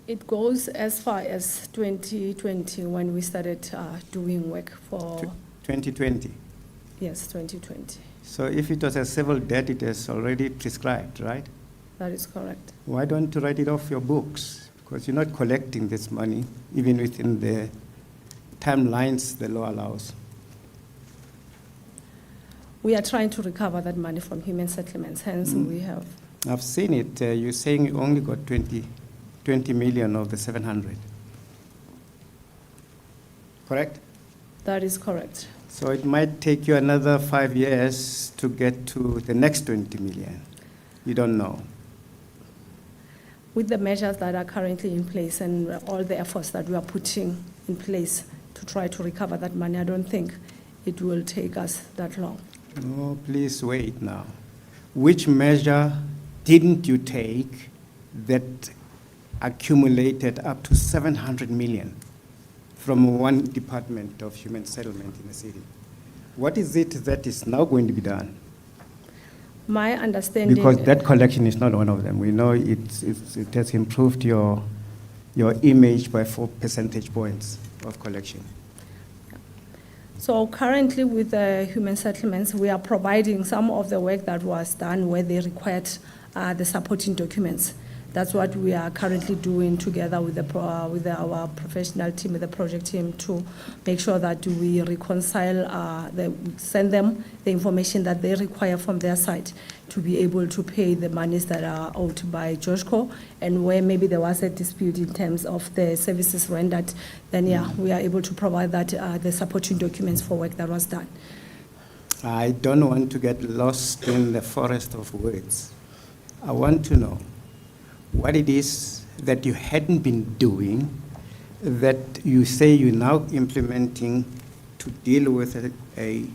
It goes as far as 2020 when we started doing work for, 2020. yes, 2020. So if it was a civil debt, it is already prescribed, right? That is correct. Why don't you write it off your books? Because you're not collecting this money, even within the timelines the law allows. We are trying to recover that money from Human Settlements, hence we have, I've seen it. You're saying you only got 20 million of the 700. Correct? that is correct. So it might take you another 5 years to get to the next 20 million. You don't know. With the measures that are currently in place and all the efforts that we are putting in place to try to recover that money, I don't think it will take us that long. No, please wait now. Which measure didn't you take that accumulated up to 700 million from one Department of Human Settlement in the city? What is it that is now going to be done? My understanding. Because that collection is not one of them. We know it has improved your image by 4 percentage points of collection. So currently with the Human Settlements, we are providing some of the work that was done where they required the supporting documents. That's what we are currently doing together with our professional team, with the project team, to make sure that we reconcile, send them the information that they require from their side to be able to pay the monies that are owed by Joshco, and where maybe there was a dispute in terms of the services rendered, then we are able to provide that the supporting documents for work that was done. I don't want to get lost in the forest of words. I want to know what it is that you hadn't been doing that you say you're now implementing to deal with a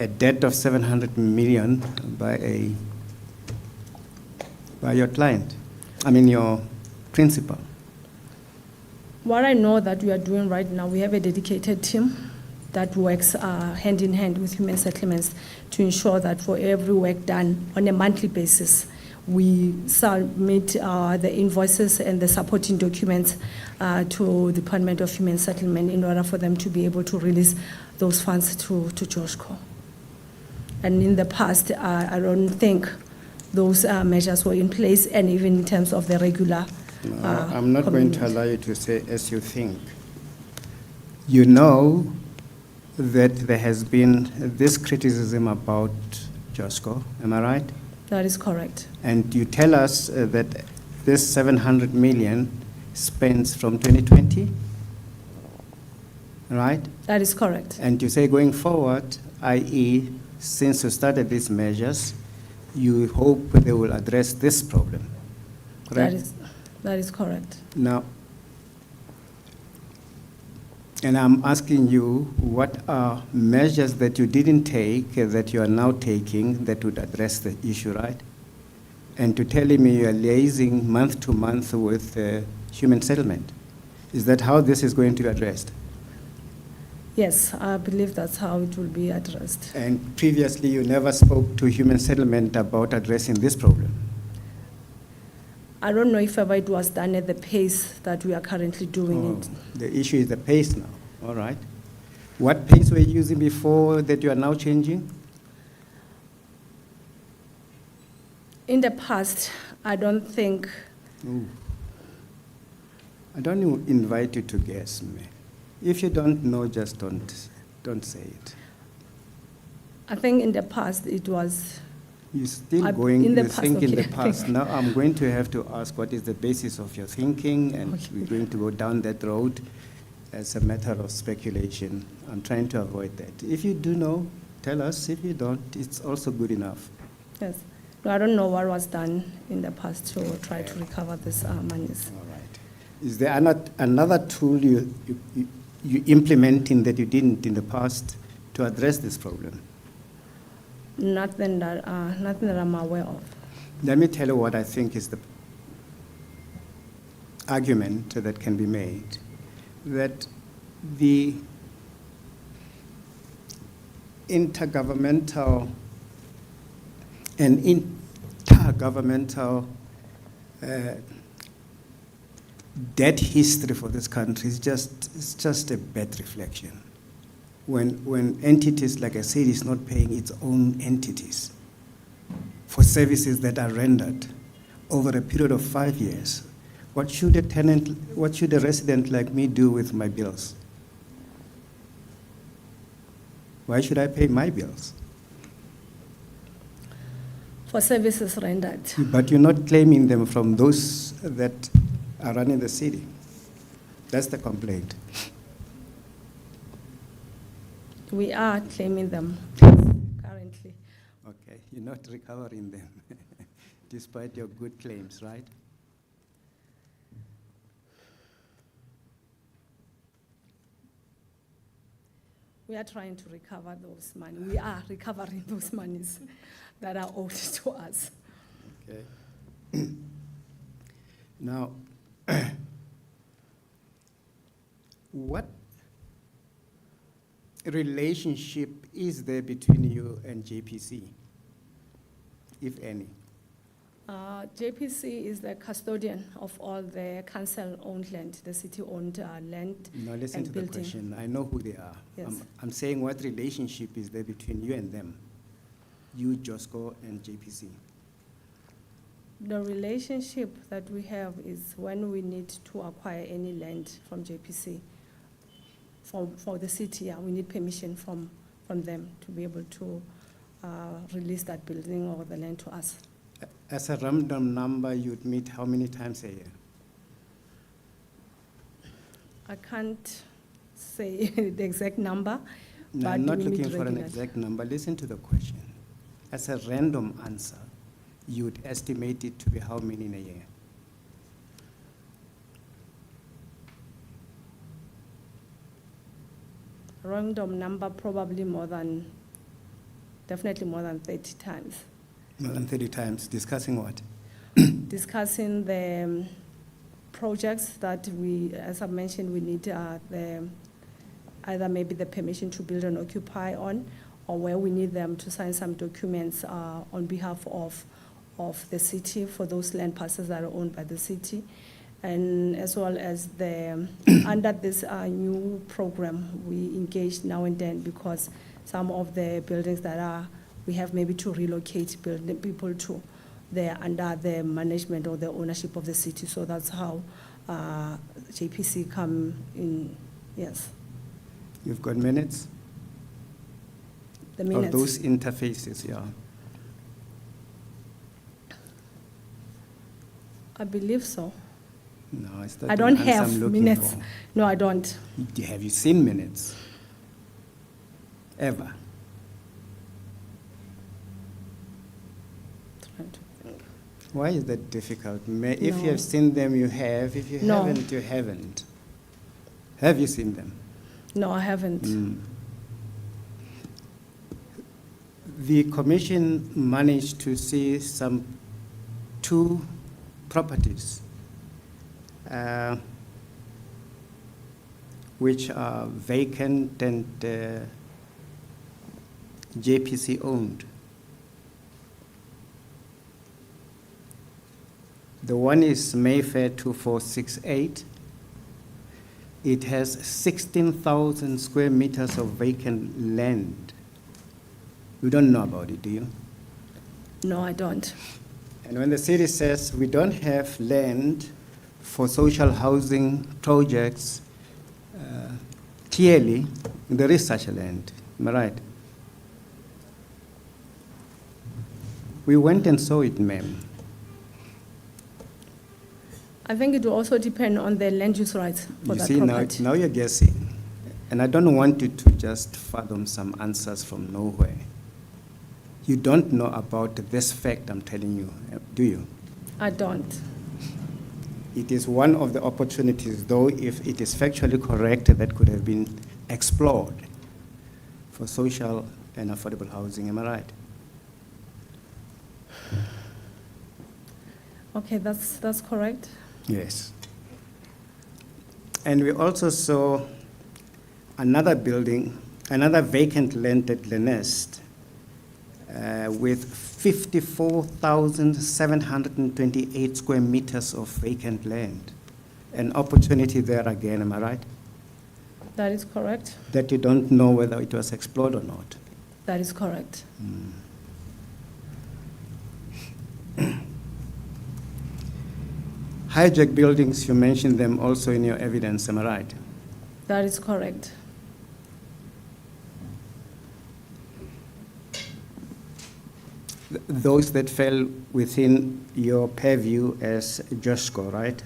debt of 700 million by your client, your principal. What I know that we are doing right now, we have a dedicated team that works hand in hand with Human Settlements to ensure that for every work done on a monthly basis, we submit the invoices and the supporting documents to the Department of Human Settlement in order for them to be able to release those funds to Joshco. And in the past, I don't think those measures were in place, and even in terms of the regular. I'm not going to allow you to say as you think. You know that there has been this criticism about Joshco, am I right? That is correct. And you tell us that this 700 million spends from 2020, right? That is correct. And you say going forward, i.e., since you started these measures, you hope they will address this problem, correct? That is correct. Now, and I'm asking you, what are measures that you didn't take that you are now taking that would address the issue, right? And to tell me you are liaising month to month with Human Settlement. Is that how this is going to be addressed? Yes, I believe that's how it will be addressed. And previously you never spoke to Human Settlement about addressing this problem? I don't know if ever it was done at the pace that we are currently doing it. The issue is the pace now, all right. What pace were you using before that you are now changing? In the past, I don't think. I don't invite you to guess me. If you don't know, just don't say it. I think in the past it was. You're still in the you past, think in the okay. past. Now I'm going to have to ask what is the basis of your thinking, and we're going to go down that road as a matter of speculation. I'm trying to avoid that. If you do know, tell us. If you don't, it's also good enough. Yes. No, I don't know what was done in the past to try to recover this monies. All right. Is there another tool you implementing that you didn't in the past to address this problem? Nothing that I'm aware of. Let me tell you what I think is the argument that can be made, that the intergovernmental debt history for this country is just a bad reflection. When entities, like I said, is not paying its own entities for services that are rendered over a period of 5 years, what should a resident like me do with my bills? Why should I pay my bills? For services rendered. But you're not claiming them from those that are running the city. That's the complaint. We are claiming them currently. Okay, you're not recovering them, despite your good claims, right? We are trying to recover those money. We are recovering those monies that are owed to us. Okay. Now, what relationship is there between you and JPC, if any? JPC is the custodian of all the council-owned land, the city-owned land. Now listen and to the building. question. I know who they are. Yes. I'm saying what relationship is there between you and them, you, Josco, and JPC? The relationship that we have is when we need to acquire any land from JPC, for the city, we need permission from them to be able to release that building or the land to us. As a random number, you'd meet how many times a year? I can't say the exact number, No, but I'm not we meet looking for an regularly. exact number. Listen to the question. As a random answer, you'd estimate it to be how many in a year? Random number, probably definitely more than 30 times. More than 30 times. Discussing what? Discussing the projects that we, as I mentioned, we need either maybe the permission to build and occupy on, or where we need them to sign some documents on behalf of the city for those land parcels that are owned by the city. And as well as under this new program, we engage now and then, because some of the buildings we have maybe to relocate people to, they're under the management or the ownership of the city. So that's how JPC come in, yes. You've got minutes? The minutes. Of those interfaces, yeah. I believe so. No, it's not I the don't answer I'm have looking minutes. for. No, I don't. Have you seen minutes? Ever? Trying to think. Why is that difficult? If you No. have seen them, you have. If you No. haven't, you haven't. Have you seen them? No, I haven't. The commission managed to see two properties which are vacant and JPC owned. The one is Mayfair 2468. It has 16,000 square meters of vacant land. You don't know about it, do you? No, I don't. And when the city says we don't have land for social housing projects, clearly there is such a land. Am I right? We went and saw it, ma'am. I think it will also depend on the land use rights for You that see, property. now you're guessing. And I don't want you to just fathom some answers from nowhere. You don't know about this fact I'm telling you, do you? I don't. it is one of the opportunities, though, if it is factually correct, that could have been explored for social and affordable housing. Am I right? Okay, that's correct. Yes. And we also saw another building, another vacant land at Lenest with 54,728 square meters of vacant land. An opportunity there again, am I right? That is correct. That you don't know whether it was explored or not. That is correct. Hijack buildings, you mentioned them also in your evidence, am I right? That is correct. Those that fell within your purview as JOSCO, right?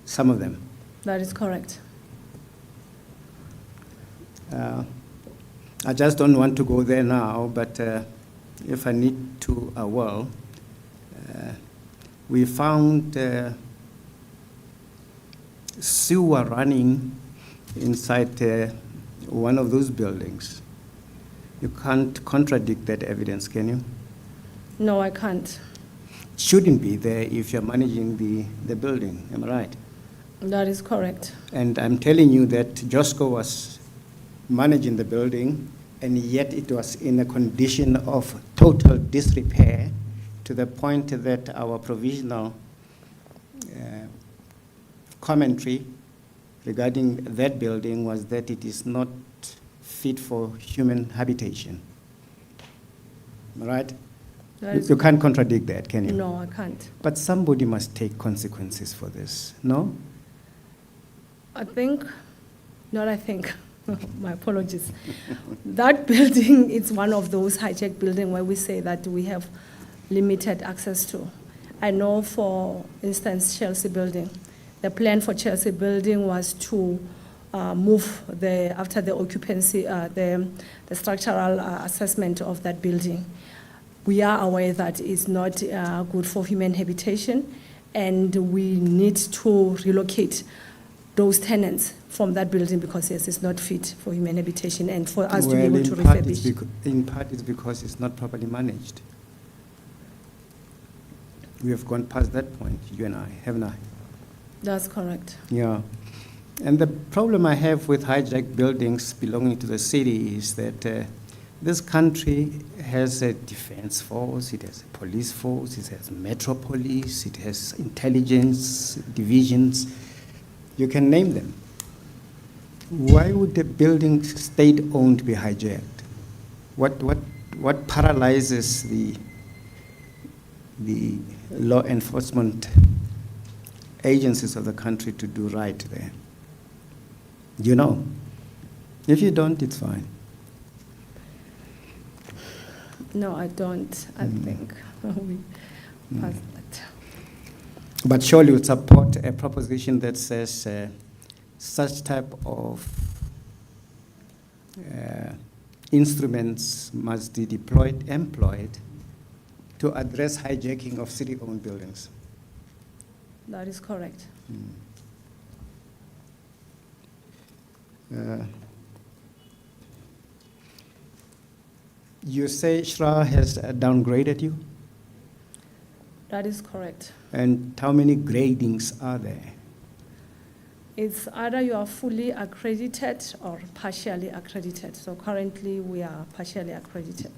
Some of them. That is correct. I just don't want to go there now, but if I need to, I will. We found sewer running inside one of those buildings. You can't contradict that evidence, can you? No, I can't. It shouldn't be there if you're managing the building, am I right? That is correct. And I'm telling you that JOSCO was managing the building, and yet it was in a condition of total disrepair to the point that our provisional commentary regarding that building was that it is not fit for human habitation. Am I right? That is You can't contradict that, can you? No, I can't. But somebody must take consequences for this, no? I think, not I think, my apologies. That building is one of those hijack buildings where we say that we have limited access to. I know, for instance, Chelsea building. The plan for Chelsea building was to move after the occupancy, the structural assessment of that building. We are aware that it's not good for human habitation, and we need to relocate those tenants from that building because, yes, it's not fit for human habitation and for us to be able to refurbish. In part, it's because it's not properly managed. We have gone past that point, you and I, haven't I? That's correct. Yeah. And the problem I have with hijacked buildings belonging to the city is that this country has a defense force, it has a police force, it has metro police, it has intelligence divisions. You can name them. Why would a building state-owned be hijacked? What paralyzes the law enforcement agencies of the country to do right there? You know? If you don't, it's fine. No, I don't. I think we passed that. But surely you would support a proposition that says such type of instruments must be employed to address hijacking of city-owned buildings. That is correct. You say Shra has downgraded you? That is correct. And how many gradings are there? It's either you are fully accredited or partially accredited. So currently we are partially accredited.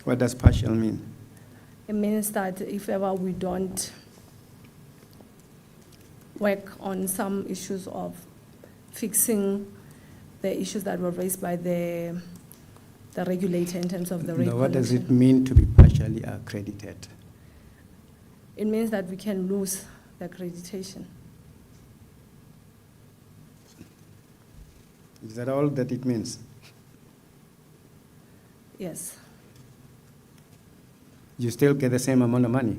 What does partial mean? It means that if ever we don't work on some issues of fixing the issues that were raised by the regulator in terms of the rate No, what does it collection. mean to be partially accredited? It means that we can lose the accreditation. Is that all that it means? Yes. You still get the same amount of money,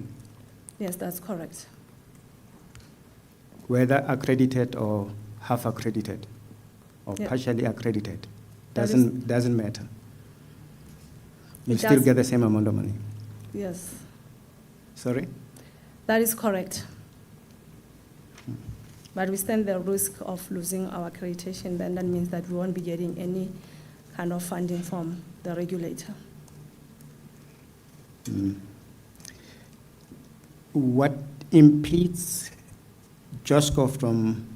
Yes, that's correct. whether accredited or half accredited or Yeah. partially accredited. That Doesn't matter. You It still does. get the same amount of money. Yes, Sorry? that is correct. But we stand the risk of losing our accreditation, then that means that we won't be getting any kind of funding from the regulator. What impedes JOSCO from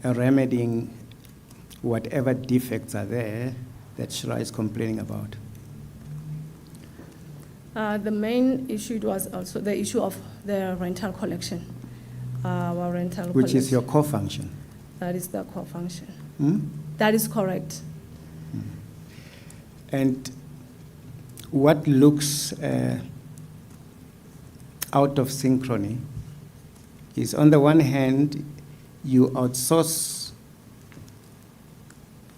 remedying whatever defects are there that Shira is complaining about? The main issue was also the issue of the rental collection. Our rental Which is your collection. core function. That is the core function. Hmm? That is correct. And what looks out of synchrony is, on the one hand, you outsource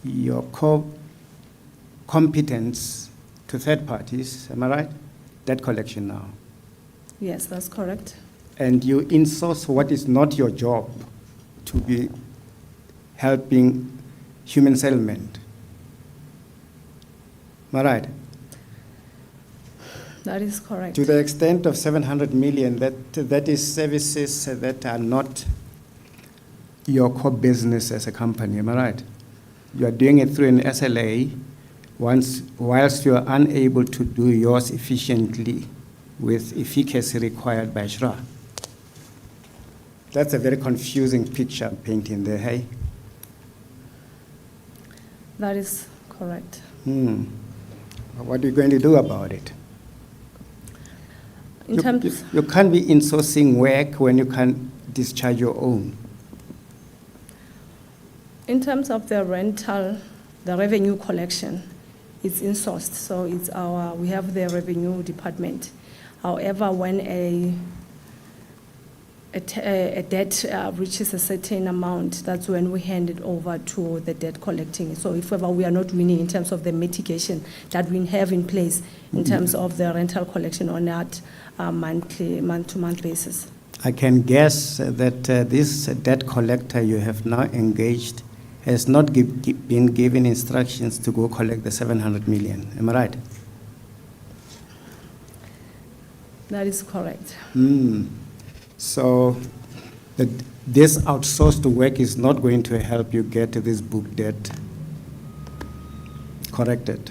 your core competence to third parties, am I right? Debt collection now. Yes, that's correct. And you insource what is not your job to be helping human settlement. Am I right? That is correct. To the extent of 700 million, that is services that are not your core business as a company, am I right? You are doing it through an SLA whilst you are unable to do yours efficiently with efficacy required by Shira. That's a very confusing picture I'm painting there, hey? That is correct. What are you going to do about it? In terms, You can't be insourcing work when you can't discharge your own. in terms of the rental, the revenue collection, it's insourced. So it's we have the revenue department. However, when a debt reaches a certain amount, that's when we hand it over to the debt collecting. So if ever we are not winning in terms of the mitigation that we have in place in terms of the rental collection on that month-to-month basis. I can guess that this debt collector you have now engaged has not been given instructions to go collect the 700 million. Am I right? That is correct. So this outsourced work is not going to help you get this book debt corrected.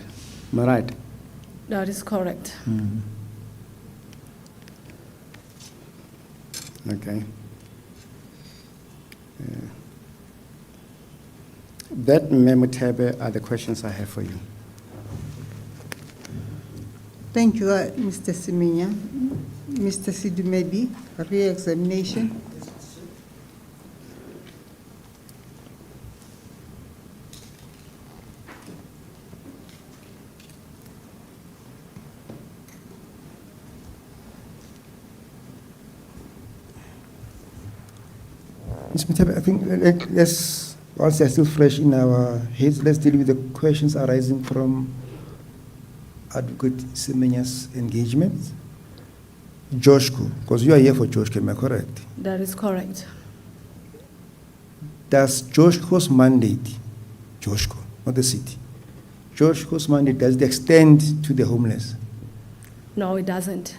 Am I right? That is correct. Okay. That, Memutebe, are the questions I have for you. Thank you, Mr. Siminya. Mr. Sidumebi, re-examination. Ms. Mutebe, I think let's, once they're still fresh in our heads, let's deal with the questions arising from Advocate Semenya's engagement. JOSCO, because you are here for JOSCO, am I correct? That is correct. Does JOSCO's mandate, JOSCO, not the city, JOSCO's mandate, does it extend to the homeless? No, it doesn't.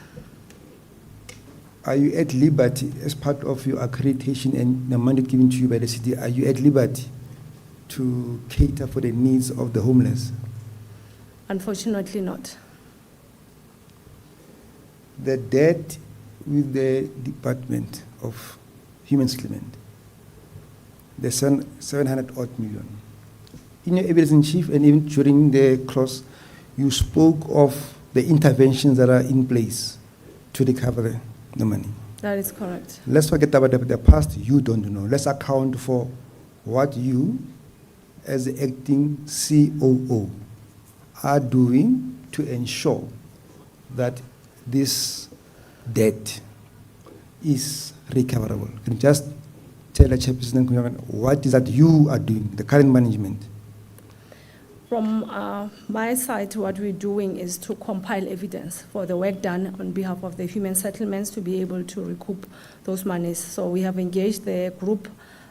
Are you at liberty, as part of your accreditation and the mandate given to you by the city, are you at liberty to cater for the needs of the homeless? Unfortunately not. The debt with the Department of Human Settlement, the 700 odd million. In your evidence in chief and even during the cross, you spoke of the interventions that are in place to recover the money. That is correct. Let's forget about the past you don't know. Let's account for what you, as the acting COO, are doing to ensure that this debt is recoverable. Can you just tell the Chairperson what is that you are doing, the current management? From my side, what we're doing is to compile evidence for the work done on behalf of the human settlements to be able to recoup those monies. So we have engaged the group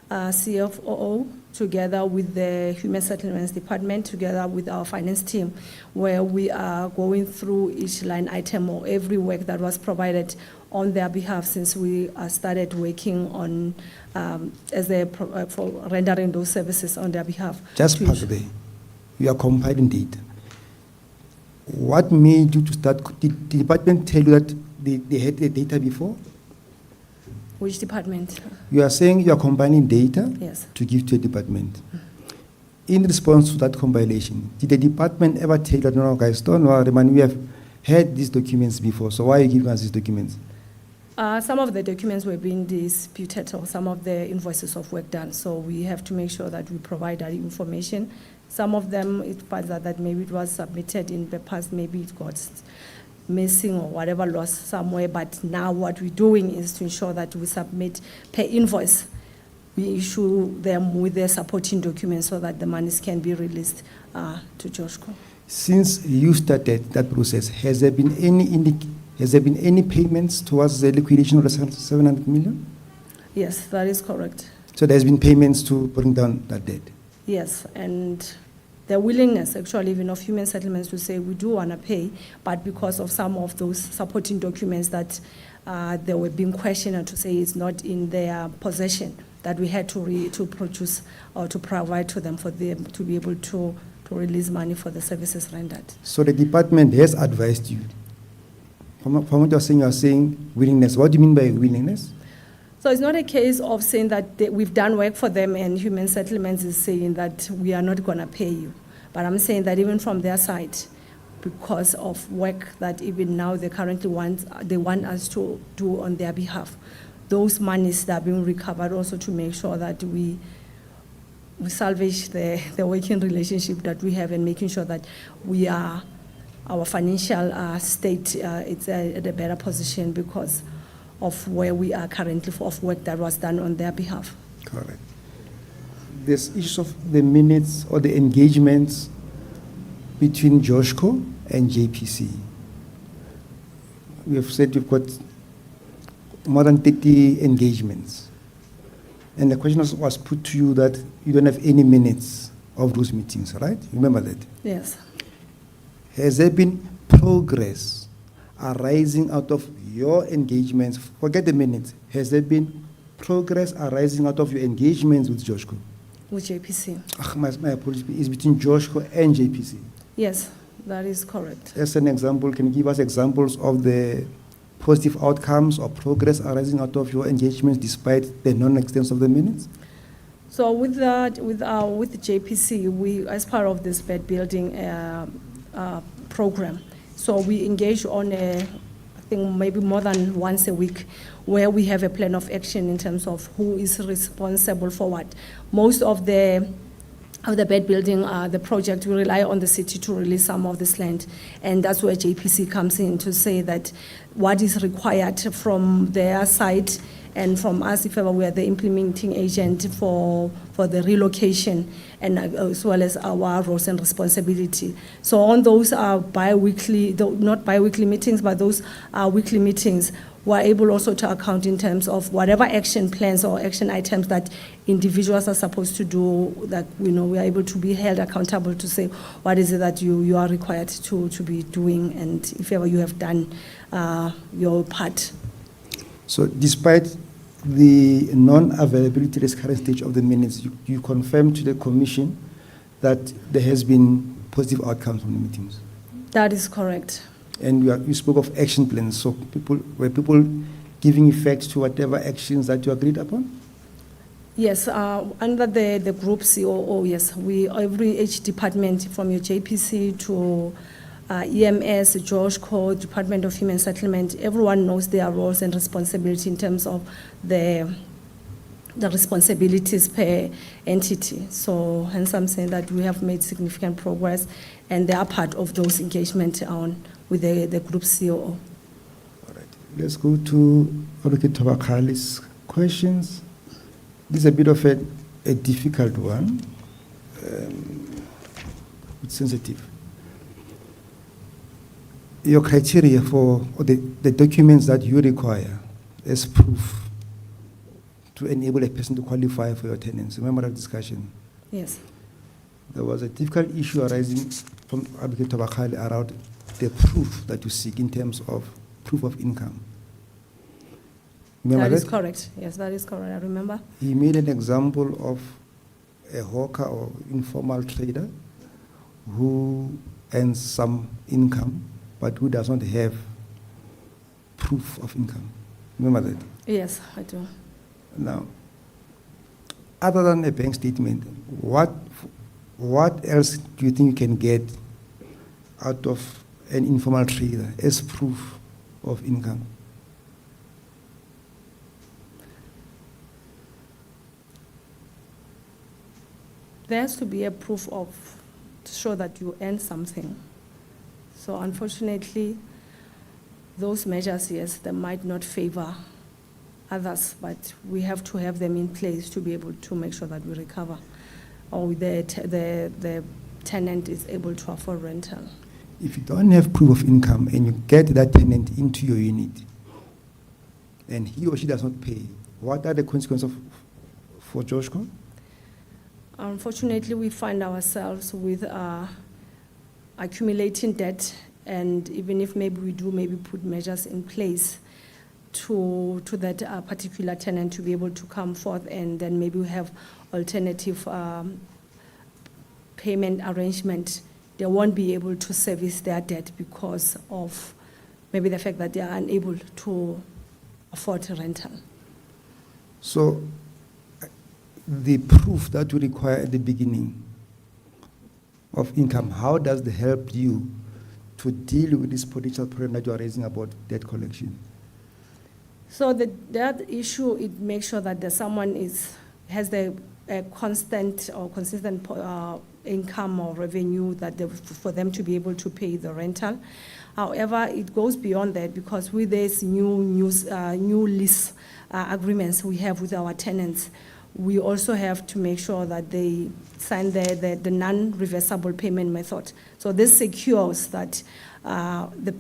CFOO together with the Human Settlements Department, together with our finance team, where we are going through each line item or every work that was provided on their behalf since we started working on for rendering those services on their behalf. Just to park ensure- there. You are compiling data. What made you to start? Did the department tell you that they had the data before? Which department? You are saying you are compiling data Yes. to give to a department. In response to that compilation, did the department ever tell you that, no, guys, don't worry, man, we have had these documents before, so why are you giving us these documents? Some of the documents were being disputed, or some of the invoices of work done. So we have to make sure that we provide that information. Some of them, it finds out that maybe it was submitted in the past, maybe it got missing or whatever, lost somewhere. But now what we're doing is to ensure that we submit per invoice. We issue them with their supporting documents so that the monies can be released to Joshco. Since you started that process, has there been any payments towards the liquidation of the 700 million? Yes, that is correct. So there's been payments to bring down that debt. Yes, and the willingness, actually, even of human settlements to say we do want to pay, but because of some of those supporting documents that they were being questioned and to say it's not in their possession, that we had to produce or to provide to them for them to be able to release money for the services rendered. So the department has advised you. From what you're saying willingness. What do you mean by willingness? So it's not a case of saying that we've done work for them and human settlements is saying that we are not going to pay you. But I'm saying that even from their side, because of work that even now they currently want us to do on their behalf, those monies that are being recovered also to make sure that we salvage the working relationship that we have and making sure that our financial state it's at a better position because of where we are currently of work that was done on their behalf. Correct. This issue of the minutes or the engagements between Joshco and JPC. We have said you've got more than 30 engagements. And the question was put to you that you don't have any minutes of those meetings, right? Remember that? Yes. Has there been progress arising out of your engagements? Forget the minutes. Has there been progress arising out of your engagements with Joshco? With JPC. My apologies, is between Joshco and JPC. Yes, that is correct. As an example, can you give us examples of the positive outcomes or progress arising out of your engagements despite the non-existence of the minutes? So with JPC, we, as part of this bed building program, so we engage on I think maybe more than once a week, where we have a plan of action in terms of who is responsible for what. Most of the bed building, the project, we rely on the city to release some of this land. And that's where JPC comes in to say that what is required from their side and from us, if ever we are the implementing agent for the relocation, and as well as our roles and responsibility. So on those bi-weekly, not bi-weekly meetings, but those weekly meetings, we're able also to account in terms of whatever action plans or action items that individuals are supposed to do, that we are able to be held accountable to say what is it that you are required to be doing, and if ever you have done your part. So despite the non-availability at this current stage of the minutes, you confirm to the commission that there has been positive outcomes from the meetings? That is correct. And you spoke of action plans, so were people giving effect to whatever actions that you agreed upon? Yes, under the group COO, yes, each department from your JPC to EMS, Joshco, Department of Human Settlement, everyone knows their roles and responsibility in terms of the responsibilities per entity. So hence I'm saying that we have made significant progress, and they are part of those engagements with the group COO. All right, let's go to Advocate Tabakali's questions. This is a bit of a difficult one. It's sensitive. Your criteria for the documents that you require as proof to enable a person to qualify for your tenancy. Remember that discussion? Yes. There was a difficult issue arising from Advocate Tabakali around the proof that you seek in terms of proof of income. Remember That is that? correct. Yes, that is correct. I remember. He made an example of a hawker or informal trader who earns some income, but who does not have proof of income. Remember that? Yes, I do. Now, other than a bank statement, what else do you think you can get out of an informal trader as proof of income? There has to be a proof of, to show that you earn something. So unfortunately, those measures, yes, they might not favor others, but we have to have them in place to be able to make sure that we recover, or the tenant is able to afford rental. If you don't have proof of income and you get that tenant into your unit and he or she does not pay, what are the consequences for Joshua? Unfortunately, we find ourselves with accumulating debt, and even if maybe we do put measures in place to that particular tenant to be able to come forth, and then maybe we have alternative payment arrangement, they won't be able to service their debt because of maybe the fact that they are unable to afford rental. So the proof that you require at the beginning of income, how does that help you to deal with this potential problem that you are raising about debt collection? So that issue, it makes sure that someone has a constant or consistent income or revenue for them to be able to pay the rental. However, it goes beyond that, because with these new lease agreements we have with our tenants, we also have to make sure that they sign the non-reversible payment method. So this secures that the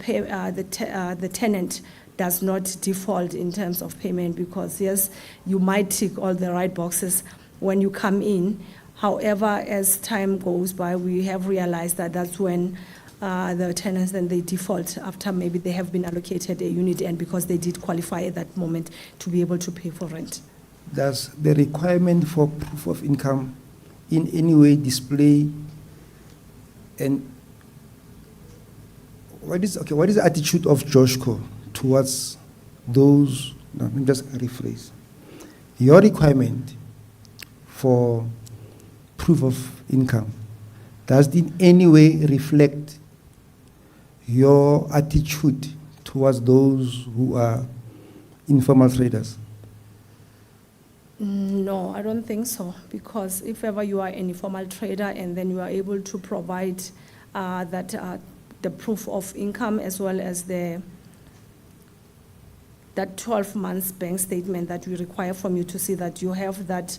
tenant does not default in terms of payment, because yes, you might tick all the right boxes when you come in. However, as time goes by, we have realized that that's when the tenants then they default after maybe they have been allocated a unit, and because they did qualify at that moment to be able to pay for rent. Does the requirement for proof of income in any way display and what is the attitude of Joshco towards those? No, let me just rephrase. Your requirement for proof of income, does it in any way reflect your attitude towards those who are informal traders? No, I don't think so, because if ever you are an informal trader and then you are able to provide the proof of income as well as that 12 months bank statement that we require from you to see that you have that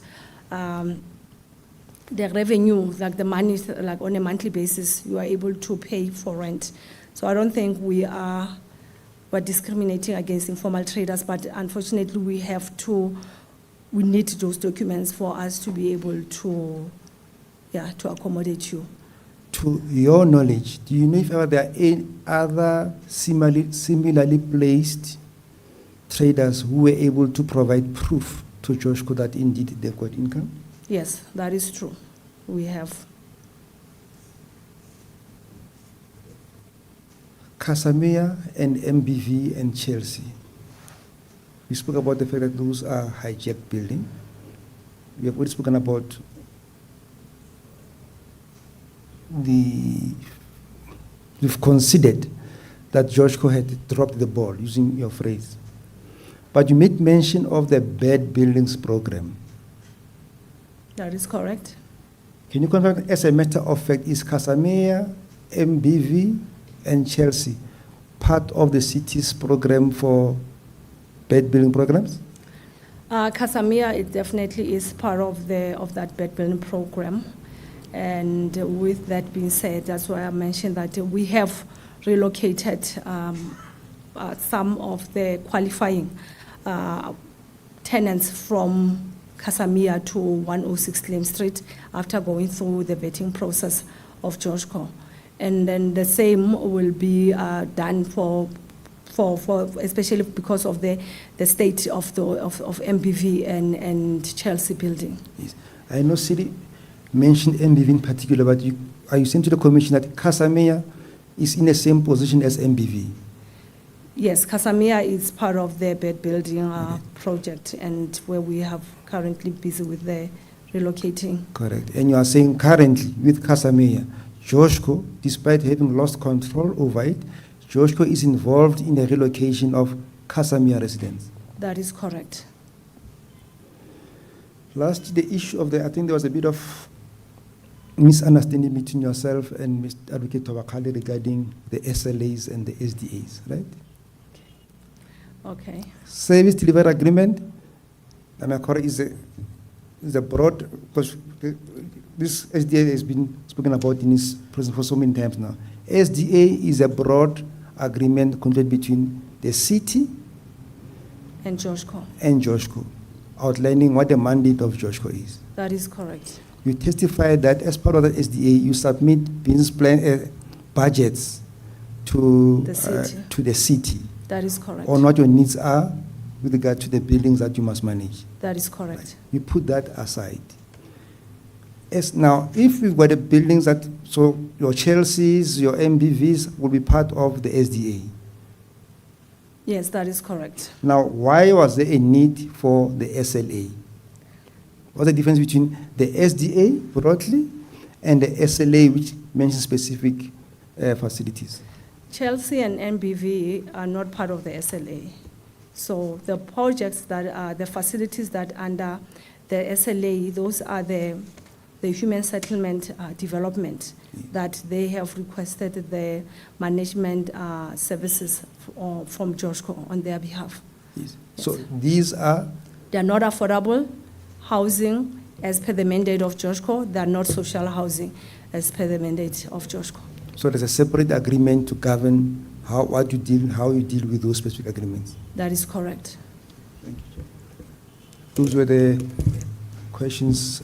the revenue, like the money, like on a monthly basis, you are able to pay for rent. So I don't think we're discriminating against informal traders, but unfortunately we need those documents for us to be able to accommodate you. To your knowledge, do you know if ever there are any other similarly placed traders who were able to provide proof to Joshco that indeed they've got income? Yes, that is true. We have. Casamia and MBV and Chelsea. We spoke about the fact that those are hijacked buildings. We have already spoken about we've considered that Joshco had dropped the ball, using your phrase. But you made mention of the bad buildings program. That is correct. Can you confirm, as a matter of fact, is Casamia, MBV, and Chelsea part of the city's program for bad building programs? Casamia, it definitely is part of that bed building program. And with that being said, that's why I mentioned that we have relocated some of the qualifying tenants from Casamia to 106 Claim Street after going through the vetting process of Joshco. And then the same will be done for for especially because of the state of MBV and Chelsea building. Yes. I know City mentioned MBV in particular, but are you saying to the Commission that Casamea is in the same position as MBV? Yes, Casamea is part of the bed building project, and where we have currently busy with the relocating. Correct. And you are saying currently with Casamea, Joshco, despite having lost control over it, Joshco is involved in the relocation of Casamea residents. That is correct. Last, the issue of I think there was a bit of misunderstanding between yourself and Mr. Advocate Tobakale regarding the SLAs and the SDAs, right? Okay. Service delivery agreement, am I correct, is a broad, because this SDA has been spoken about in this present for so many times now. SDA is a broad agreement contract between the city And Joshco. and Joshco, outlining what the mandate of Joshco is. That is correct. You testify that as part of the SDA, you submit business plan budgets to The city. the city That is correct. on what your needs are with regard to the buildings that you must manage. That is correct. You put that aside. As now, if we've got the buildings that, so your Chelseas, your MBVs will be part of the SDA. Yes, that is correct. Now, why was there a need for the SLA? What's the difference between the SDA broadly and the SLA, which mentions specific facilities? Chelsea and MBV are not part of the SLA. So the projects that are, the facilities that under the SLA, those are the human settlement development that they have requested the management services from Joshco on their behalf. Yes. So these are, They are not affordable housing as per the mandate of Joshco. They are not social housing as per the mandate of Joshco. so there's a separate agreement to govern how you deal with those specific agreements. That is correct. Those were the questions.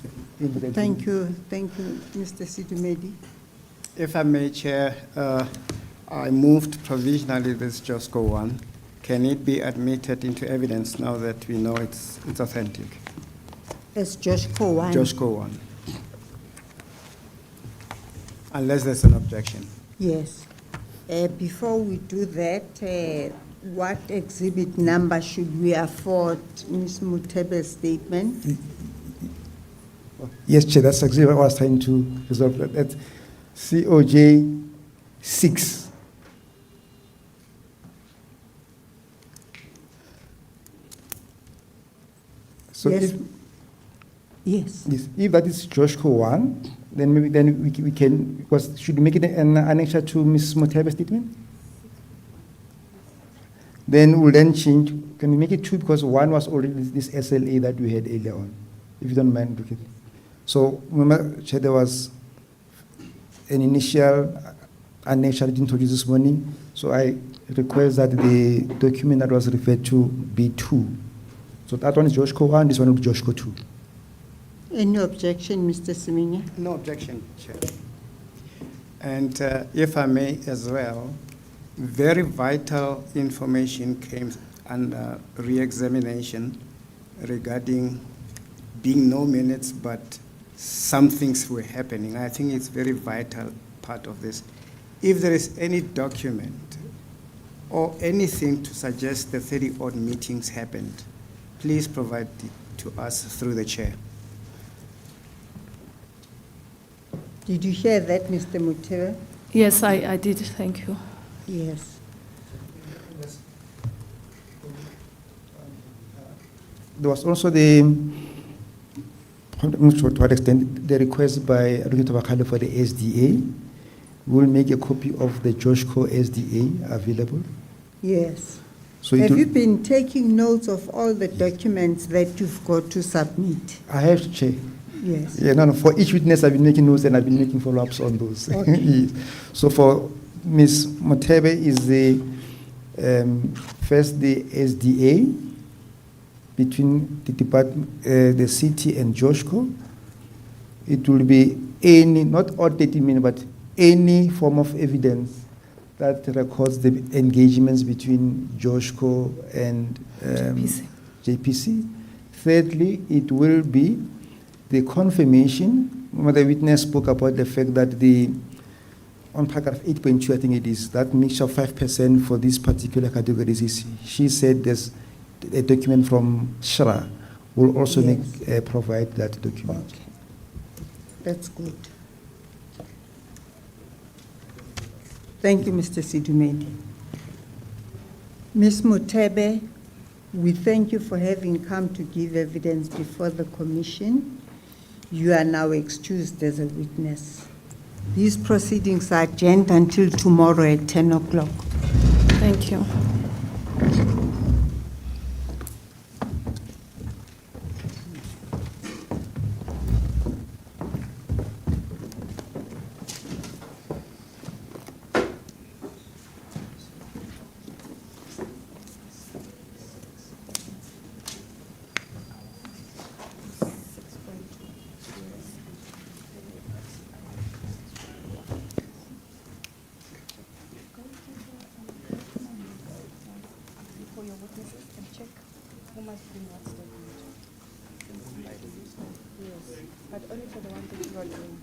Thank you, Mr. Sidumedi. If I may, Chair, I moved provisionally this Josco 1. Can it be admitted into evidence now that we know it's authentic? As Joshco 1. Josco 1. Unless there's an objection. Yes. Before we do that, what exhibit number should we afford Ms. Mutebe's statement? Yes, Chair, that's exactly what I was trying to resolve. That's COJ 6. So Yes. if Yes. that is Joshco 1, then maybe we can, because should we make it an annexure to Ms. Mutebe's statement? Then we'll then change, can we make it 2, because 1 was already this SLA that we had earlier on, if you don't mind. Okay. So remember, Chair, there was an initial annexure introduced this morning, so I request that the document that was referred to be 2. So that one is Joshco 1, this one will be Joshco 2. Any objection, Mr. Siminya? No objection, Chair. And if I may as well, very vital information came under re-examination regarding being no minutes, but some things were happening. I think it's very vital part of this. If there is any document or anything to suggest the 30-odd meetings happened, please provide it to us through the chair. Did you hear that, Mr. Mutebe? Yes, I did. Thank you. Yes. There was also to what extent, the request by Advocate Tobakale for the SDA. We'll make a copy of the Joshco SDA available. Yes. So Have you been taking notes of all the documents that you've got to submit? I have to check. Yes. Yeah, no, for each witness, I've been making notes and I've been making follow-ups on those. Okay. Yes. So for Ms. Mutebe is the first the SDA between the department, the city and Joshco. It will be any, not all 30 minutes, but any form of evidence that records the engagements between Joshco and JPC. JPC. Thirdly, it will be the confirmation. The witness spoke about the fact that on paragraph 8.2, I think it is, that mixture of 5% for these particular categories. She said there's a document from Shra will also Yes. provide that document. Okay. That's good. Thank you, Mr. Sidumedi. Ms. Mutebe, we thank you for having come to give evidence before the commission. You are now excused as a witness. These proceedings are adjourned until tomorrow at 10 o'clock. Thank you. For your witnesses and check who must bring what statement. Yes, but only for the one that you are doing.